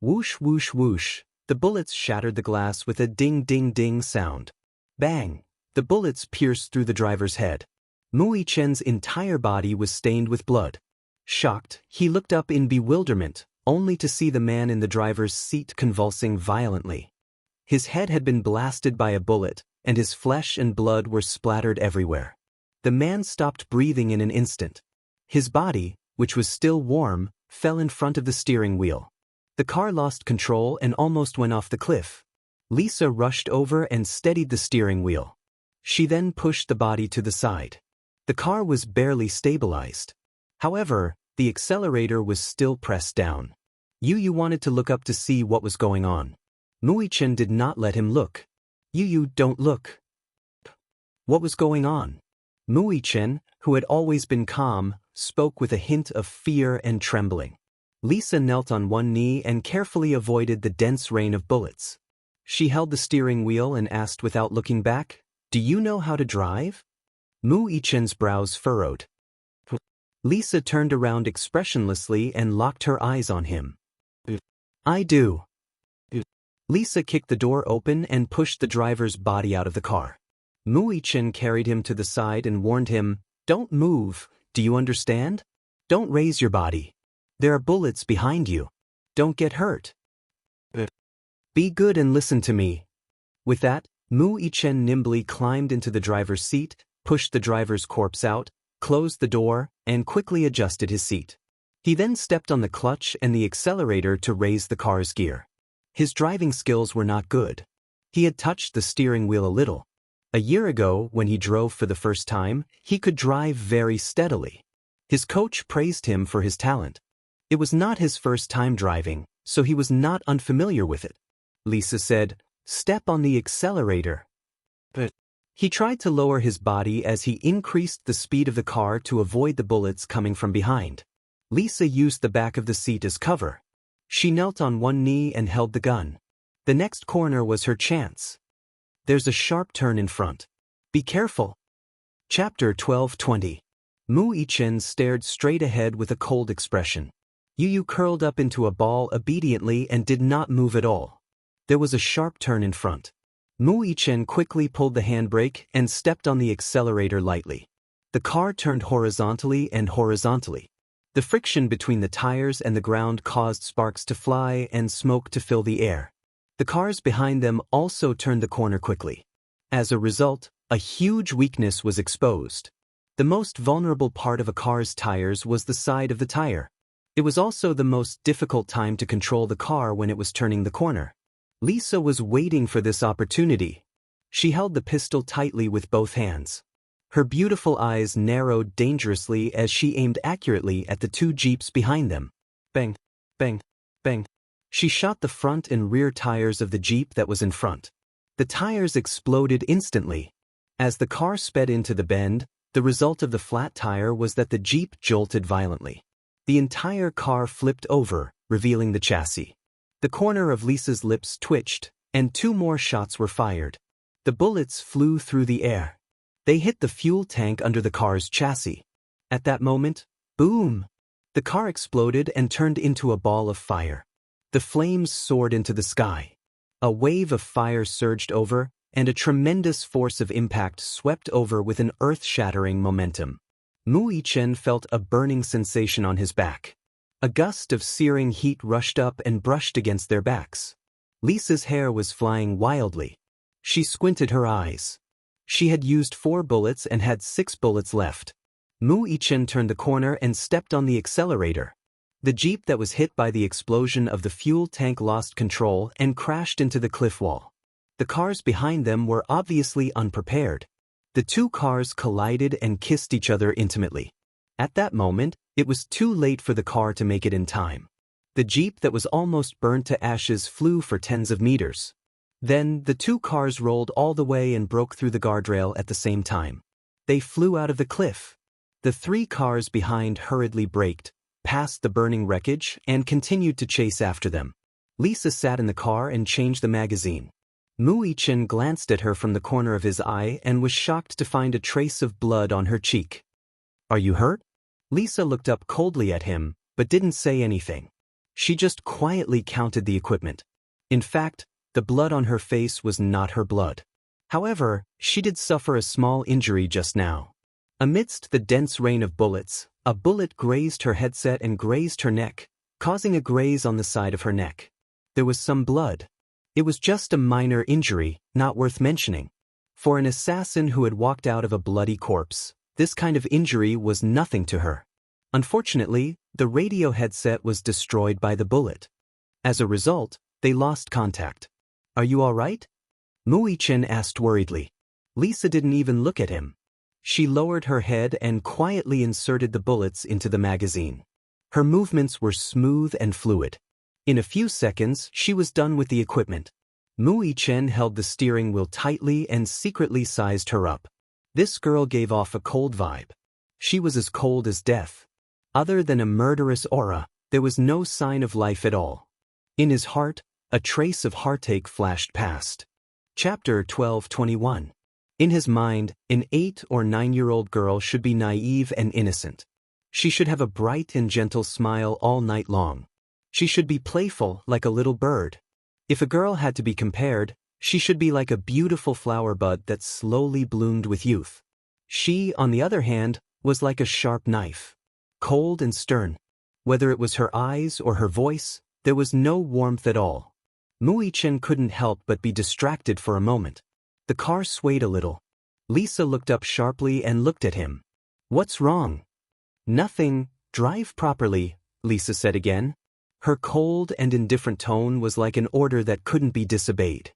Whoosh whoosh whoosh, the bullets shattered the glass with a ding ding ding sound. Bang! The bullets pierced through the driver's head. Mui Chen's entire body was stained with blood. Shocked, he looked up in bewilderment, only to see the man in the driver's seat convulsing violently. His head had been blasted by a bullet, and his flesh and blood were splattered everywhere. The man stopped breathing in an instant. His body, which was still warm, fell in front of the steering wheel. The car lost control and almost went off the cliff. Lisa rushed over and steadied the steering wheel. She then pushed the body to the side. The car was barely stabilized. However, the accelerator was still pressed down. Yu wanted to look up to see what was going on. Mui Chen did not let him look. "Yu, don't look." What was going on? Mui Chen, who had always been calm, spoke with a hint of fear and trembling. Lisa knelt on one knee and carefully avoided the dense rain of bullets. She held the steering wheel and asked without looking back, "Do you know how to drive?" Mui Chen's brows furrowed. Lisa turned around expressionlessly and locked her eyes on him. "I do." Lisa kicked the door open and pushed the driver's body out of the car. Mui Chen carried him to the side and warned him, "Don't move, do you understand? Don't raise your body. There are bullets behind you. Don't get hurt. Be good and listen to me." With that, Mui Chen nimbly climbed into the driver's seat, pushed the driver's corpse out, closed the door, and quickly adjusted his seat. He then stepped on the clutch and the accelerator to raise the car's gear. His driving skills were not good. He had touched the steering wheel a little. A year ago, when he drove for the first time, he could drive very steadily. His coach praised him for his talent. It was not his first time driving, so he was not unfamiliar with it. Lisa said, "Step on the accelerator." But He tried to lower his body as he increased the speed of the car to avoid the bullets coming from behind. Lisa used the back of the seat as cover. She knelt on one knee and held the gun. The next corner was her chance. There's a sharp turn in front. Be careful. Chapter 12:20. Mu Yichen stared straight ahead with a cold expression. Yu curled up into a ball obediently and did not move at all. There was a sharp turn in front. Mu Yichen quickly pulled the handbrake and stepped on the accelerator lightly. The car turned horizontally and horizontally. The friction between the tires and the ground caused sparks to fly and smoke to fill the air. The cars behind them also turned the corner quickly. As a result, a huge weakness was exposed. The most vulnerable part of a car's tires was the side of the tire. It was also the most difficult time to control the car when it was turning the corner. Lisa was waiting for this opportunity. She held the pistol tightly with both hands. Her beautiful eyes narrowed dangerously as she aimed accurately at the two jeeps behind them. Bang, bang, bang. She shot the front and rear tires of the jeep that was in front. The tires exploded instantly. As the car sped into the bend, the result of the flat tire was that the jeep jolted violently. The entire car flipped over, revealing the chassis. The corner of Lisa's lips twitched, and two more shots were fired. The bullets flew through the air. They hit the fuel tank under the car's chassis. At that moment, boom! The car exploded and turned into a ball of fire. The flames soared into the sky. A wave of fire surged over, and a tremendous force of impact swept over with an earth-shattering momentum. Mu Yichen felt a burning sensation on his back. A gust of searing heat rushed up and brushed against their backs. Lisa's hair was flying wildly. She squinted her eyes. She had used 4 bullets and had 6 bullets left. Mu Yichen turned the corner and stepped on the accelerator. The jeep that was hit by the explosion of the fuel tank lost control and crashed into the cliff wall. The cars behind them were obviously unprepared. The two cars collided and kissed each other intimately. At that moment, it was too late for the car to make it in time. The jeep that was almost burned to ashes flew for tens of meters. Then, the two cars rolled all the way and broke through the guardrail at the same time. They flew out of the cliff. The 3 cars behind hurriedly braked, passed the burning wreckage, and continued to chase after them. Lisa sat in the car and changed the magazine. Mu Yichen glanced at her from the corner of his eye and was shocked to find a trace of blood on her cheek. "Are you hurt?" Lisa looked up coldly at him, but didn't say anything. She just quietly counted the equipment. In fact, the blood on her face was not her blood. However, she did suffer a small injury just now. Amidst the dense rain of bullets, a bullet grazed her headset and grazed her neck, causing a graze on the side of her neck. There was some blood. It was just a minor injury, not worth mentioning. For an assassin who had walked out of a bloody corpse, this kind of injury was nothing to her. Unfortunately, the radio headset was destroyed by the bullet. As a result, they lost contact. "Are you all right?" Mu Yichen asked worriedly. Lisa didn't even look at him. She lowered her head and quietly inserted the bullets into the magazine. Her movements were smooth and fluid. In a few seconds, she was done with the equipment. Mu Yichen held the steering wheel tightly and secretly sized her up. This girl gave off a cold vibe. She was as cold as death. Other than a murderous aura, there was no sign of life at all. In his heart, a trace of heartache flashed past. Chapter 12:21. In his mind, an 8 or 9-year-old girl should be naive and innocent. She should have a bright and gentle smile all night long. She should be playful like a little bird. If a girl had to be compared, she should be like a beautiful flower bud that slowly bloomed with youth. She, on the other hand, was like a sharp knife. Cold and stern. Whether it was her eyes or her voice, there was no warmth at all. Mu Yichen couldn't help but be distracted for a moment. The car swayed a little. Lisa looked up sharply and looked at him. "What's wrong?" "Nothing. Drive properly," Lisa said again. Her cold and indifferent tone was like an order that couldn't be disobeyed.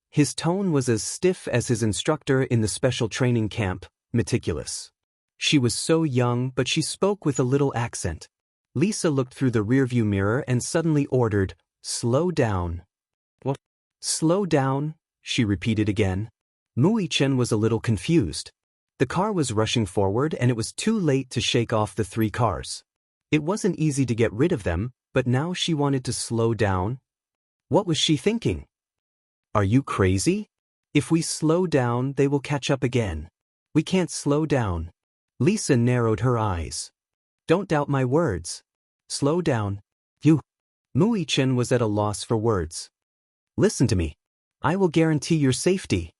His tone was as stiff as his instructor in the special training camp, meticulous. She was so young, but she spoke with a little accent. Lisa looked through the rearview mirror and suddenly ordered, "Slow down." "What?" "Slow down," she repeated again. Mui Chen was a little confused. The car was rushing forward and it was too late to shake off the three cars. It wasn't easy to get rid of them, but now she wanted to slow down. What was she thinking? Are you crazy? If we slow down, they will catch up again. We can't slow down. Lisa narrowed her eyes. Don't doubt my words. Slow down. You. Mui Chen was at a loss for words. Listen to me. I will guarantee your safety.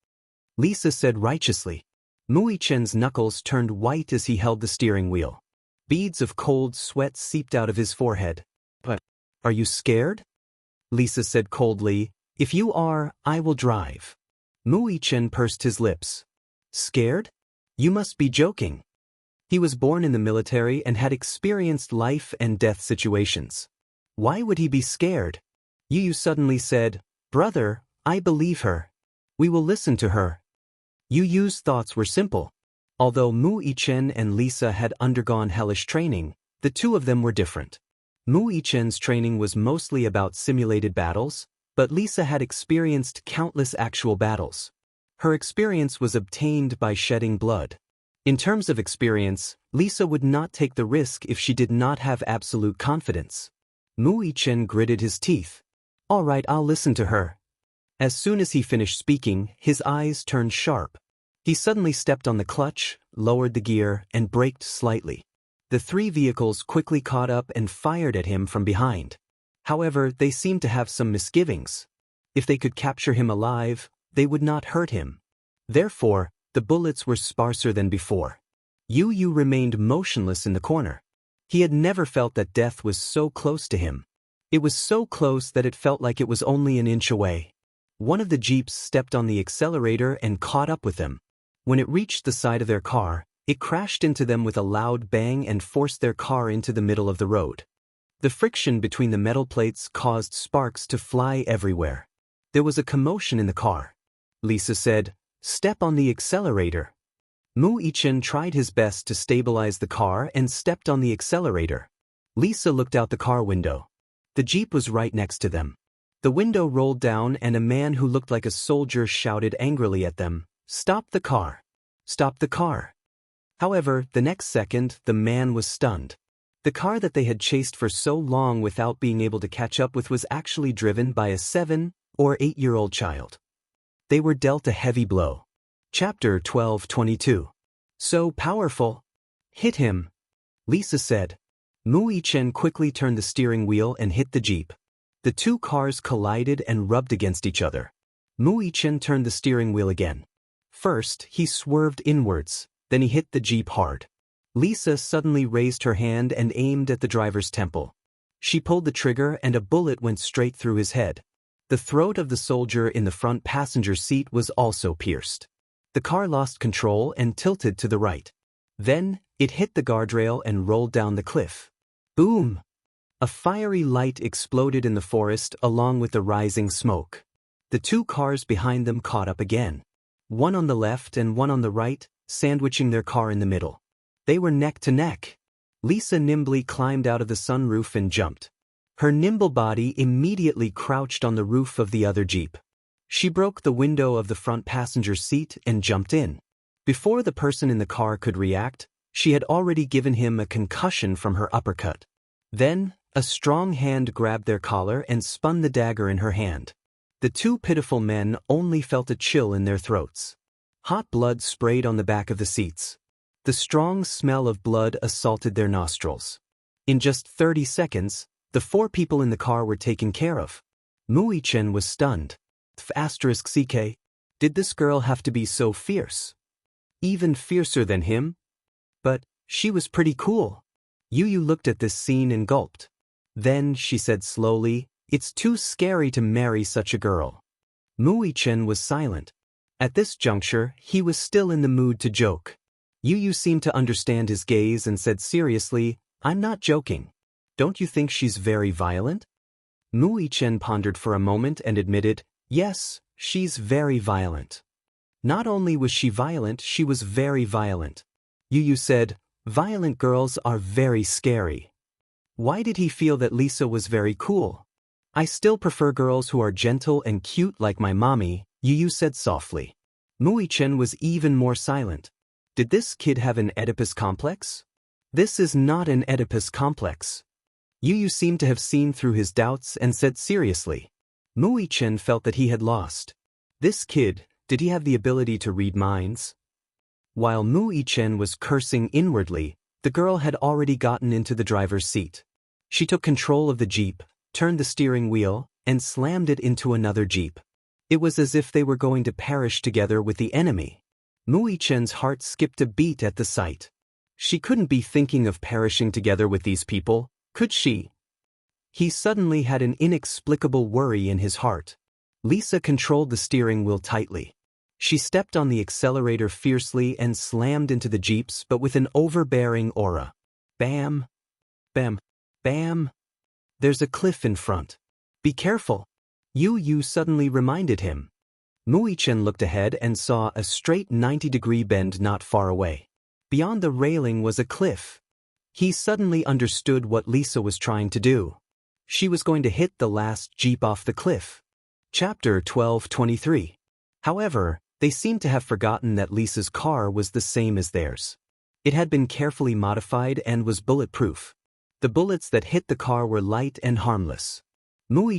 Lisa said righteously. Mui Chen's knuckles turned white as he held the steering wheel. Beads of cold sweat seeped out of his forehead. But, are you scared? Lisa said coldly, if you are, I will drive. Mui Chen pursed his lips. Scared? You must be joking. He was born in the military and had experienced life and death situations. Why would he be scared? Yu suddenly said, Brother, I believe her. We will listen to her. Yu's thoughts were simple. Although Mui Chen and Lisa had undergone hellish training, the two of them were different. Mui Chen's training was mostly about simulated battles, but Lisa had experienced countless actual battles. Her experience was obtained by shedding blood. In terms of experience, Lisa would not take the risk if she did not have absolute confidence. Mui Chen gritted his teeth. All right, I'll listen to her. As soon as he finished speaking, his eyes turned sharp. He suddenly stepped on the clutch, lowered the gear, and braked slightly. The three vehicles quickly caught up and fired at him from behind. However, they seemed to have some misgivings. If they could capture him alive, they would not hurt him. Therefore, the bullets were sparser than before. Yu remained motionless in the corner. He had never felt that death was so close to him. It was so close that it felt like it was only an inch away. One of the jeeps stepped on the accelerator and caught up with them. When it reached the side of their car, it crashed into them with a loud bang and forced their car into the middle of the road. The friction between the metal plates caused sparks to fly everywhere. There was a commotion in the car. Lisa said, Step on the accelerator. Mui Chen tried his best to stabilize the car and stepped on the accelerator. Lisa looked out the car window. The jeep was right next to them. The window rolled down and a man who looked like a soldier shouted angrily at them, Stop the car! Stop the car! However, the next second, the man was stunned. The car that they had chased for so long without being able to catch up with was actually driven by a 7- or 8-year-old child. They were dealt a heavy blow. Chapter 12:22. So powerful. Hit him. Lisa said. Mui Chen quickly turned the steering wheel and hit the jeep. The two cars collided and rubbed against each other. Mui Chen turned the steering wheel again. First, he swerved inwards, then he hit the jeep hard. Lisa suddenly raised her hand and aimed at the driver's temple. She pulled the trigger and a bullet went straight through his head. The throat of the soldier in the front passenger seat was also pierced. The car lost control and tilted to the right. Then, it hit the guardrail and rolled down the cliff. Boom! A fiery light exploded in the forest along with the rising smoke. The two cars behind them caught up again. One on the left and one on the right, sandwiching their car in the middle. They were neck to neck. Lisa nimbly climbed out of the sunroof and jumped. Her nimble body immediately crouched on the roof of the other jeep. She broke the window of the front passenger seat and jumped in. Before the person in the car could react, she had already given him a concussion from her uppercut. Then, a strong hand grabbed their collar and spun the dagger in her hand. The two pitiful men only felt a chill in their throats. Hot blood sprayed on the back of the seats. The strong smell of blood assaulted their nostrils. In just 30 seconds, the four people in the car were taken care of. Mui Chen was stunned. *CK. Did this girl have to be so fierce? Even fiercer than him? But she was pretty cool. Yu looked at this scene and gulped. Then she said slowly, It's too scary to marry such a girl. Mui Chen was silent. At this juncture, he was still in the mood to joke. Yu seemed to understand his gaze and said seriously, I'm not joking. Don't you think she's very violent? Mui Chen pondered for a moment and admitted, Yes, she's very violent. Not only was she violent, she was very violent. Yu said, Violent girls are very scary. Why did he feel that Lisa was very cool? I still prefer girls who are gentle and cute like my mommy, Yu said softly. Chen was even more silent. Did this kid have an Oedipus complex? This is not an Oedipus complex. Yu seemed to have seen through his doubts and said seriously. Chen felt that he had lost. This kid, did he have the ability to read minds? While Chen was cursing inwardly, the girl had already gotten into the driver's seat. She took control of the jeep, turned the steering wheel, and slammed it into another jeep. It was as if they were going to perish together with the enemy. Chen's heart skipped a beat at the sight. She couldn't be thinking of perishing together with these people, could she? He suddenly had an inexplicable worry in his heart. Lisa controlled the steering wheel tightly. She stepped on the accelerator fiercely and slammed into the jeeps, but with an overbearing aura. Bam! Bam! Bam! There's a cliff in front. Be careful. Yu suddenly reminded him. Chen looked ahead and saw a straight 90-degree bend not far away. Beyond the railing was a cliff. He suddenly understood what Lisa was trying to do. She was going to hit the last jeep off the cliff. Chapter 12:23. However, they seemed to have forgotten that Lisa's car was the same as theirs. It had been carefully modified and was bulletproof. The bullets that hit the car were light and harmless.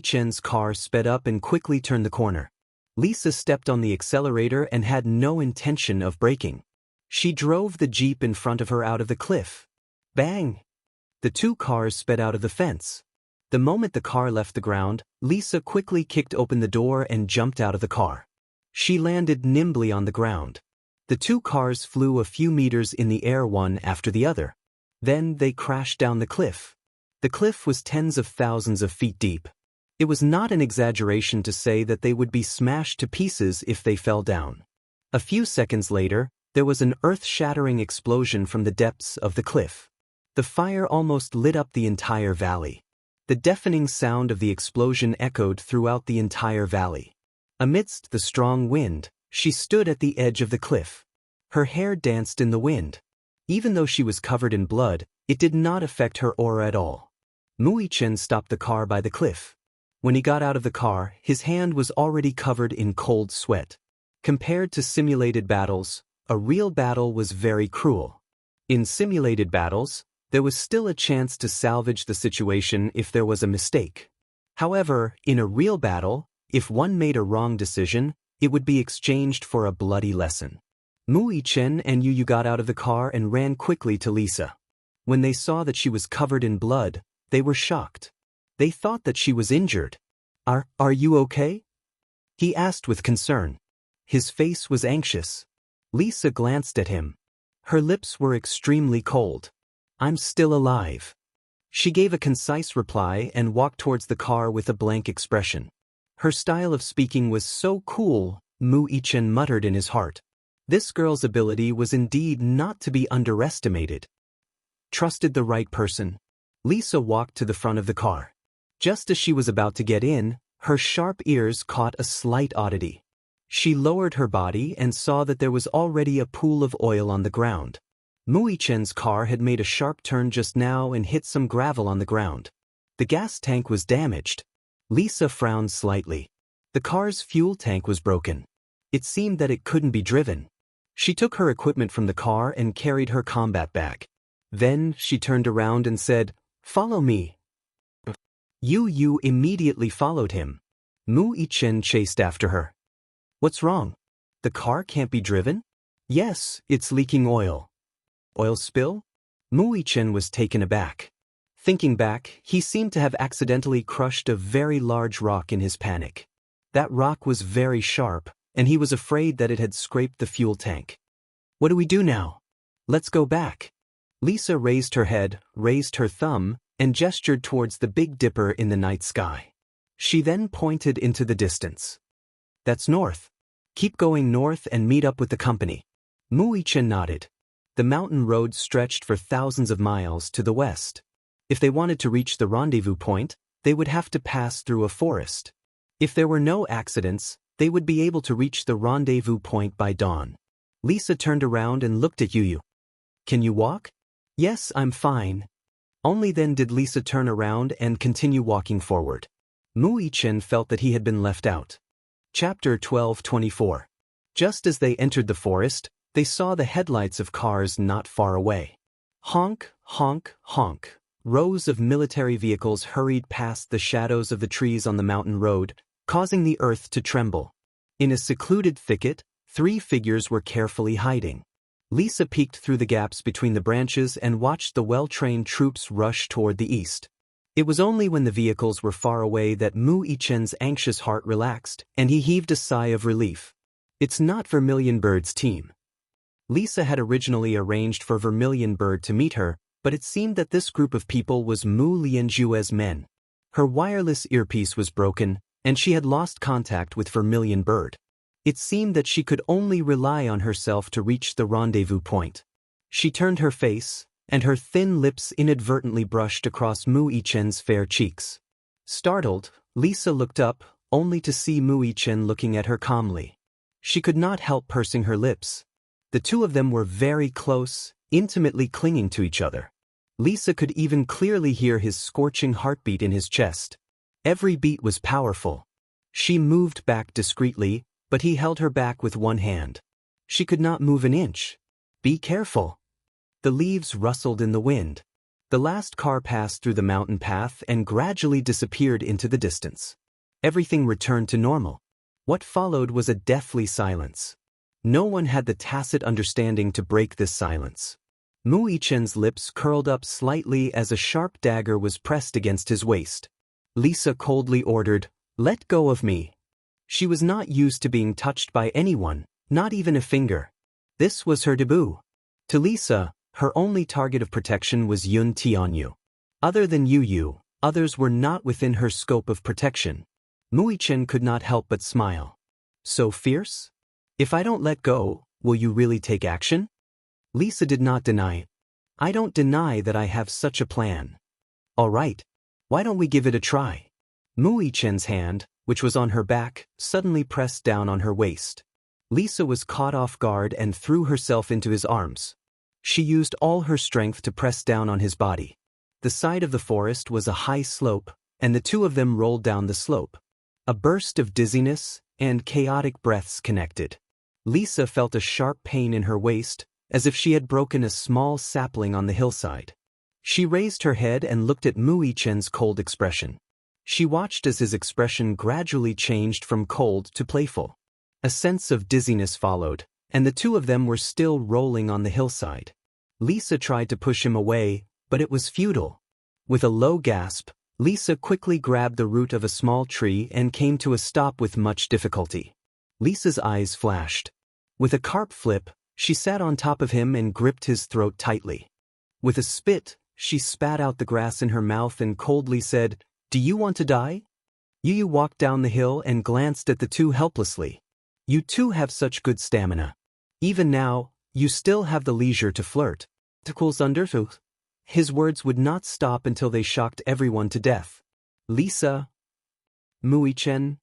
Chen's car sped up and quickly turned the corner. Lisa stepped on the accelerator and had no intention of braking. She drove the jeep in front of her out of the cliff. Bang! The two cars sped out of the fence. The moment the car left the ground, Lisa quickly kicked open the door and jumped out of the car. She landed nimbly on the ground. The two cars flew a few meters in the air one after the other. Then they crashed down the cliff. The cliff was tens of thousands of feet deep. It was not an exaggeration to say that they would be smashed to pieces if they fell down. A few seconds later, there was an earth-shattering explosion from the depths of the cliff. The fire almost lit up the entire valley. The deafening sound of the explosion echoed throughout the entire valley. Amidst the strong wind, she stood at the edge of the cliff. Her hair danced in the wind. Even though she was covered in blood, it did not affect her aura at all. Chen stopped the car by the cliff. When he got out of the car, his hand was already covered in cold sweat. Compared to simulated battles, a real battle was very cruel. In simulated battles, there was still a chance to salvage the situation if there was a mistake. However, in a real battle, if one made a wrong decision, it would be exchanged for a bloody lesson. Chen and Yu got out of the car and ran quickly to Lisa. When they saw that she was covered in blood, they were shocked. They thought that she was injured. Are you okay? He asked with concern. His face was anxious. Lisa glanced at him. Her lips were extremely cold. I'm still alive. She gave a concise reply and walked towards the car with a blank expression. Her style of speaking was so cool, Chen muttered in his heart. This girl's ability was indeed not to be underestimated. Trusted the right person. Lisa walked to the front of the car. Just as she was about to get in, her sharp ears caught a slight oddity. She lowered her body and saw that there was already a pool of oil on the ground. Chen's car had made a sharp turn just now and hit some gravel on the ground. The gas tank was damaged. Lisa frowned slightly. The car's fuel tank was broken. It seemed that it couldn't be driven. She took her equipment from the car and carried her combat bag. Then she turned around and said, "Follow me." Yu immediately followed him. Chen chased after her. What's wrong? The car can't be driven? Yes, it's leaking oil. Oil spill? Chen was taken aback. Thinking back, he seemed to have accidentally crushed a very large rock in his panic. That rock was very sharp, and he was afraid that it had scraped the fuel tank. What do we do now? Let's go back. Lisa raised her head, raised her thumb, and gestured towards the Big Dipper in the night sky. She then pointed into the distance. That's north. Keep going north and meet up with the company. Chen nodded. The mountain road stretched for thousands of miles to the west. If they wanted to reach the rendezvous point, they would have to pass through a forest. If there were no accidents, they would be able to reach the rendezvous point by dawn. Lisa turned around and looked at Yu. Can you walk? Yes, I'm fine. Only then did Lisa turn around and continue walking forward. Chen felt that he had been left out. Chapter 12:24. Just as they entered the forest, they saw the headlights of cars not far away. Honk, honk, honk. Rows of military vehicles hurried past the shadows of the trees on the mountain road, causing the earth to tremble. In a secluded thicket, 3 figures were carefully hiding. Lisa peeked through the gaps between the branches and watched the well-trained troops rush toward the east. It was only when the vehicles were far away that Mu Yichen's anxious heart relaxed, and he heaved a sigh of relief. It's not Vermilion Bird's team. Lisa had originally arranged for Vermilion Bird to meet her, but it seemed that this group of people was Mu Lianjue's men. Her wireless earpiece was broken, and she had lost contact with Vermilion Bird. It seemed that she could only rely on herself to reach the rendezvous point. She turned her face, and her thin lips inadvertently brushed across Mu Yichen's fair cheeks. Startled, Lisa looked up, only to see Mu Yichen looking at her calmly. She could not help pursing her lips. The two of them were very close, intimately clinging to each other. Lisa could even clearly hear his scorching heartbeat in his chest. Every beat was powerful. She moved back discreetly, but he held her back with one hand. She could not move an inch. Be careful. The leaves rustled in the wind. The last car passed through the mountain path and gradually disappeared into the distance. Everything returned to normal. What followed was a deathly silence. No one had the tacit understanding to break this silence. Mu Yichen's lips curled up slightly as a sharp dagger was pressed against his waist. Lisa coldly ordered, "Let go of me." She was not used to being touched by anyone, not even a finger. This was her debut. To Lisa, her only target of protection was Yun Tianyu. Other than Yu, others were not within her scope of protection. Mu Yichen could not help but smile. So fierce? If I don't let go, will you really take action? Lisa did not deny. I don't deny that I have such a plan. All right. Why don't we give it a try? Mu Yichen's hand, which was on her back, suddenly pressed down on her waist. Lisa was caught off guard and threw herself into his arms. She used all her strength to press down on his body. The side of the forest was a high slope, and the two of them rolled down the slope. A burst of dizziness and chaotic breaths connected. Lisa felt a sharp pain in her waist, as if she had broken a small sapling on the hillside. She raised her head and looked at Mu Yichen's cold expression. She watched as his expression gradually changed from cold to playful. A sense of dizziness followed, and the two of them were still rolling on the hillside. Lisa tried to push him away, but it was futile. With a low gasp, Lisa quickly grabbed the root of a small tree and came to a stop with much difficulty. Lisa's eyes flashed. With a carp flip, she sat on top of him and gripped his throat tightly. With a spit, she spat out the grass in her mouth and coldly said, "Do you want to die?" Yu walked down the hill and glanced at the two helplessly. You two have such good stamina. Even now, you still have the leisure to flirt. His words would not stop until they shocked everyone to death. Lisa. Mu Yichen.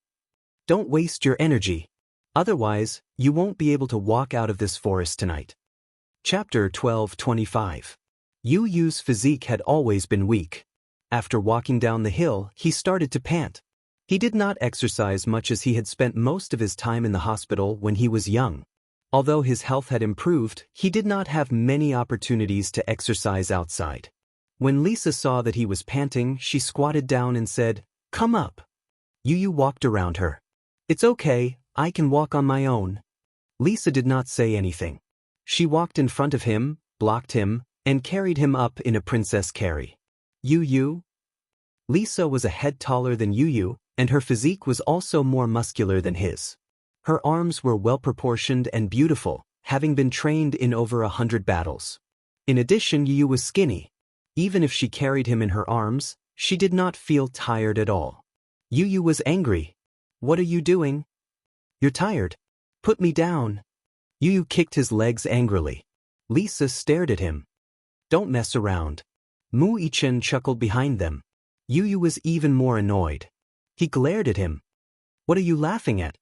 Don't waste your energy. Otherwise, you won't be able to walk out of this forest tonight. Chapter 12:25. Yu's physique had always been weak. After walking down the hill, he started to pant. He did not exercise much as he had spent most of his time in the hospital when he was young. Although his health had improved, he did not have many opportunities to exercise outside. When Lisa saw that he was panting, she squatted down and said, "Come up." Yu walked around her. "It's okay, I can walk on my own." Lisa did not say anything. She walked in front of him, blocked him, and carried him up in a princess carry. Yu? Lisa was a head taller than Yu, and her physique was also more muscular than his. Her arms were well-proportioned and beautiful, having been trained in over 100 battles. In addition, Yu was skinny. Even if she carried him in her arms, she did not feel tired at all. Yu was angry. "What are you doing?" "You're tired. Put me down." Yu kicked his legs angrily. Lisa stared at him. "Don't mess around." Mu Yichen chuckled behind them. Yu was even more annoyed. He glared at him. "What are you laughing at?"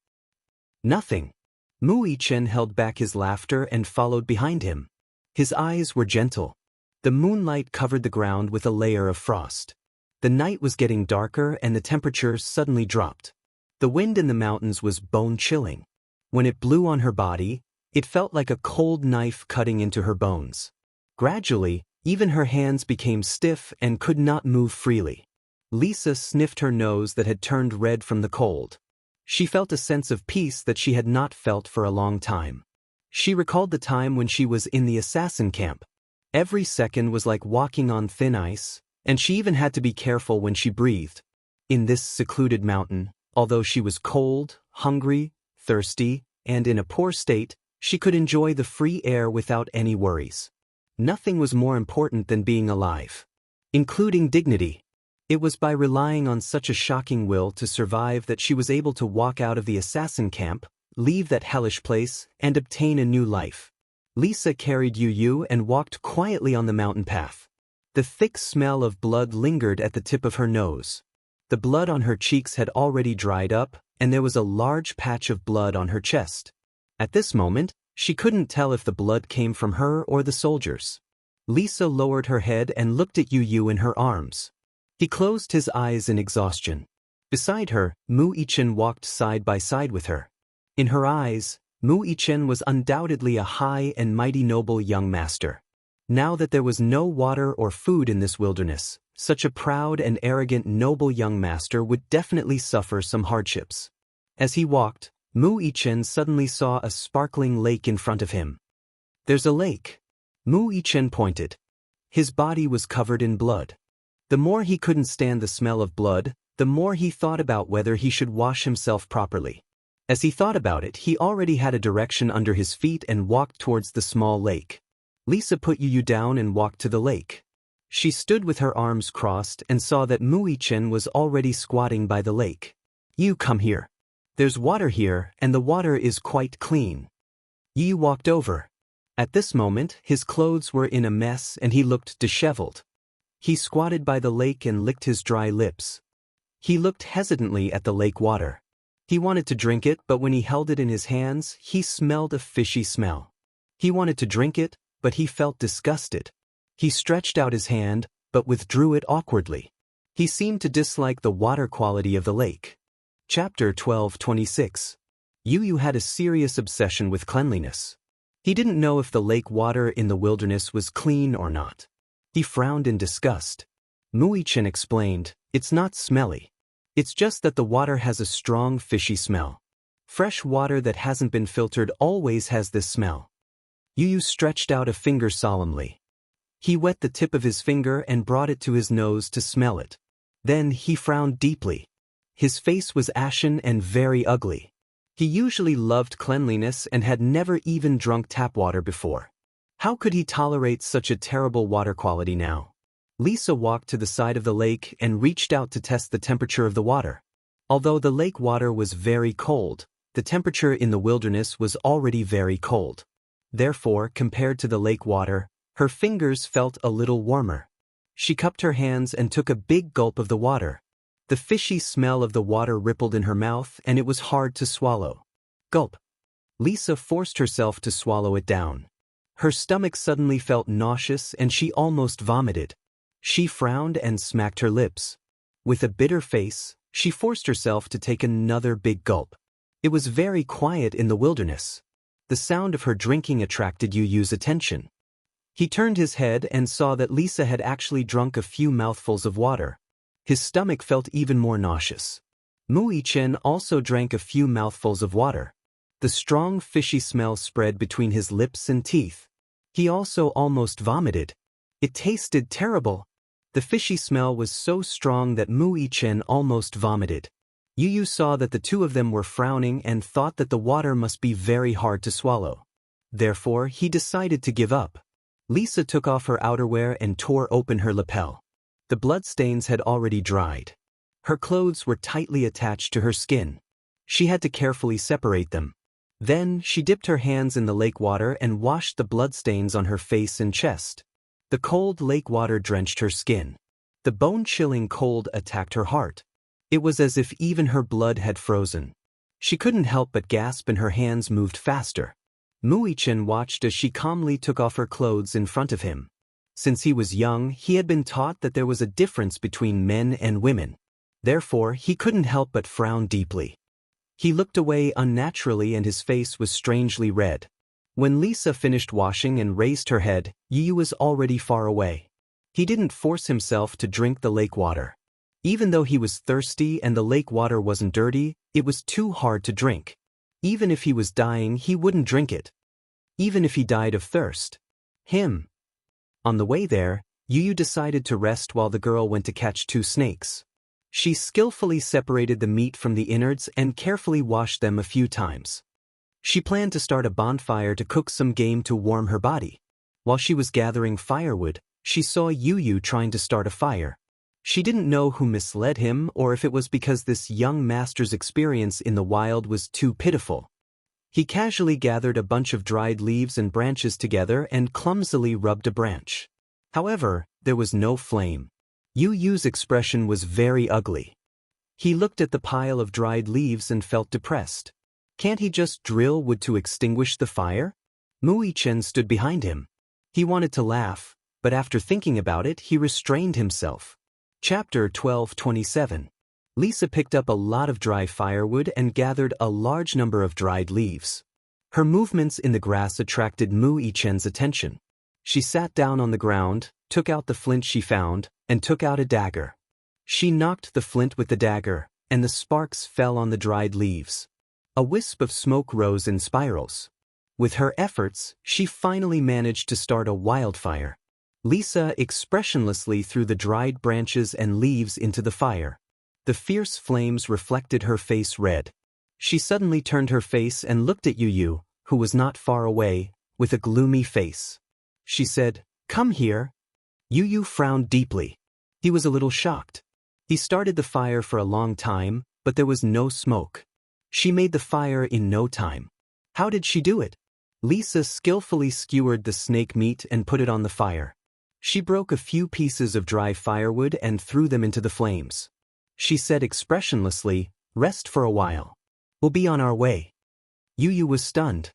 "Nothing." Mu Yichen held back his laughter and followed behind him. His eyes were gentle. The moonlight covered the ground with a layer of frost. The night was getting darker and the temperature suddenly dropped. The wind in the mountains was bone-chilling. When it blew on her body, it felt like a cold knife cutting into her bones. Gradually, even her hands became stiff and could not move freely. Lisa sniffed her nose that had turned red from the cold. She felt a sense of peace that she had not felt for a long time. She recalled the time when she was in the assassin camp. Every second was like walking on thin ice, and she even had to be careful when she breathed. In this secluded mountain, although she was cold, hungry, thirsty, and in a poor state, she could enjoy the free air without any worries. Nothing was more important than being alive, including dignity. It was by relying on such a shocking will to survive that she was able to walk out of the assassin camp, leave that hellish place, and obtain a new life. Lisa carried Yu and walked quietly on the mountain path. The thick smell of blood lingered at the tip of her nose. The blood on her cheeks had already dried up, and there was a large patch of blood on her chest. At this moment, she couldn't tell if the blood came from her or the soldiers. Lisa lowered her head and looked at Yu in her arms. He closed his eyes in exhaustion. Beside her, Mu Yichen walked side by side with her. In her eyes, Mu Yichen was undoubtedly a high and mighty noble young master. Now that there was no water or food in this wilderness, such a proud and arrogant noble young master would definitely suffer some hardships. As he walked, Mu Yichen suddenly saw a sparkling lake in front of him. "There's a lake." Mu Yichen pointed. His body was covered in blood. The more he couldn't stand the smell of blood, the more he thought about whether he should wash himself properly. As he thought about it, he already had a direction under his feet and walked towards the small lake. Lisa put Yu down and walked to the lake. She stood with her arms crossed and saw that Mu Yichen was already squatting by the lake. "You come here. There's water here, and the water is quite clean." Yi walked over. At this moment, his clothes were in a mess and he looked disheveled. He squatted by the lake and licked his dry lips. He looked hesitantly at the lake water. He wanted to drink it, but when he held it in his hands, he smelled a fishy smell. He wanted to drink it, but he felt disgusted. He stretched out his hand, but withdrew it awkwardly. He seemed to dislike the water quality of the lake. Chapter 12:26. Yu had a serious obsession with cleanliness. He didn't know if the lake water in the wilderness was clean or not. He frowned in disgust. Mu Yichen explained, "It's not smelly. It's just that the water has a strong fishy smell. Fresh water that hasn't been filtered always has this smell." Yu stretched out a finger solemnly. He wet the tip of his finger and brought it to his nose to smell it. Then he frowned deeply. His face was ashen and very ugly. He usually loved cleanliness and had never even drunk tap water before. How could he tolerate such a terrible water quality now? Lisa walked to the side of the lake and reached out to test the temperature of the water. Although the lake water was very cold, the temperature in the wilderness was already very cold. Therefore, compared to the lake water, her fingers felt a little warmer. She cupped her hands and took a big gulp of the water. The fishy smell of the water rippled in her mouth and it was hard to swallow. Gulp. Lisa forced herself to swallow it down. Her stomach suddenly felt nauseous and she almost vomited. She frowned and smacked her lips. With a bitter face, she forced herself to take another big gulp. It was very quiet in the wilderness. The sound of her drinking attracted Yu's attention. He turned his head and saw that Lisa had actually drunk a few mouthfuls of water. His stomach felt even more nauseous. Mu Yichen also drank a few mouthfuls of water. The strong fishy smell spread between his lips and teeth. He also almost vomited. It tasted terrible. The fishy smell was so strong that Mu Yichen almost vomited. Yu saw that the two of them were frowning and thought that the water must be very hard to swallow. Therefore, he decided to give up. Lisa took off her outerwear and tore open her lapel. The bloodstains had already dried. Her clothes were tightly attached to her skin. She had to carefully separate them. Then, she dipped her hands in the lake water and washed the bloodstains on her face and chest. The cold lake water drenched her skin. The bone-chilling cold attacked her heart. It was as if even her blood had frozen. She couldn't help but gasp and her hands moved faster. Mu Yichen watched as she calmly took off her clothes in front of him. Since he was young, he had been taught that there was a difference between men and women. Therefore, he couldn't help but frown deeply. He looked away unnaturally and his face was strangely red. When Lisa finished washing and raised her head, Yu was already far away. He didn't force himself to drink the lake water. Even though he was thirsty and the lake water wasn't dirty, it was too hard to drink. Even if he was dying, he wouldn't drink it. Even if he died of thirst. On the way there, Yu decided to rest while the girl went to catch 2 snakes. She skillfully separated the meat from the innards and carefully washed them a few times. She planned to start a bonfire to cook some game to warm her body. While she was gathering firewood, she saw Yu trying to start a fire. She didn't know who misled him or if it was because this young master's experience in the wild was too pitiful. He casually gathered a bunch of dried leaves and branches together and clumsily rubbed a branch. However, there was no flame. Yu's expression was very ugly. He looked at the pile of dried leaves and felt depressed. Can't he just drill wood to extinguish the fire? Mu-Chen stood behind him. He wanted to laugh, but after thinking about it, he restrained himself. Chapter 12:27. Lisa picked up a lot of dry firewood and gathered a large number of dried leaves. Her movements in the grass attracted Mu-Chen's attention. She sat down on the ground, took out the flint she found, and took out a dagger. She knocked the flint with the dagger, and the sparks fell on the dried leaves. A wisp of smoke rose in spirals. With her efforts, she finally managed to start a wildfire. Lisa expressionlessly threw the dried branches and leaves into the fire. The fierce flames reflected her face red. She suddenly turned her face and looked at Yu, who was not far away, with a gloomy face. She said, "Come here." Yu frowned deeply. He was a little shocked. He started the fire for a long time, but there was no smoke. She made the fire in no time. How did she do it? Lisa skillfully skewered the snake meat and put it on the fire. She broke a few pieces of dry firewood and threw them into the flames. She said expressionlessly, "Rest for a while. We'll be on our way." Yu was stunned.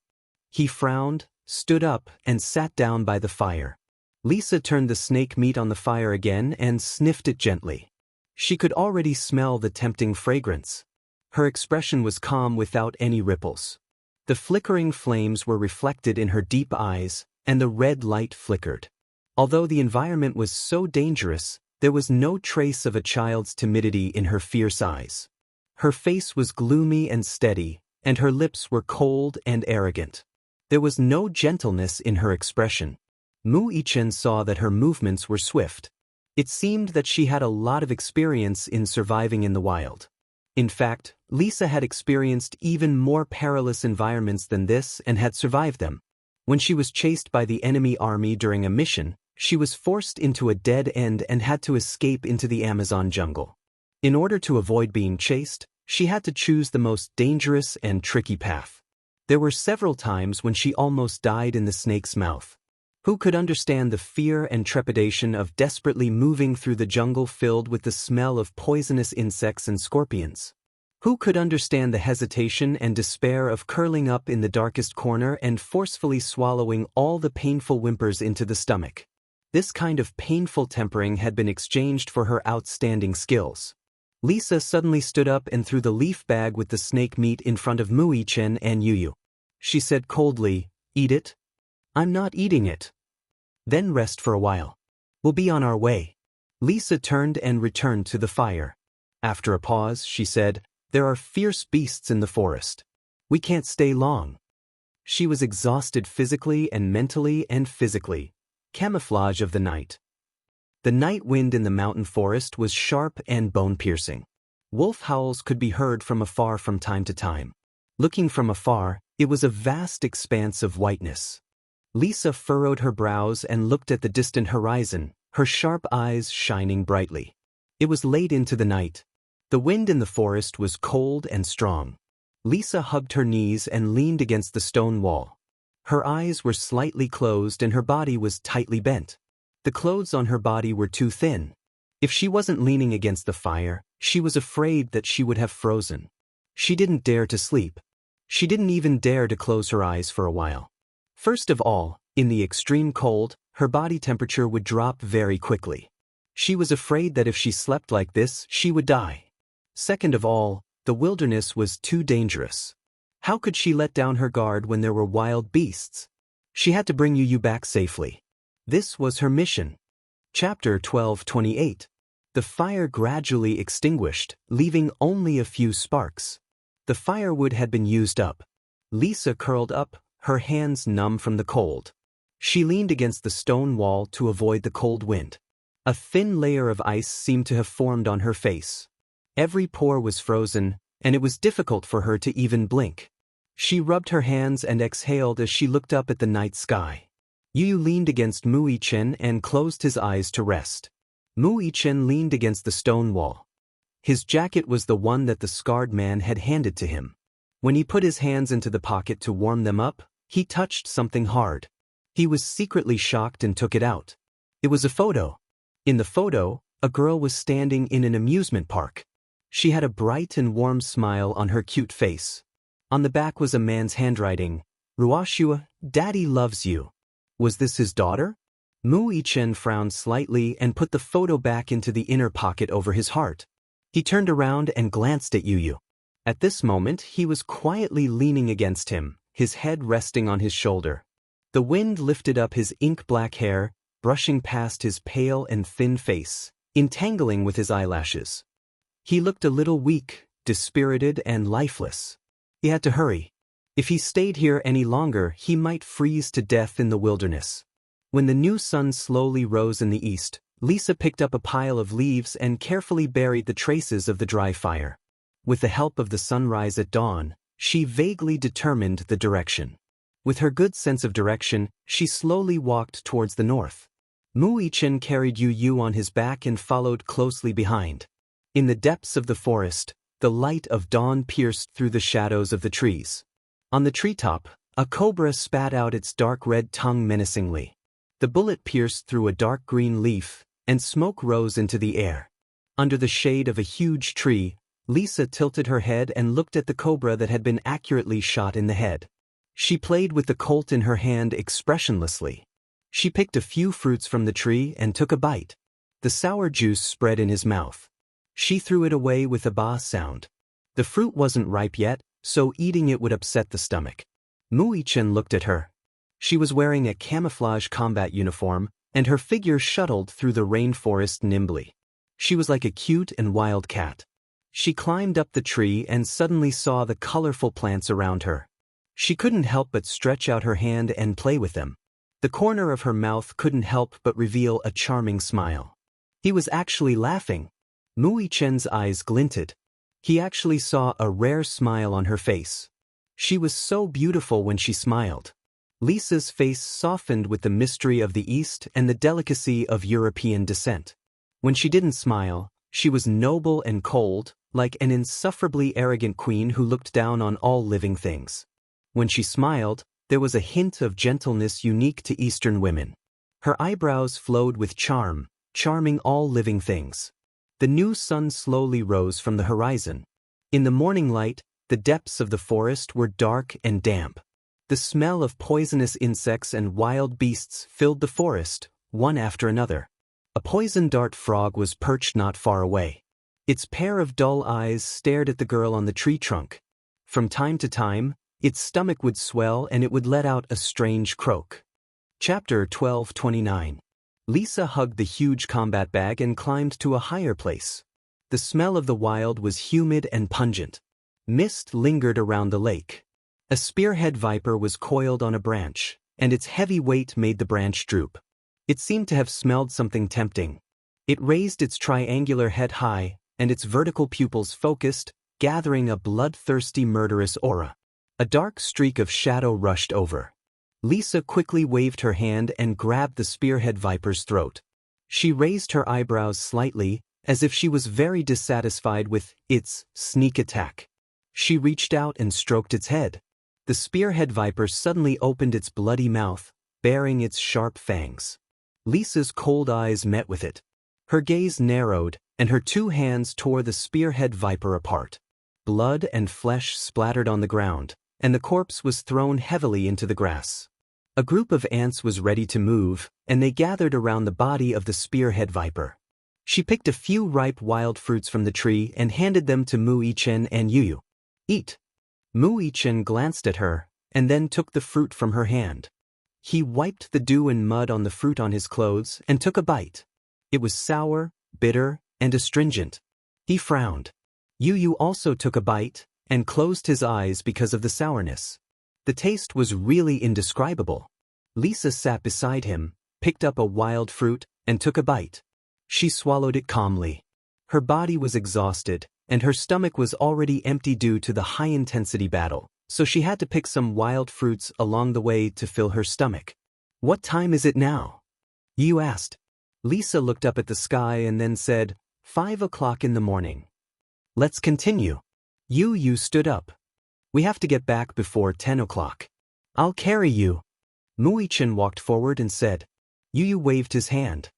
He frowned, stood up, and sat down by the fire. Lisa turned the snake meat on the fire again and sniffed it gently. She could already smell the tempting fragrance. Her expression was calm without any ripples. The flickering flames were reflected in her deep eyes, and the red light flickered. Although the environment was so dangerous, there was no trace of a child's timidity in her fierce eyes. Her face was gloomy and steady, and her lips were cold and arrogant. There was no gentleness in her expression. Mu-Chen saw that her movements were swift. It seemed that she had a lot of experience in surviving in the wild. In fact, Lisa had experienced even more perilous environments than this and had survived them. When she was chased by the enemy army during a mission, she was forced into a dead end and had to escape into the Amazon jungle. In order to avoid being chased, she had to choose the most dangerous and tricky path. There were several times when she almost died in the snake's mouth. Who could understand the fear and trepidation of desperately moving through the jungle filled with the smell of poisonous insects and scorpions? Who could understand the hesitation and despair of curling up in the darkest corner and forcefully swallowing all the painful whimpers into the stomach? This kind of painful tempering had been exchanged for her outstanding skills. Lisa suddenly stood up and threw the leaf bag with the snake meat in front of Mu-Chen and Yu. She said coldly, "Eat it?" "I'm not eating it." "Then rest for a while. We'll be on our way." Lisa turned and returned to the fire. After a pause, she said, "There are fierce beasts in the forest. We can't stay long." She was exhausted physically and mentally and physically. Camouflage of the night. The night wind in the mountain forest was sharp and bone-piercing. Wolf howls could be heard from afar from time to time. Looking from afar, it was a vast expanse of whiteness. Lisa furrowed her brows and looked at the distant horizon, her sharp eyes shining brightly. It was late into the night. The wind in the forest was cold and strong. Lisa hugged her knees and leaned against the stone wall. Her eyes were slightly closed and her body was tightly bent. The clothes on her body were too thin. If she wasn't leaning against the fire, she was afraid that she would have frozen. She didn't dare to sleep. She didn't even dare to close her eyes for a while. First of all, in the extreme cold, her body temperature would drop very quickly. She was afraid that if she slept like this, she would die. Second of all, The wilderness was too dangerous. How could she let down her guard when there were wild beasts? She had to bring Yu back safely. This was her mission. Chapter 12:28. The fire gradually extinguished, leaving only a few sparks. The firewood had been used up. Lisa curled up, her hands numb from the cold. She leaned against the stone wall to avoid the cold wind. A thin layer of ice seemed to have formed on her face. Every pore was frozen, and it was difficult for her to even blink. She rubbed her hands and exhaled as she looked up at the night sky. Yu leaned against Mu Yichen and closed his eyes to rest. Mu Yichen leaned against the stone wall. His jacket was the one that the scarred man had handed to him. When he put his hands into the pocket to warm them up, he touched something hard. He was secretly shocked and took it out. It was a photo. In the photo, a girl was standing in an amusement park. She had a bright and warm smile on her cute face. On the back was a man's handwriting, "Ruoxia, Daddy loves you." Was this his daughter? Mu Yichen frowned slightly and put the photo back into the inner pocket over his heart. He turned around and glanced at Yu. At this moment, he was quietly leaning against him, his head resting on his shoulder. The wind lifted up his ink-black hair, brushing past his pale and thin face, entangling with his eyelashes. He looked a little weak, dispirited, and lifeless. He had to hurry. If he stayed here any longer, he might freeze to death in the wilderness. When the new sun slowly rose in the east, Lisa picked up a pile of leaves and carefully buried the traces of the dry fire. With the help of the sunrise at dawn, she vaguely determined the direction. With her good sense of direction, she slowly walked towards the north. Mu Yichen carried Yu on his back and followed closely behind. In the depths of the forest, the light of dawn pierced through the shadows of the trees. On the treetop, a cobra spat out its dark red tongue menacingly. The bullet pierced through a dark green leaf, and smoke rose into the air. Under the shade of a huge tree, Lisa tilted her head and looked at the cobra that had been accurately shot in the head. She played with the colt in her hand expressionlessly. She picked a few fruits from the tree and took a bite. The sour juice spread in his mouth. She threw it away with a bah sound. The fruit wasn't ripe yet, so eating it would upset the stomach. Mu Yichen looked at her. She was wearing a camouflage combat uniform, and her figure shuttled through the rainforest nimbly. She was like a cute and wild cat. She climbed up the tree and suddenly saw the colorful plants around her. She couldn't help but stretch out her hand and play with them. The corner of her mouth couldn't help but reveal a charming smile. He was actually laughing. Mu Yichen's eyes glinted. He actually saw a rare smile on her face. She was so beautiful when she smiled. Lisa's face softened with the mystery of the East and the delicacy of European descent. When she didn't smile, she was noble and cold, like an insufferably arrogant queen who looked down on all living things. When she smiled, there was a hint of gentleness unique to Eastern women. Her eyebrows flowed with charm, charming all living things. The new sun slowly rose from the horizon. In the morning light, the depths of the forest were dark and damp. The smell of poisonous insects and wild beasts filled the forest, one after another. A poison dart frog was perched not far away. Its pair of dull eyes stared at the girl on the tree trunk. From time to time, its stomach would swell and it would let out a strange croak. Chapter 12:29. Lisa hugged the huge combat bag and climbed to a higher place. The smell of the wild was humid and pungent. Mist lingered around the lake. A spearhead viper was coiled on a branch, and its heavy weight made the branch droop. It seemed to have smelled something tempting. It raised its triangular head high, and its vertical pupils focused, gathering a bloodthirsty murderous aura. A dark streak of shadow rushed over. Lisa quickly waved her hand and grabbed the spearhead viper's throat. She raised her eyebrows slightly, as if she was very dissatisfied with its sneak attack. She reached out and stroked its head. The spearhead viper suddenly opened its bloody mouth, baring its sharp fangs. Lisa's cold eyes met with it. Her gaze narrowed, and her two hands tore the spearhead viper apart. Blood and flesh splattered on the ground, and the corpse was thrown heavily into the grass. A group of ants was ready to move, and they gathered around the body of the spearhead viper. She picked a few ripe wild fruits from the tree and handed them to Mu Yichen and Yu. Eat. Mu Yichen glanced at her, and then took the fruit from her hand. He wiped the dew and mud on the fruit on his clothes and took a bite. It was sour, bitter, and astringent. He frowned. Yu also took a bite, and closed his eyes because of the sourness. The taste was really indescribable. Lisa sat beside him, picked up a wild fruit, and took a bite. She swallowed it calmly. Her body was exhausted, and her stomach was already empty due to the high-intensity battle, so she had to pick some wild fruits along the way to fill her stomach. What time is it now? Yu asked. Lisa looked up at the sky and then said, 5 o'clock in the morning. Let's continue. Yu stood up. We have to get back before 10 o'clock. I'll carry you. Mu Yichen walked forward and said. Yu waved his hand.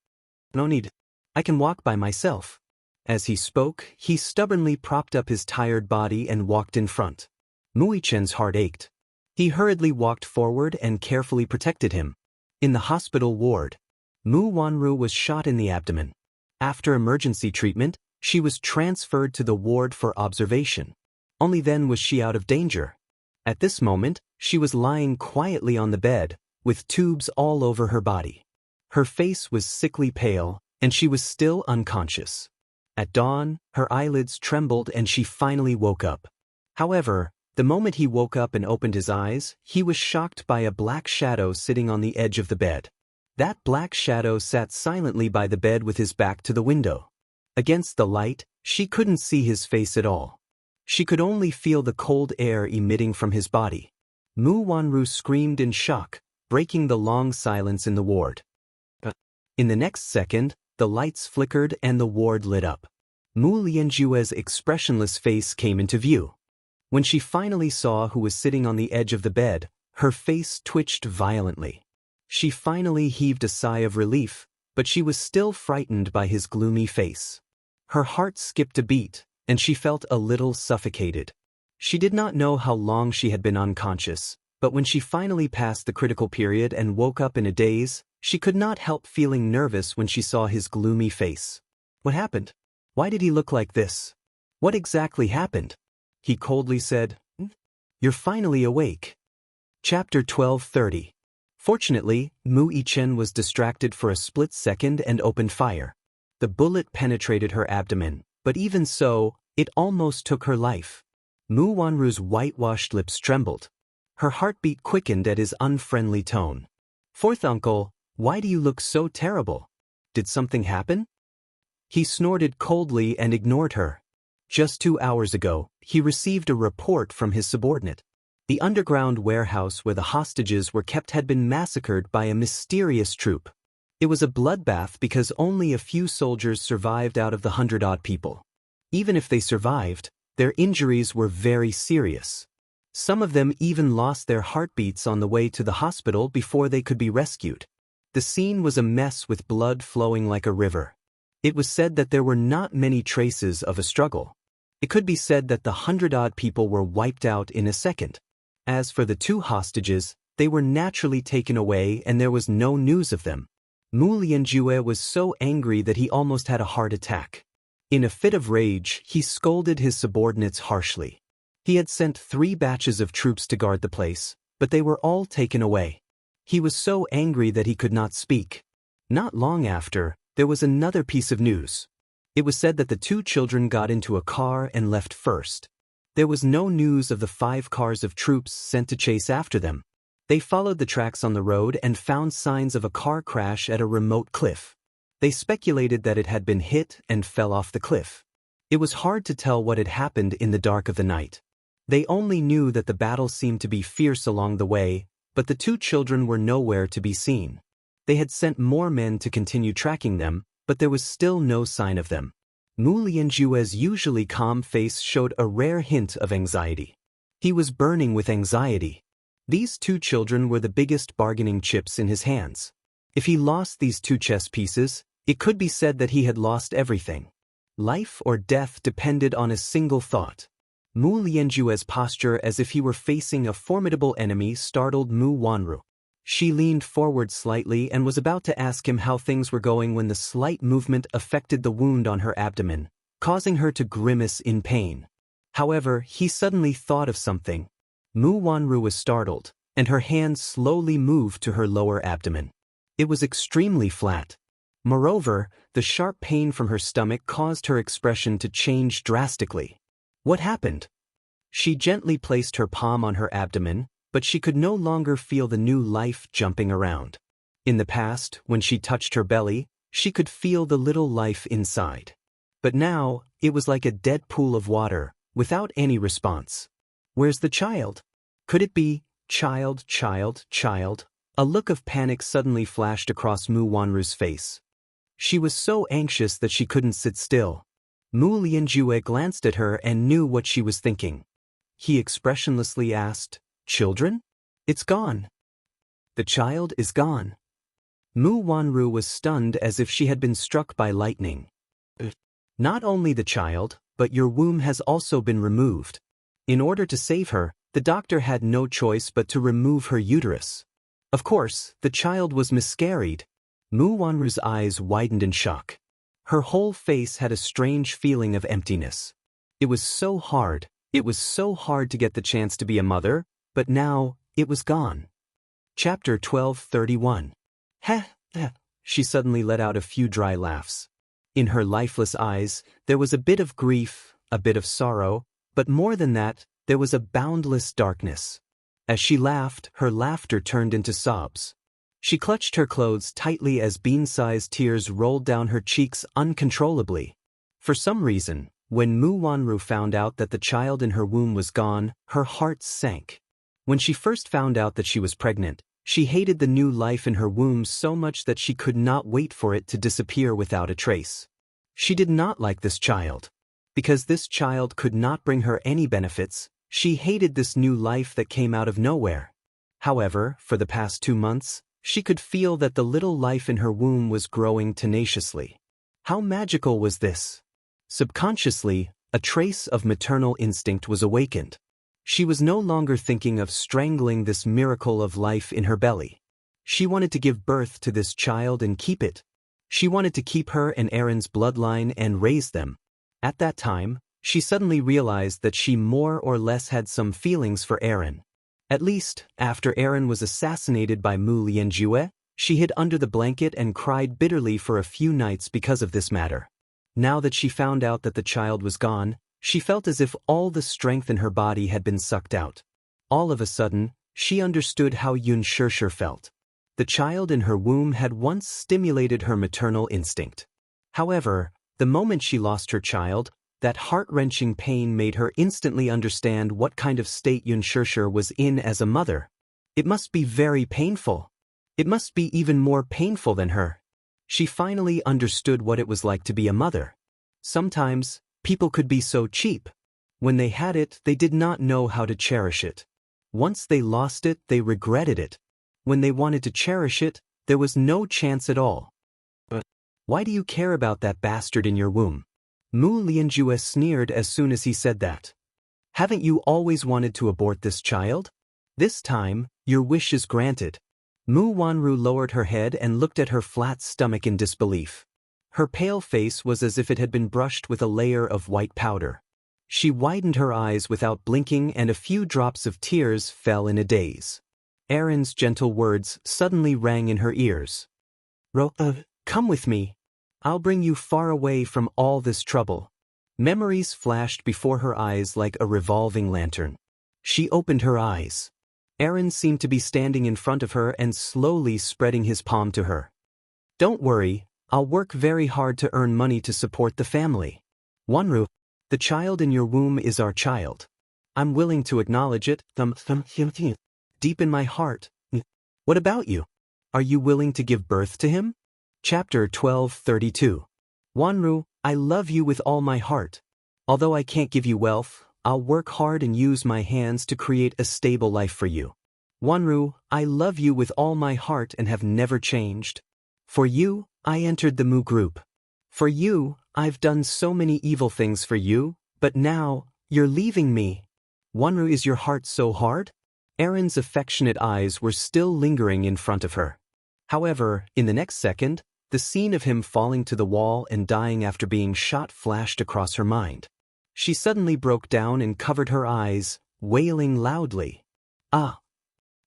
No need. I can walk by myself. As he spoke, he stubbornly propped up his tired body and walked in front. Mu Yichen's heart ached. He hurriedly walked forward and carefully protected him. In the hospital ward, Mu Wanru was shot in the abdomen. After emergency treatment, she was transferred to the ward for observation. Only then was she out of danger. At this moment, she was lying quietly on the bed, with tubes all over her body. Her face was sickly pale, and she was still unconscious. At dawn, her eyelids trembled and she finally woke up. However, the moment he woke up and opened his eyes, he was shocked by a black shadow sitting on the edge of the bed. That black shadow sat silently by the bed with his back to the window. Against the light, she couldn't see his face at all. She could only feel the cold air emitting from his body. Mu Wanru screamed in shock, breaking the long silence in the ward. In the next second, the lights flickered and the ward lit up. Mu Lianjue's expressionless face came into view. When she finally saw who was sitting on the edge of the bed, her face twitched violently. She finally heaved a sigh of relief, but she was still frightened by his gloomy face. Her heart skipped a beat, and she felt a little suffocated. She did not know how long she had been unconscious, but when she finally passed the critical period and woke up in a daze, she could not help feeling nervous when she saw his gloomy face. What happened? Why did he look like this? What exactly happened? He coldly said, You're finally awake. Chapter 12:30. Fortunately, Mu Yichen was distracted for a split second and opened fire. The bullet penetrated her abdomen, but even so, it almost took her life. Mu Wanru's whitewashed lips trembled. Her heartbeat quickened at his unfriendly tone. Fourth uncle, why do you look so terrible? Did something happen? He snorted coldly and ignored her. Just 2 hours ago, he received a report from his subordinate. The underground warehouse where the hostages were kept had been massacred by a mysterious troop. It was a bloodbath because only a few soldiers survived out of the 100-odd people. Even if they survived, their injuries were very serious. Some of them even lost their heartbeats on the way to the hospital before they could be rescued. The scene was a mess with blood flowing like a river. It was said that there were not many traces of a struggle. It could be said that the 100-odd people were wiped out in a second. As for the 2 hostages, they were naturally taken away and there was no news of them. Mu Lianjue was so angry that he almost had a heart attack. In a fit of rage, he scolded his subordinates harshly. He had sent 3 batches of troops to guard the place, but they were all taken away. He was so angry that he could not speak. Not long after, there was another piece of news. It was said that the 2 children got into a car and left first. There was no news of the 5 cars of troops sent to chase after them. They followed the tracks on the road and found signs of a car crash at a remote cliff. They speculated that it had been hit and fell off the cliff. It was hard to tell what had happened in the dark of the night. They only knew that the battle seemed to be fierce along the way, but the 2 children were nowhere to be seen. They had sent more men to continue tracking them, but there was still no sign of them. Mu Lianjue's usually calm face showed a rare hint of anxiety. He was burning with anxiety. These 2 children were the biggest bargaining chips in his hands. If he lost these 2 chess pieces, it could be said that he had lost everything. Life or death depended on a single thought. Mu Lianjue's posture as if he were facing a formidable enemy startled Mu Wanru. She leaned forward slightly and was about to ask him how things were going when the slight movement affected the wound on her abdomen, causing her to grimace in pain. However, he suddenly thought of something. Mu Wanru was startled, and her hand slowly moved to her lower abdomen. It was extremely flat. Moreover, the sharp pain from her stomach caused her expression to change drastically. What happened? She gently placed her palm on her abdomen, but she could no longer feel the new life jumping around. In the past, when she touched her belly, she could feel the little life inside. But now, it was like a dead pool of water, without any response. Where's the child? Could it be, child? A look of panic suddenly flashed across Mu Wanru's face. She was so anxious that she couldn't sit still. Mu Lianjue glanced at her and knew what she was thinking. He expressionlessly asked, "Children? It's gone. The child is gone." Mu Wanru was stunned as if she had been struck by lightning. "Not only the child, but your womb has also been removed. In order to save her, the doctor had no choice but to remove her uterus. Of course, the child was miscarried." Mu Wanru's eyes widened in shock. Her whole face had a strange feeling of emptiness. It was so hard to get the chance to be a mother, but now, it was gone. Chapter 12:31. Heh. She suddenly let out a few dry laughs. In her lifeless eyes, there was a bit of grief, a bit of sorrow, but more than that, there was a boundless darkness. As she laughed, her laughter turned into sobs. She clutched her clothes tightly as bean-sized tears rolled down her cheeks uncontrollably. For some reason, when Mu Wanru found out that the child in her womb was gone, her heart sank. When she first found out that she was pregnant, she hated the new life in her womb so much that she could not wait for it to disappear without a trace. She did not like this child. Because this child could not bring her any benefits, she hated this new life that came out of nowhere. However, for the past 2 months, she could feel that the little life in her womb was growing tenaciously. How magical was this? Subconsciously, a trace of maternal instinct was awakened. She was no longer thinking of strangling this miracle of life in her belly. She wanted to give birth to this child and keep it. She wanted to keep her and Aaron's bloodline and raise them. At that time, she suddenly realized that she more or less had some feelings for Aaron. At least, after Aaron was assassinated by Mu Lianjue, she hid under the blanket and cried bitterly for a few nights because of this matter. Now that she found out that the child was gone, she felt as if all the strength in her body had been sucked out. All of a sudden, she understood how Xianxia felt. The child in her womb had once stimulated her maternal instinct. However, the moment she lost her child, that heart-wrenching pain made her instantly understand what kind of state Xianxia was in as a mother. It must be very painful. It must be even more painful than her. She finally understood what it was like to be a mother. Sometimes, people could be so cheap. When they had it, they did not know how to cherish it. Once they lost it, they regretted it. When they wanted to cherish it, there was no chance at all. But why do you care about that bastard in your womb? Mu Lianjue sneered as soon as he said that. Haven't you always wanted to abort this child? This time, your wish is granted. Mu Wanru lowered her head and looked at her flat stomach in disbelief. Her pale face was as if it had been brushed with a layer of white powder. She widened her eyes without blinking and a few drops of tears fell in a daze. Aaron's gentle words suddenly rang in her ears. Come with me. I'll bring you far away from all this trouble. Memories flashed before her eyes like a revolving lantern. She opened her eyes. Aaron seemed to be standing in front of her and slowly spreading his palm to her. Don't worry, I'll work very hard to earn money to support the family. Wanru, the child in your womb is our child. I'm willing to acknowledge it, deep in my heart. What about you? Are you willing to give birth to him? Chapter 12:32. Wanru, I love you with all my heart. Although I can't give you wealth, I'll work hard and use my hands to create a stable life for you. Wanru, I love you with all my heart and have never changed. For you, I entered the Mu group. For you, I've done so many evil things for you, but now, you're leaving me. Wanru, is your heart so hard? Erin's affectionate eyes were still lingering in front of her. However, in the next second, the scene of him falling to the wall and dying after being shot flashed across her mind. She suddenly broke down and covered her eyes, wailing loudly. "Ah!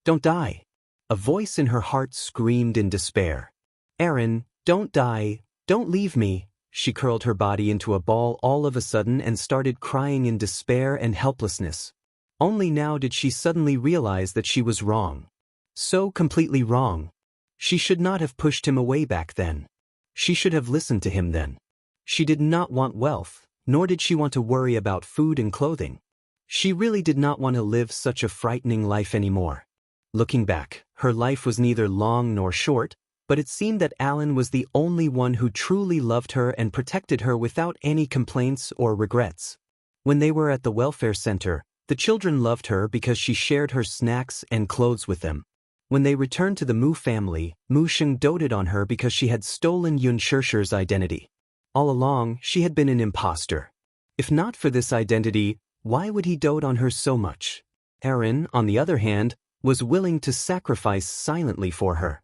Don't die!" A voice in her heart screamed in despair. "Erin, don't die, don't leave me." She curled her body into a ball all of a sudden and started crying in despair and helplessness. Only now did she suddenly realize that she was wrong. So completely wrong. She should not have pushed him away back then. She should have listened to him then. She did not want wealth, nor did she want to worry about food and clothing. She really did not want to live such a frightening life anymore. Looking back, her life was neither long nor short, but it seemed that Alan was the only one who truly loved her and protected her without any complaints or regrets. When they were at the welfare center, the children loved her because she shared her snacks and clothes with them. When they returned to the Mu family, Mu Sheng doted on her because she had stolen Xianxia's identity. All along, she had been an imposter. If not for this identity, why would he dote on her so much? Erin, on the other hand, was willing to sacrifice silently for her.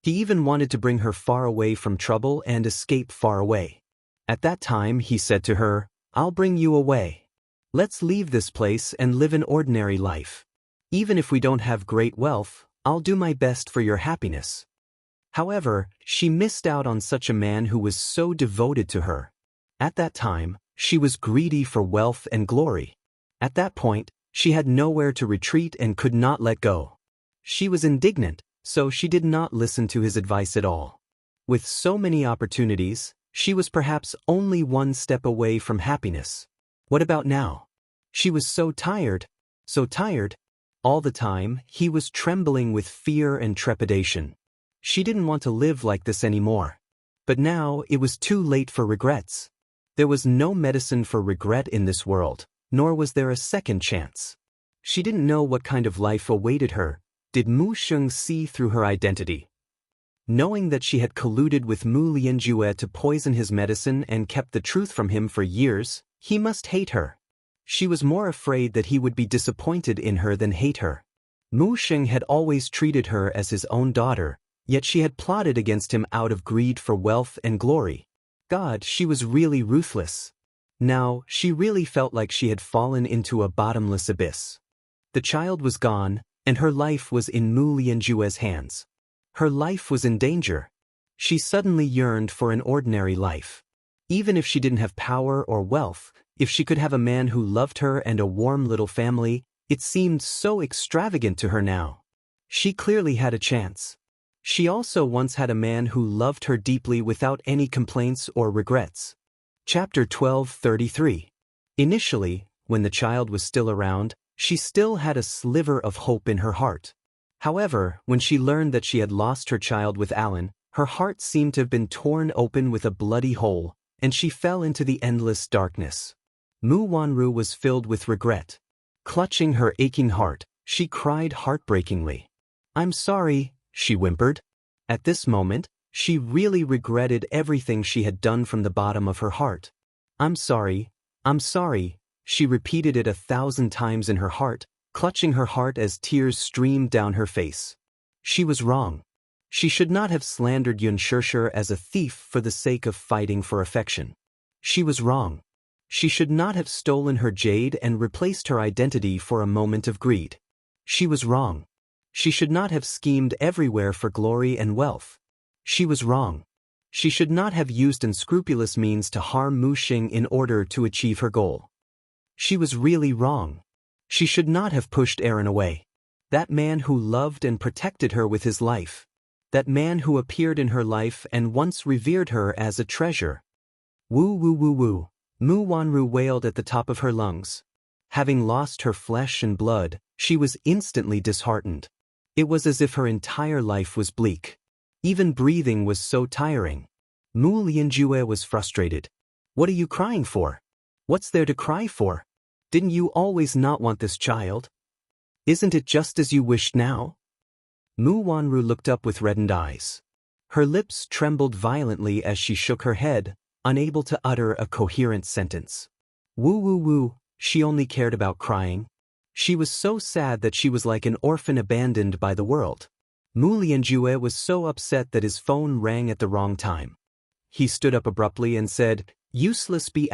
He even wanted to bring her far away from trouble and escape far away. At that time, he said to her, "I'll bring you away. Let's leave this place and live an ordinary life. Even if we don't have great wealth, I'll do my best for your happiness." However, she missed out on such a man who was so devoted to her. At that time, she was greedy for wealth and glory. At that point, she had nowhere to retreat and could not let go. She was indignant, so she did not listen to his advice at all. With so many opportunities, she was perhaps only one step away from happiness. What about now? She was so tired, so tired. All the time, he was trembling with fear and trepidation. She didn't want to live like this anymore. But now it was too late for regrets. There was no medicine for regret in this world, nor was there a second chance. She didn't know what kind of life awaited her. Did Mu Sheng see through her identity? Knowing that she had colluded with Mu Lianjue to poison his medicine and kept the truth from him for years, he must hate her. She was more afraid that he would be disappointed in her than hate her. Mu Sheng had always treated her as his own daughter, yet she had plotted against him out of greed for wealth and glory. God, she was really ruthless. Now, she really felt like she had fallen into a bottomless abyss. The child was gone, and her life was in Mu Lianjue's hands. Her life was in danger. She suddenly yearned for an ordinary life. Even if she didn't have power or wealth, if she could have a man who loved her and a warm little family, it seemed so extravagant to her now. She clearly had a chance. She also once had a man who loved her deeply without any complaints or regrets. Chapter 12:33. Initially, when the child was still around, she still had a sliver of hope in her heart. However, when she learned that she had lost her child with Alan, her heart seemed to have been torn open with a bloody hole, and she fell into the endless darkness. Mu Wanru was filled with regret. Clutching her aching heart, she cried heartbreakingly. "I'm sorry," she whimpered. At this moment, she really regretted everything she had done from the bottom of her heart. I'm sorry, she repeated it 1,000 times in her heart, clutching her heart as tears streamed down her face. She was wrong. She should not have slandered Xianxia as a thief for the sake of fighting for affection. She was wrong. She should not have stolen her jade and replaced her identity for a moment of greed. She was wrong. She should not have schemed everywhere for glory and wealth. She was wrong. She should not have used unscrupulous means to harm Mu Sheng in order to achieve her goal. She was really wrong. She should not have pushed Aaron away. That man who loved and protected her with his life. That man who appeared in her life and once revered her as a treasure. Woo woo woo woo. Mu Wanru wailed at the top of her lungs. Having lost her flesh and blood, she was instantly disheartened. It was as if her entire life was bleak. Even breathing was so tiring. Mu Lianjue was frustrated. "What are you crying for? What's there to cry for? Didn't you always not want this child? Isn't it just as you wished now?" Mu Wanru looked up with reddened eyes. Her lips trembled violently as she shook her head, unable to utter a coherent sentence. Woo woo woo, she only cared about crying. She was so sad that she was like an orphan abandoned by the world. Mu Lianjue was so upset that his phone rang at the wrong time. He stood up abruptly and said, "Useless B***,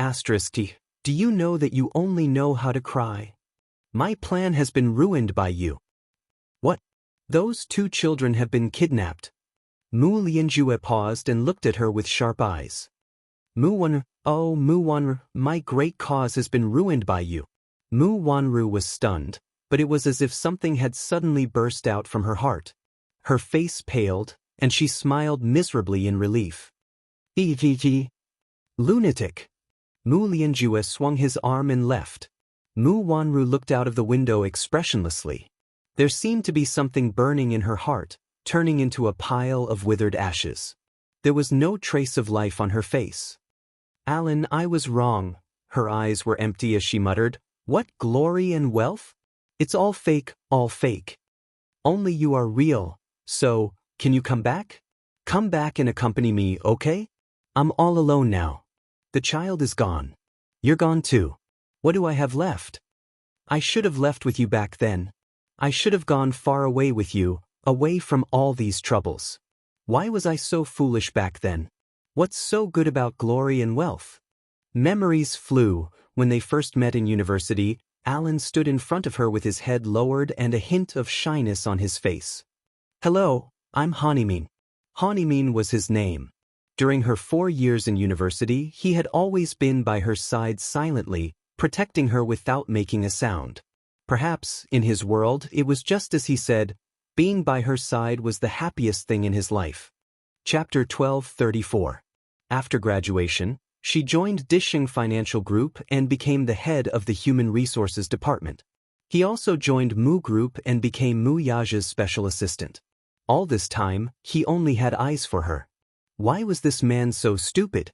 do you know that you only know how to cry? My plan has been ruined by you." "What? Those 2 children have been kidnapped." Mu Lianjue paused and looked at her with sharp eyes. Mu Wanru, my great cause has been ruined by you." Mu Wanru was stunned, but it was as if something had suddenly burst out from her heart. Her face paled, and she smiled miserably in relief. Lunatic. Mu Lianjue swung his arm and left. Mu Wanru looked out of the window expressionlessly. There seemed to be something burning in her heart, turning into a pile of withered ashes. There was no trace of life on her face. "Alan, I was wrong." Her eyes were empty as she muttered, "What glory and wealth? It's all fake, all fake. Only you are real, so, can you come back? Come back and accompany me, okay? I'm all alone now. The child is gone. You're gone too. What do I have left? I should have left with you back then. I should have gone far away with you, away from all these troubles. Why was I so foolish back then? What's so good about glory and wealth?" Memories flew. When they first met in university, Alan stood in front of her with his head lowered and a hint of shyness on his face. "Hello, I'm Hanimin." Hanimin was his name. During her 4 years in university, he had always been by her side silently, protecting her without making a sound. Perhaps, in his world, it was just as he said, being by her side was the happiest thing in his life. Chapter 1234. After graduation, she joined Dishing Financial Group and became the head of the Human Resources Department. He also joined Mu Group and became Mu Yaja's special assistant. All this time, he only had eyes for her. Why was this man so stupid?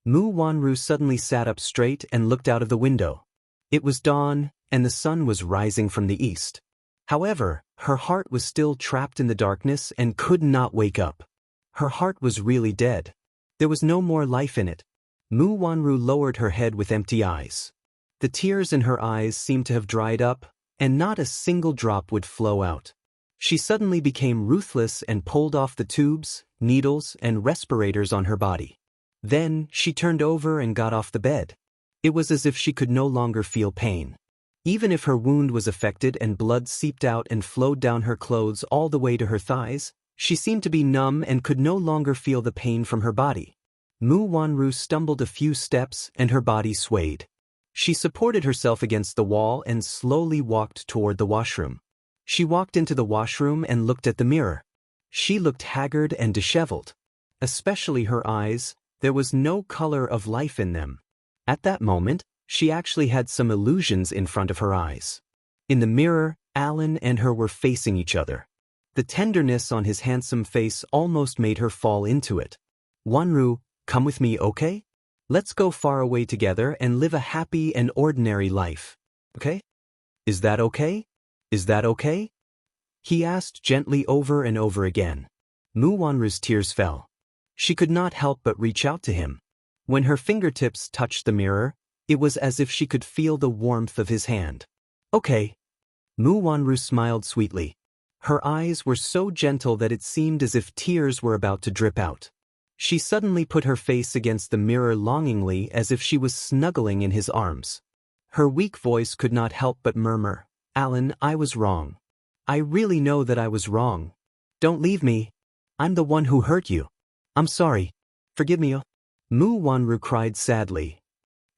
Mu Wanru suddenly sat up straight and looked out of the window. It was dawn, and the sun was rising from the east. However, her heart was still trapped in the darkness and could not wake up. Her heart was really dead. There was no more life in it. Mu Wanru lowered her head with empty eyes. The tears in her eyes seemed to have dried up, and not a single drop would flow out. She suddenly became ruthless and pulled off the tubes, needles, and respirators on her body. Then, she turned over and got off the bed. It was as if she could no longer feel pain. Even if her wound was affected and blood seeped out and flowed down her clothes all the way to her thighs, she seemed to be numb and could no longer feel the pain from her body. Mu Wanru stumbled a few steps and her body swayed. She supported herself against the wall and slowly walked toward the washroom. She walked into the washroom and looked at the mirror. She looked haggard and disheveled. Especially her eyes, there was no color of life in them. At that moment, she actually had some illusions in front of her eyes. In the mirror, Alan and her were facing each other. The tenderness on his handsome face almost made her fall into it. "Wanru, come with me, okay? Let's go far away together and live a happy and ordinary life. Okay? Is that okay? Is that okay?" He asked gently over and over again. Mu Wanru's tears fell. She could not help but reach out to him. When her fingertips touched the mirror, it was as if she could feel the warmth of his hand. "Okay." Mu Wanru smiled sweetly. Her eyes were so gentle that it seemed as if tears were about to drip out. She suddenly put her face against the mirror longingly as if she was snuggling in his arms. Her weak voice could not help but murmur, "Alan, I was wrong. I really know that I was wrong. Don't leave me. I'm the one who hurt you. I'm sorry. Forgive me." Mu Wanru cried sadly.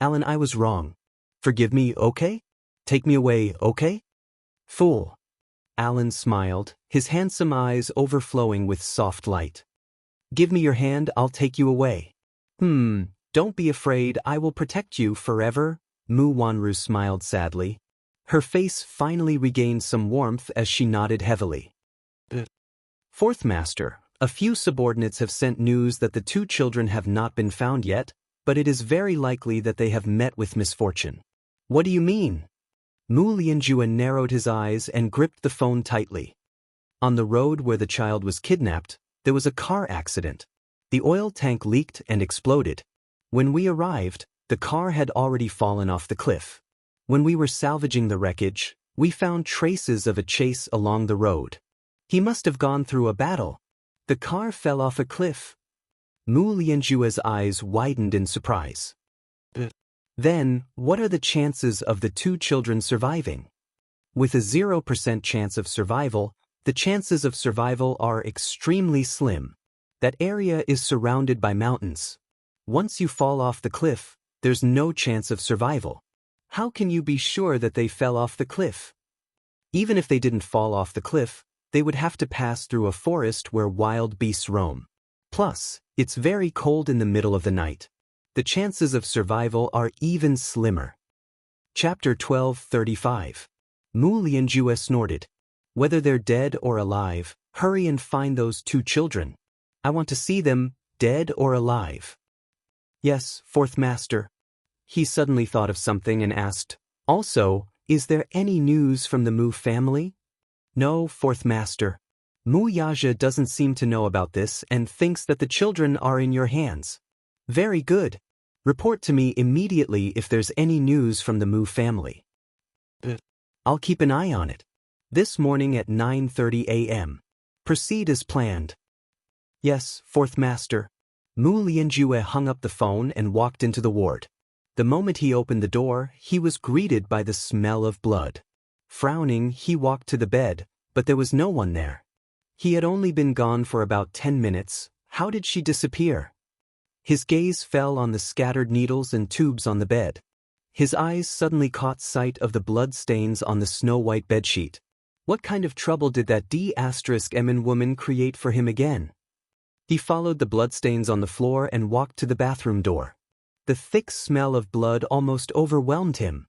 "Alan, I was wrong. Forgive me, okay? Take me away, okay?" "Fool." Alan smiled, his handsome eyes overflowing with soft light. "Give me your hand, I'll take you away." Don't be afraid, I will protect you forever." Mu Wanru smiled sadly. Her face finally regained some warmth as she nodded heavily. Fourth Master, a few subordinates have sent news that the 2 children have not been found yet, but it is very likely that they have met with misfortune. "What do you mean?" Mu Lianjue narrowed his eyes and gripped the phone tightly. On the road where the child was kidnapped, there was a car accident. The oil tank leaked and exploded. When we arrived, the car had already fallen off the cliff. When we were salvaging the wreckage, We found traces of a chase along the road. He must have gone through a battle. The car fell off a cliff. Mu Lianjue's eyes widened in surprise. Then, what are the chances of the two children surviving? With a 0% chance of survival, the chances of survival are extremely slim. That area is surrounded by mountains. Once you fall off the cliff, there's no chance of survival. How can you be sure that they fell off the cliff? Even if they didn't fall off the cliff, they would have to pass through a forest where wild beasts roam. Plus, it's very cold in the middle of the night. The chances of survival are even slimmer. Chapter 12:35. Mu Lianjue snorted. Whether they're dead or alive, hurry and find those two children. I want to see them, dead or alive. Yes, fourth master. He suddenly thought of something and asked, also, is there any news from the Mu family? No, fourth master. Mu Yaja doesn't seem to know about this and thinks that the children are in your hands. Very good. Report to me immediately if there's any news from the Mu family. I'll keep an eye on it. This morning at 9:30 a.m. Proceed as planned. Yes, fourth master. Mu Lianjue hung up the phone and walked into the ward. The moment he opened the door, he was greeted by the smell of blood. Frowning, he walked to the bed, but there was no one there. He had only been gone for about 10 minutes. How did she disappear? His gaze fell on the scattered needles and tubes on the bed. His eyes suddenly caught sight of the blood stains on the snow-white bedsheet. What kind of trouble did that D*Emin woman create for him again? He followed the bloodstains on the floor and walked to the bathroom door. The thick smell of blood almost overwhelmed him.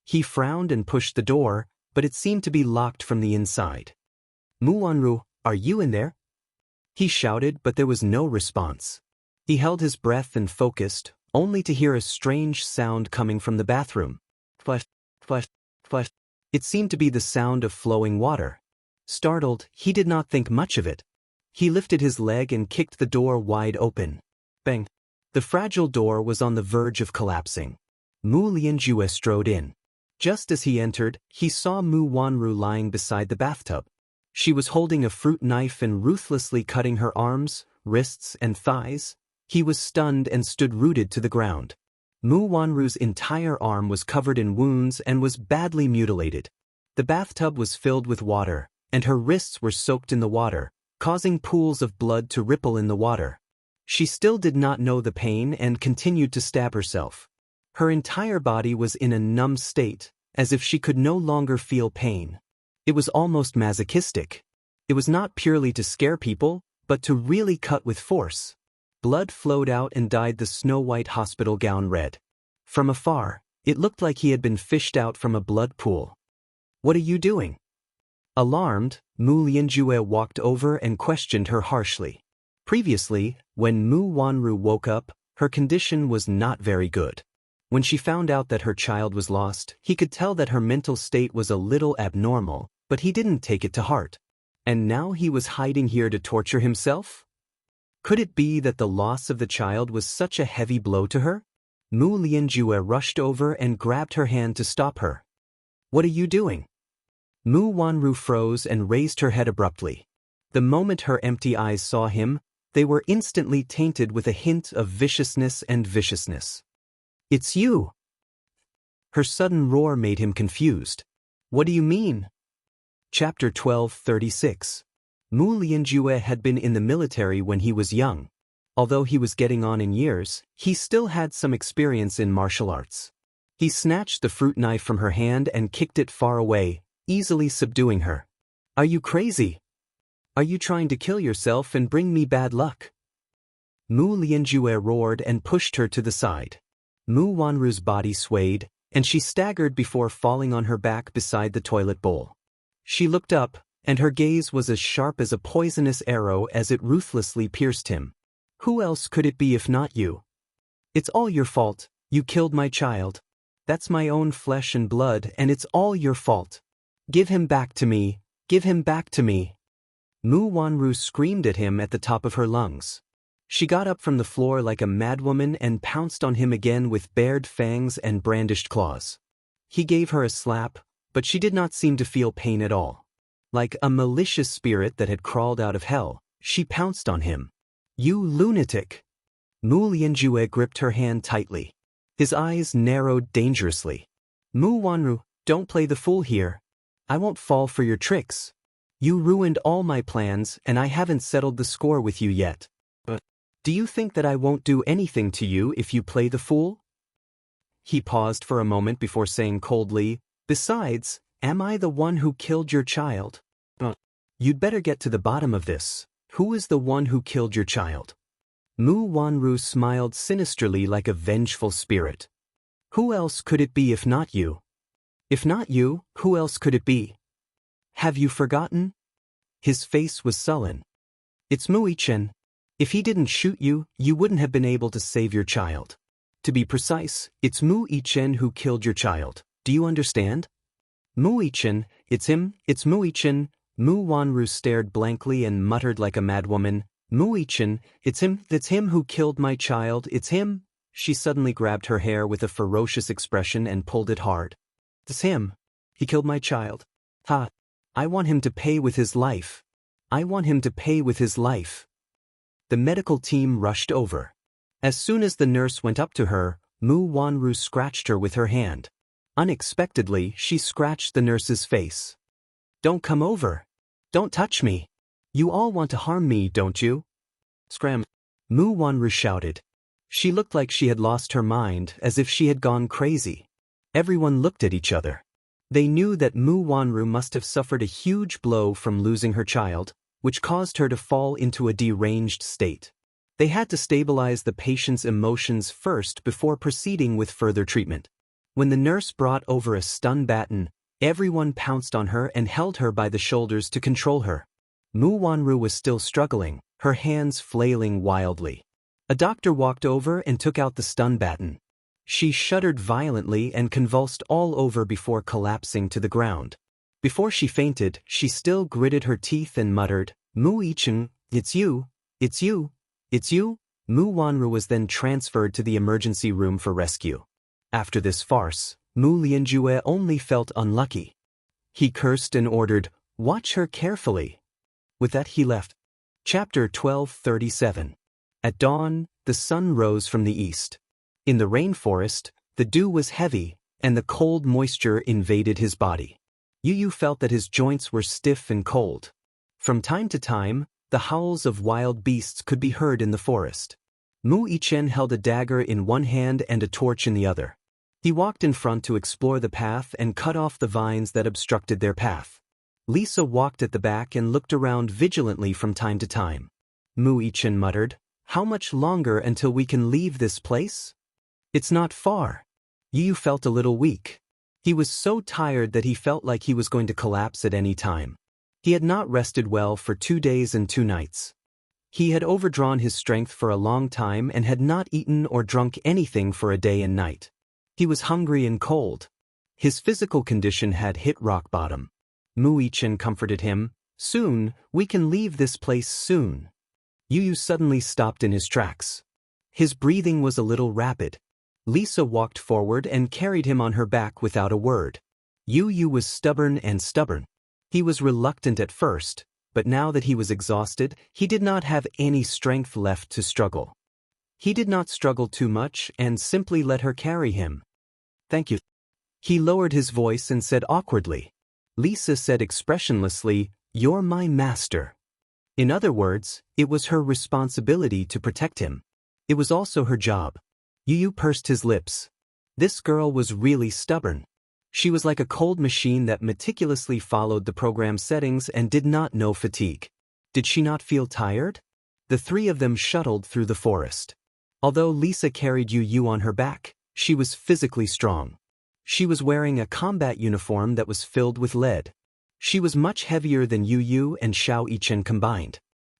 He frowned and pushed the door, but it seemed to be locked from the inside. Mu Wanru, are you in there? He shouted, but there was no response. He held his breath and focused, only to hear a strange sound coming from the bathroom. Flush, flush, flush. It seemed to be the sound of flowing water. Startled, he did not think much of it. He lifted his leg and kicked the door wide open. Bang! The fragile door was on the verge of collapsing. Mu Lianjue strode in. Just as he entered, he saw Mu Wanru lying beside the bathtub. She was holding a fruit knife and ruthlessly cutting her arms, wrists, and thighs. He was stunned and stood rooted to the ground. Mu Wanru's entire arm was covered in wounds and was badly mutilated. The bathtub was filled with water, and her wrists were soaked in the water, causing pools of blood to ripple in the water. She still did not know the pain and continued to stab herself. Her entire body was in a numb state, as if she could no longer feel pain. It was almost masochistic. It was not purely to scare people, but to really cut with force. Blood flowed out and dyed the snow-white hospital gown red. From afar, it looked like he had been fished out from a blood pool. What are you doing? Alarmed, Mu Lianjue walked over and questioned her harshly. Previously, when Mu Wanru woke up, her condition was not very good. When she found out that her child was lost, he could tell that her mental state was a little abnormal, but he didn't take it to heart. And now he was hiding here to torture himself? Could it be that the loss of the child was such a heavy blow to her? Mu Lianjue rushed over and grabbed her hand to stop her. What are you doing? Mu Wanru froze and raised her head abruptly. The moment her empty eyes saw him, they were instantly tainted with a hint of viciousness and viciousness. It's you! Her sudden roar made him confused. What do you mean? Chapter 12:36. Mu Lianjue had been in the military when he was young. Although he was getting on in years, he still had some experience in martial arts. He snatched the fruit knife from her hand and kicked it far away, easily subduing her. Are you crazy? Are you trying to kill yourself and bring me bad luck? Mu Lianjue roared and pushed her to the side. Mu Wanru's body swayed, and she staggered before falling on her back beside the toilet bowl. She looked up, and her gaze was as sharp as a poisonous arrow as it ruthlessly pierced him. Who else could it be if not you? It's all your fault. You killed my child. That's my own flesh and blood, and it's all your fault. Give him back to me. Give him back to me. Mu Wanru screamed at him at the top of her lungs. She got up from the floor like a madwoman and pounced on him again with bared fangs and brandished claws. He gave her a slap, but she did not seem to feel pain at all. Like a malicious spirit that had crawled out of hell, she pounced on him. "You lunatic!" Mu Lianjue gripped her hand tightly. His eyes narrowed dangerously. "Mu Wanru, don't play the fool here. I won't fall for your tricks. You ruined all my plans and I haven't settled the score with you yet. But do you think that I won't do anything to you if you play the fool?" He paused for a moment before saying coldly, "Besides, am I the one who killed your child? You'd better get to the bottom of this. Who is the one who killed your child?" Mu Wanru smiled sinisterly like a vengeful spirit. "Who else could it be if not you? If not you, who else could it be? Have you forgotten?" His face was sullen. "It's Mu Yichen. If he didn't shoot you, you wouldn't have been able to save your child. To be precise, it's Mu Yichen who killed your child. Do you understand?" "Mu Yichen, it's him, it's Mu Yichen." Mu Wanru stared blankly and muttered like a madwoman, "Mu Yichen, it's him who killed my child, it's him." She suddenly grabbed her hair with a ferocious expression and pulled it hard. "It's him. He killed my child. Ha! I want him to pay with his life. I want him to pay with his life." The medical team rushed over. As soon as the nurse went up to her, Mu Wanru scratched her with her hand. Unexpectedly, she scratched the nurse's face. "Don't come over. Don't touch me. You all want to harm me, don't you?" "Scram!" Mu Wanru shouted. She looked like she had lost her mind, as if she had gone crazy. Everyone looked at each other. They knew that Mu Wanru must have suffered a huge blow from losing her child, which caused her to fall into a deranged state. They had to stabilize the patient's emotions first before proceeding with further treatment. When the nurse brought over a stun baton, everyone pounced on her and held her by the shoulders to control her. Mu Wanru was still struggling, her hands flailing wildly. A doctor walked over and took out the stun baton. She shuddered violently and convulsed all over before collapsing to the ground. Before she fainted, she still gritted her teeth and muttered, "Mu Yichen, it's you, it's you, it's you." Mu Wanru was then transferred to the emergency room for rescue. After this farce, Mu Lianjue only felt unlucky. He cursed and ordered, "Watch her carefully." With that he left. Chapter 1237. At dawn, the sun rose from the east. In the rainforest, the dew was heavy, and the cold moisture invaded his body. Yu felt that his joints were stiff and cold. From time to time, the howls of wild beasts could be heard in the forest. Mu Yichen held a dagger in one hand and a torch in the other. He walked in front to explore the path and cut off the vines that obstructed their path. Lisa walked at the back and looked around vigilantly from time to time. Mu Yichen muttered, "How much longer until we can leave this place?" "It's not far." Yu felt a little weak. He was so tired that he felt like he was going to collapse at any time. He had not rested well for 2 days and 2 nights. He had overdrawn his strength for a long time and had not eaten or drunk anything for a day and night. He was hungry and cold. His physical condition had hit rock bottom. Mu Yichen comforted him, "Soon, we can leave this place soon." Yu suddenly stopped in his tracks. His breathing was a little rapid. Lisa walked forward and carried him on her back without a word. Yu was stubborn and stubborn. He was reluctant at first, but now that he was exhausted, he did not have any strength left to struggle. He did not struggle too much and simply let her carry him. "Thank you." He lowered his voice and said awkwardly. Lisa said expressionlessly, "You're my master." In other words, it was her responsibility to protect him. It was also her job. Yu pursed his lips. This girl was really stubborn. She was like a cold machine that meticulously followed the program settings and did not know fatigue. Did she not feel tired? The three of them shuttled through the forest. Although Lisa carried Yu on her back, she was physically strong. She was wearing a combat uniform that was filled with lead. She was much heavier than Yu and Xiao Yichen combined.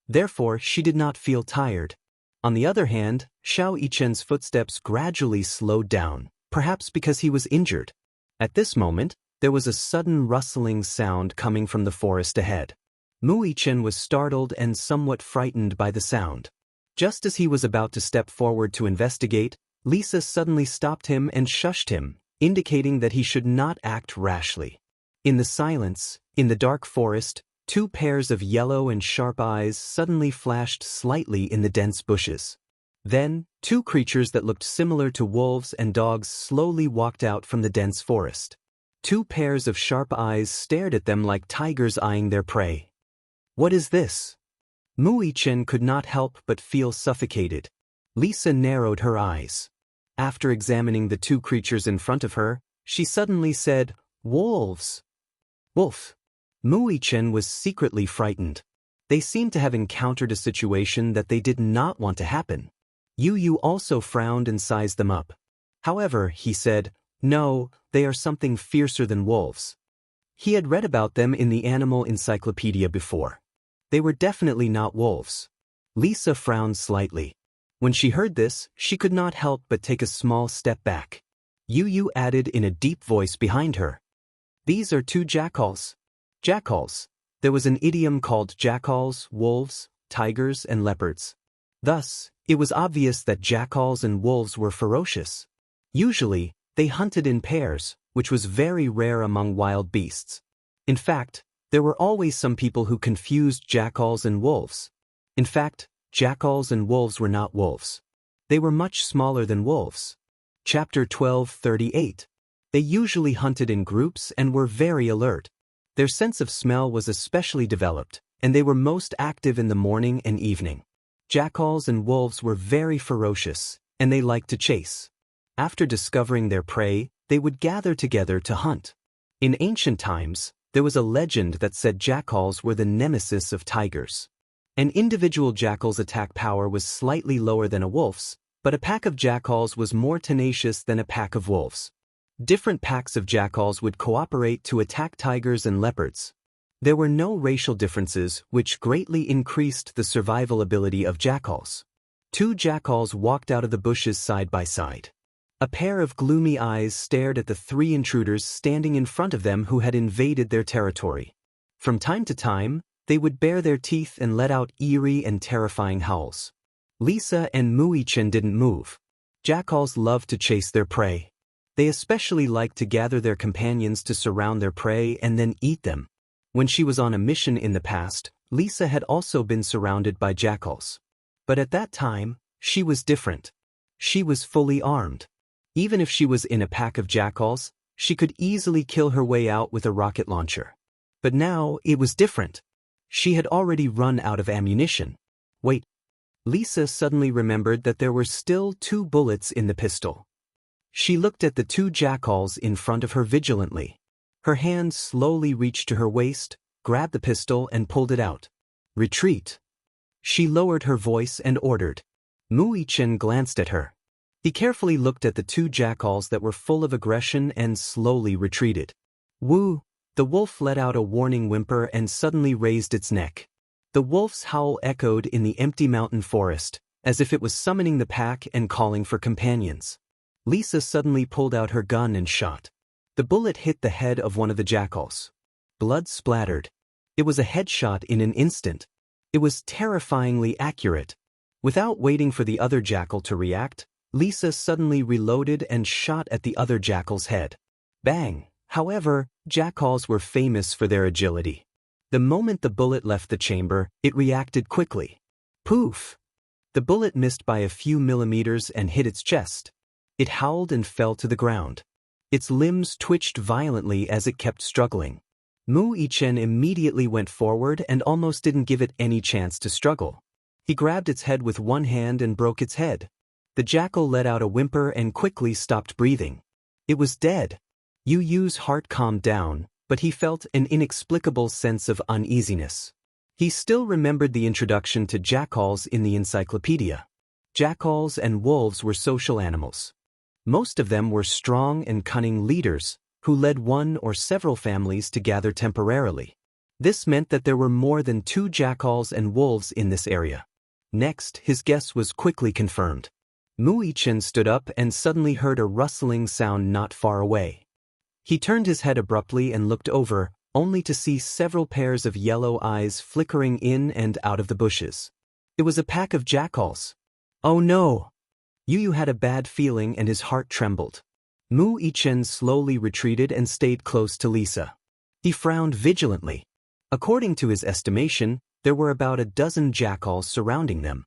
Therefore, she did not feel tired. On the other hand, Xiao Yichen's footsteps gradually slowed down, perhaps because he was injured. At this moment, there was a sudden rustling sound coming from the forest ahead. Mu Yichen was startled and somewhat frightened by the sound. Just as he was about to step forward to investigate, Lisa suddenly stopped him and shushed him, indicating that he should not act rashly. In the silence, in the dark forest, two pairs of yellow and sharp eyes suddenly flashed slightly in the dense bushes. Then, two creatures that looked similar to wolves and dogs slowly walked out from the dense forest. Two pairs of sharp eyes stared at them like tigers eyeing their prey. What is this? Mu-Yichen could not help but feel suffocated. Lisa narrowed her eyes. After examining the two creatures in front of her, she suddenly said, "Wolves." Wolf. Mu-Yichen was secretly frightened. They seemed to have encountered a situation that they did not want to happen. Yu also frowned and sized them up. However, he said, "No, they are something fiercer than wolves." He had read about them in the animal encyclopedia before. They were definitely not wolves. Lisa frowned slightly. When she heard this, she could not help but take a small step back. Yu added in a deep voice behind her, "These are two jackals." Jackals. There was an idiom called jackals, wolves, tigers, and leopards. Thus, it was obvious that jackals and wolves were ferocious. Usually, they hunted in pairs, which was very rare among wild beasts. In fact, there were always some people who confused jackals and wolves. In fact, jackals and wolves were not wolves. They were much smaller than wolves. Chapter 12:38. They usually hunted in groups and were very alert. Their sense of smell was especially developed, and they were most active in the morning and evening. Jackals and wolves were very ferocious, and they liked to chase. After discovering their prey, they would gather together to hunt. In ancient times, there was a legend that said jackals were the nemesis of tigers. An individual jackal's attack power was slightly lower than a wolf's, but a pack of jackals was more tenacious than a pack of wolves. Different packs of jackals would cooperate to attack tigers and leopards. There were no racial differences, which greatly increased the survival ability of jackals. Two jackals walked out of the bushes side by side. A pair of gloomy eyes stared at the three intruders standing in front of them who had invaded their territory. From time to time, they would bare their teeth and let out eerie and terrifying howls. Lisa and Mu-Yichen didn't move. Jackals loved to chase their prey. They especially liked to gather their companions to surround their prey and then eat them. When she was on a mission in the past, Lisa had also been surrounded by jackals. But at that time, she was different. She was fully armed. Even if she was in a pack of jackals, she could easily kill her way out with a rocket launcher. But now, it was different. She had already run out of ammunition. Wait. Lisa suddenly remembered that there were still 2 bullets in the pistol. She looked at the 2 jackals in front of her vigilantly. Her hand slowly reached to her waist, grabbed the pistol and pulled it out. "Retreat." She lowered her voice and ordered. Mu-Yichen glanced at her. He carefully looked at the 2 jackals that were full of aggression and slowly retreated. "Woo!" The wolf let out a warning whimper and suddenly raised its neck. The wolf's howl echoed in the empty mountain forest, as if it was summoning the pack and calling for companions. Lisa suddenly pulled out her gun and shot. The bullet hit the head of one of the jackals. Blood splattered. It was a headshot in an instant. It was terrifyingly accurate. Without waiting for the other jackal to react, Lisa suddenly reloaded and shot at the other jackal's head. Bang! However, jackals were famous for their agility. The moment the bullet left the chamber, it reacted quickly. Poof! The bullet missed by a few millimeters and hit its chest. It howled and fell to the ground. Its limbs twitched violently as it kept struggling. Mu-Yichen immediately went forward and almost didn't give it any chance to struggle. He grabbed its head with one hand and broke its head. The jackal let out a whimper and quickly stopped breathing. It was dead. Yu's heart calmed down, but he felt an inexplicable sense of uneasiness. He still remembered the introduction to jackals in the encyclopedia. Jackals and wolves were social animals. Most of them were strong and cunning leaders, who led one or several families to gather temporarily. This meant that there were more than 2 jackals and wolves in this area. Next, his guess was quickly confirmed. Mu-Yichen stood up and suddenly heard a rustling sound not far away. He turned his head abruptly and looked over, only to see several pairs of yellow eyes flickering in and out of the bushes. It was a pack of jackals. Oh no! Yu had a bad feeling and his heart trembled. Mu-Yichen slowly retreated and stayed close to Lisa. He frowned vigilantly. According to his estimation, there were about a dozen jackals surrounding them.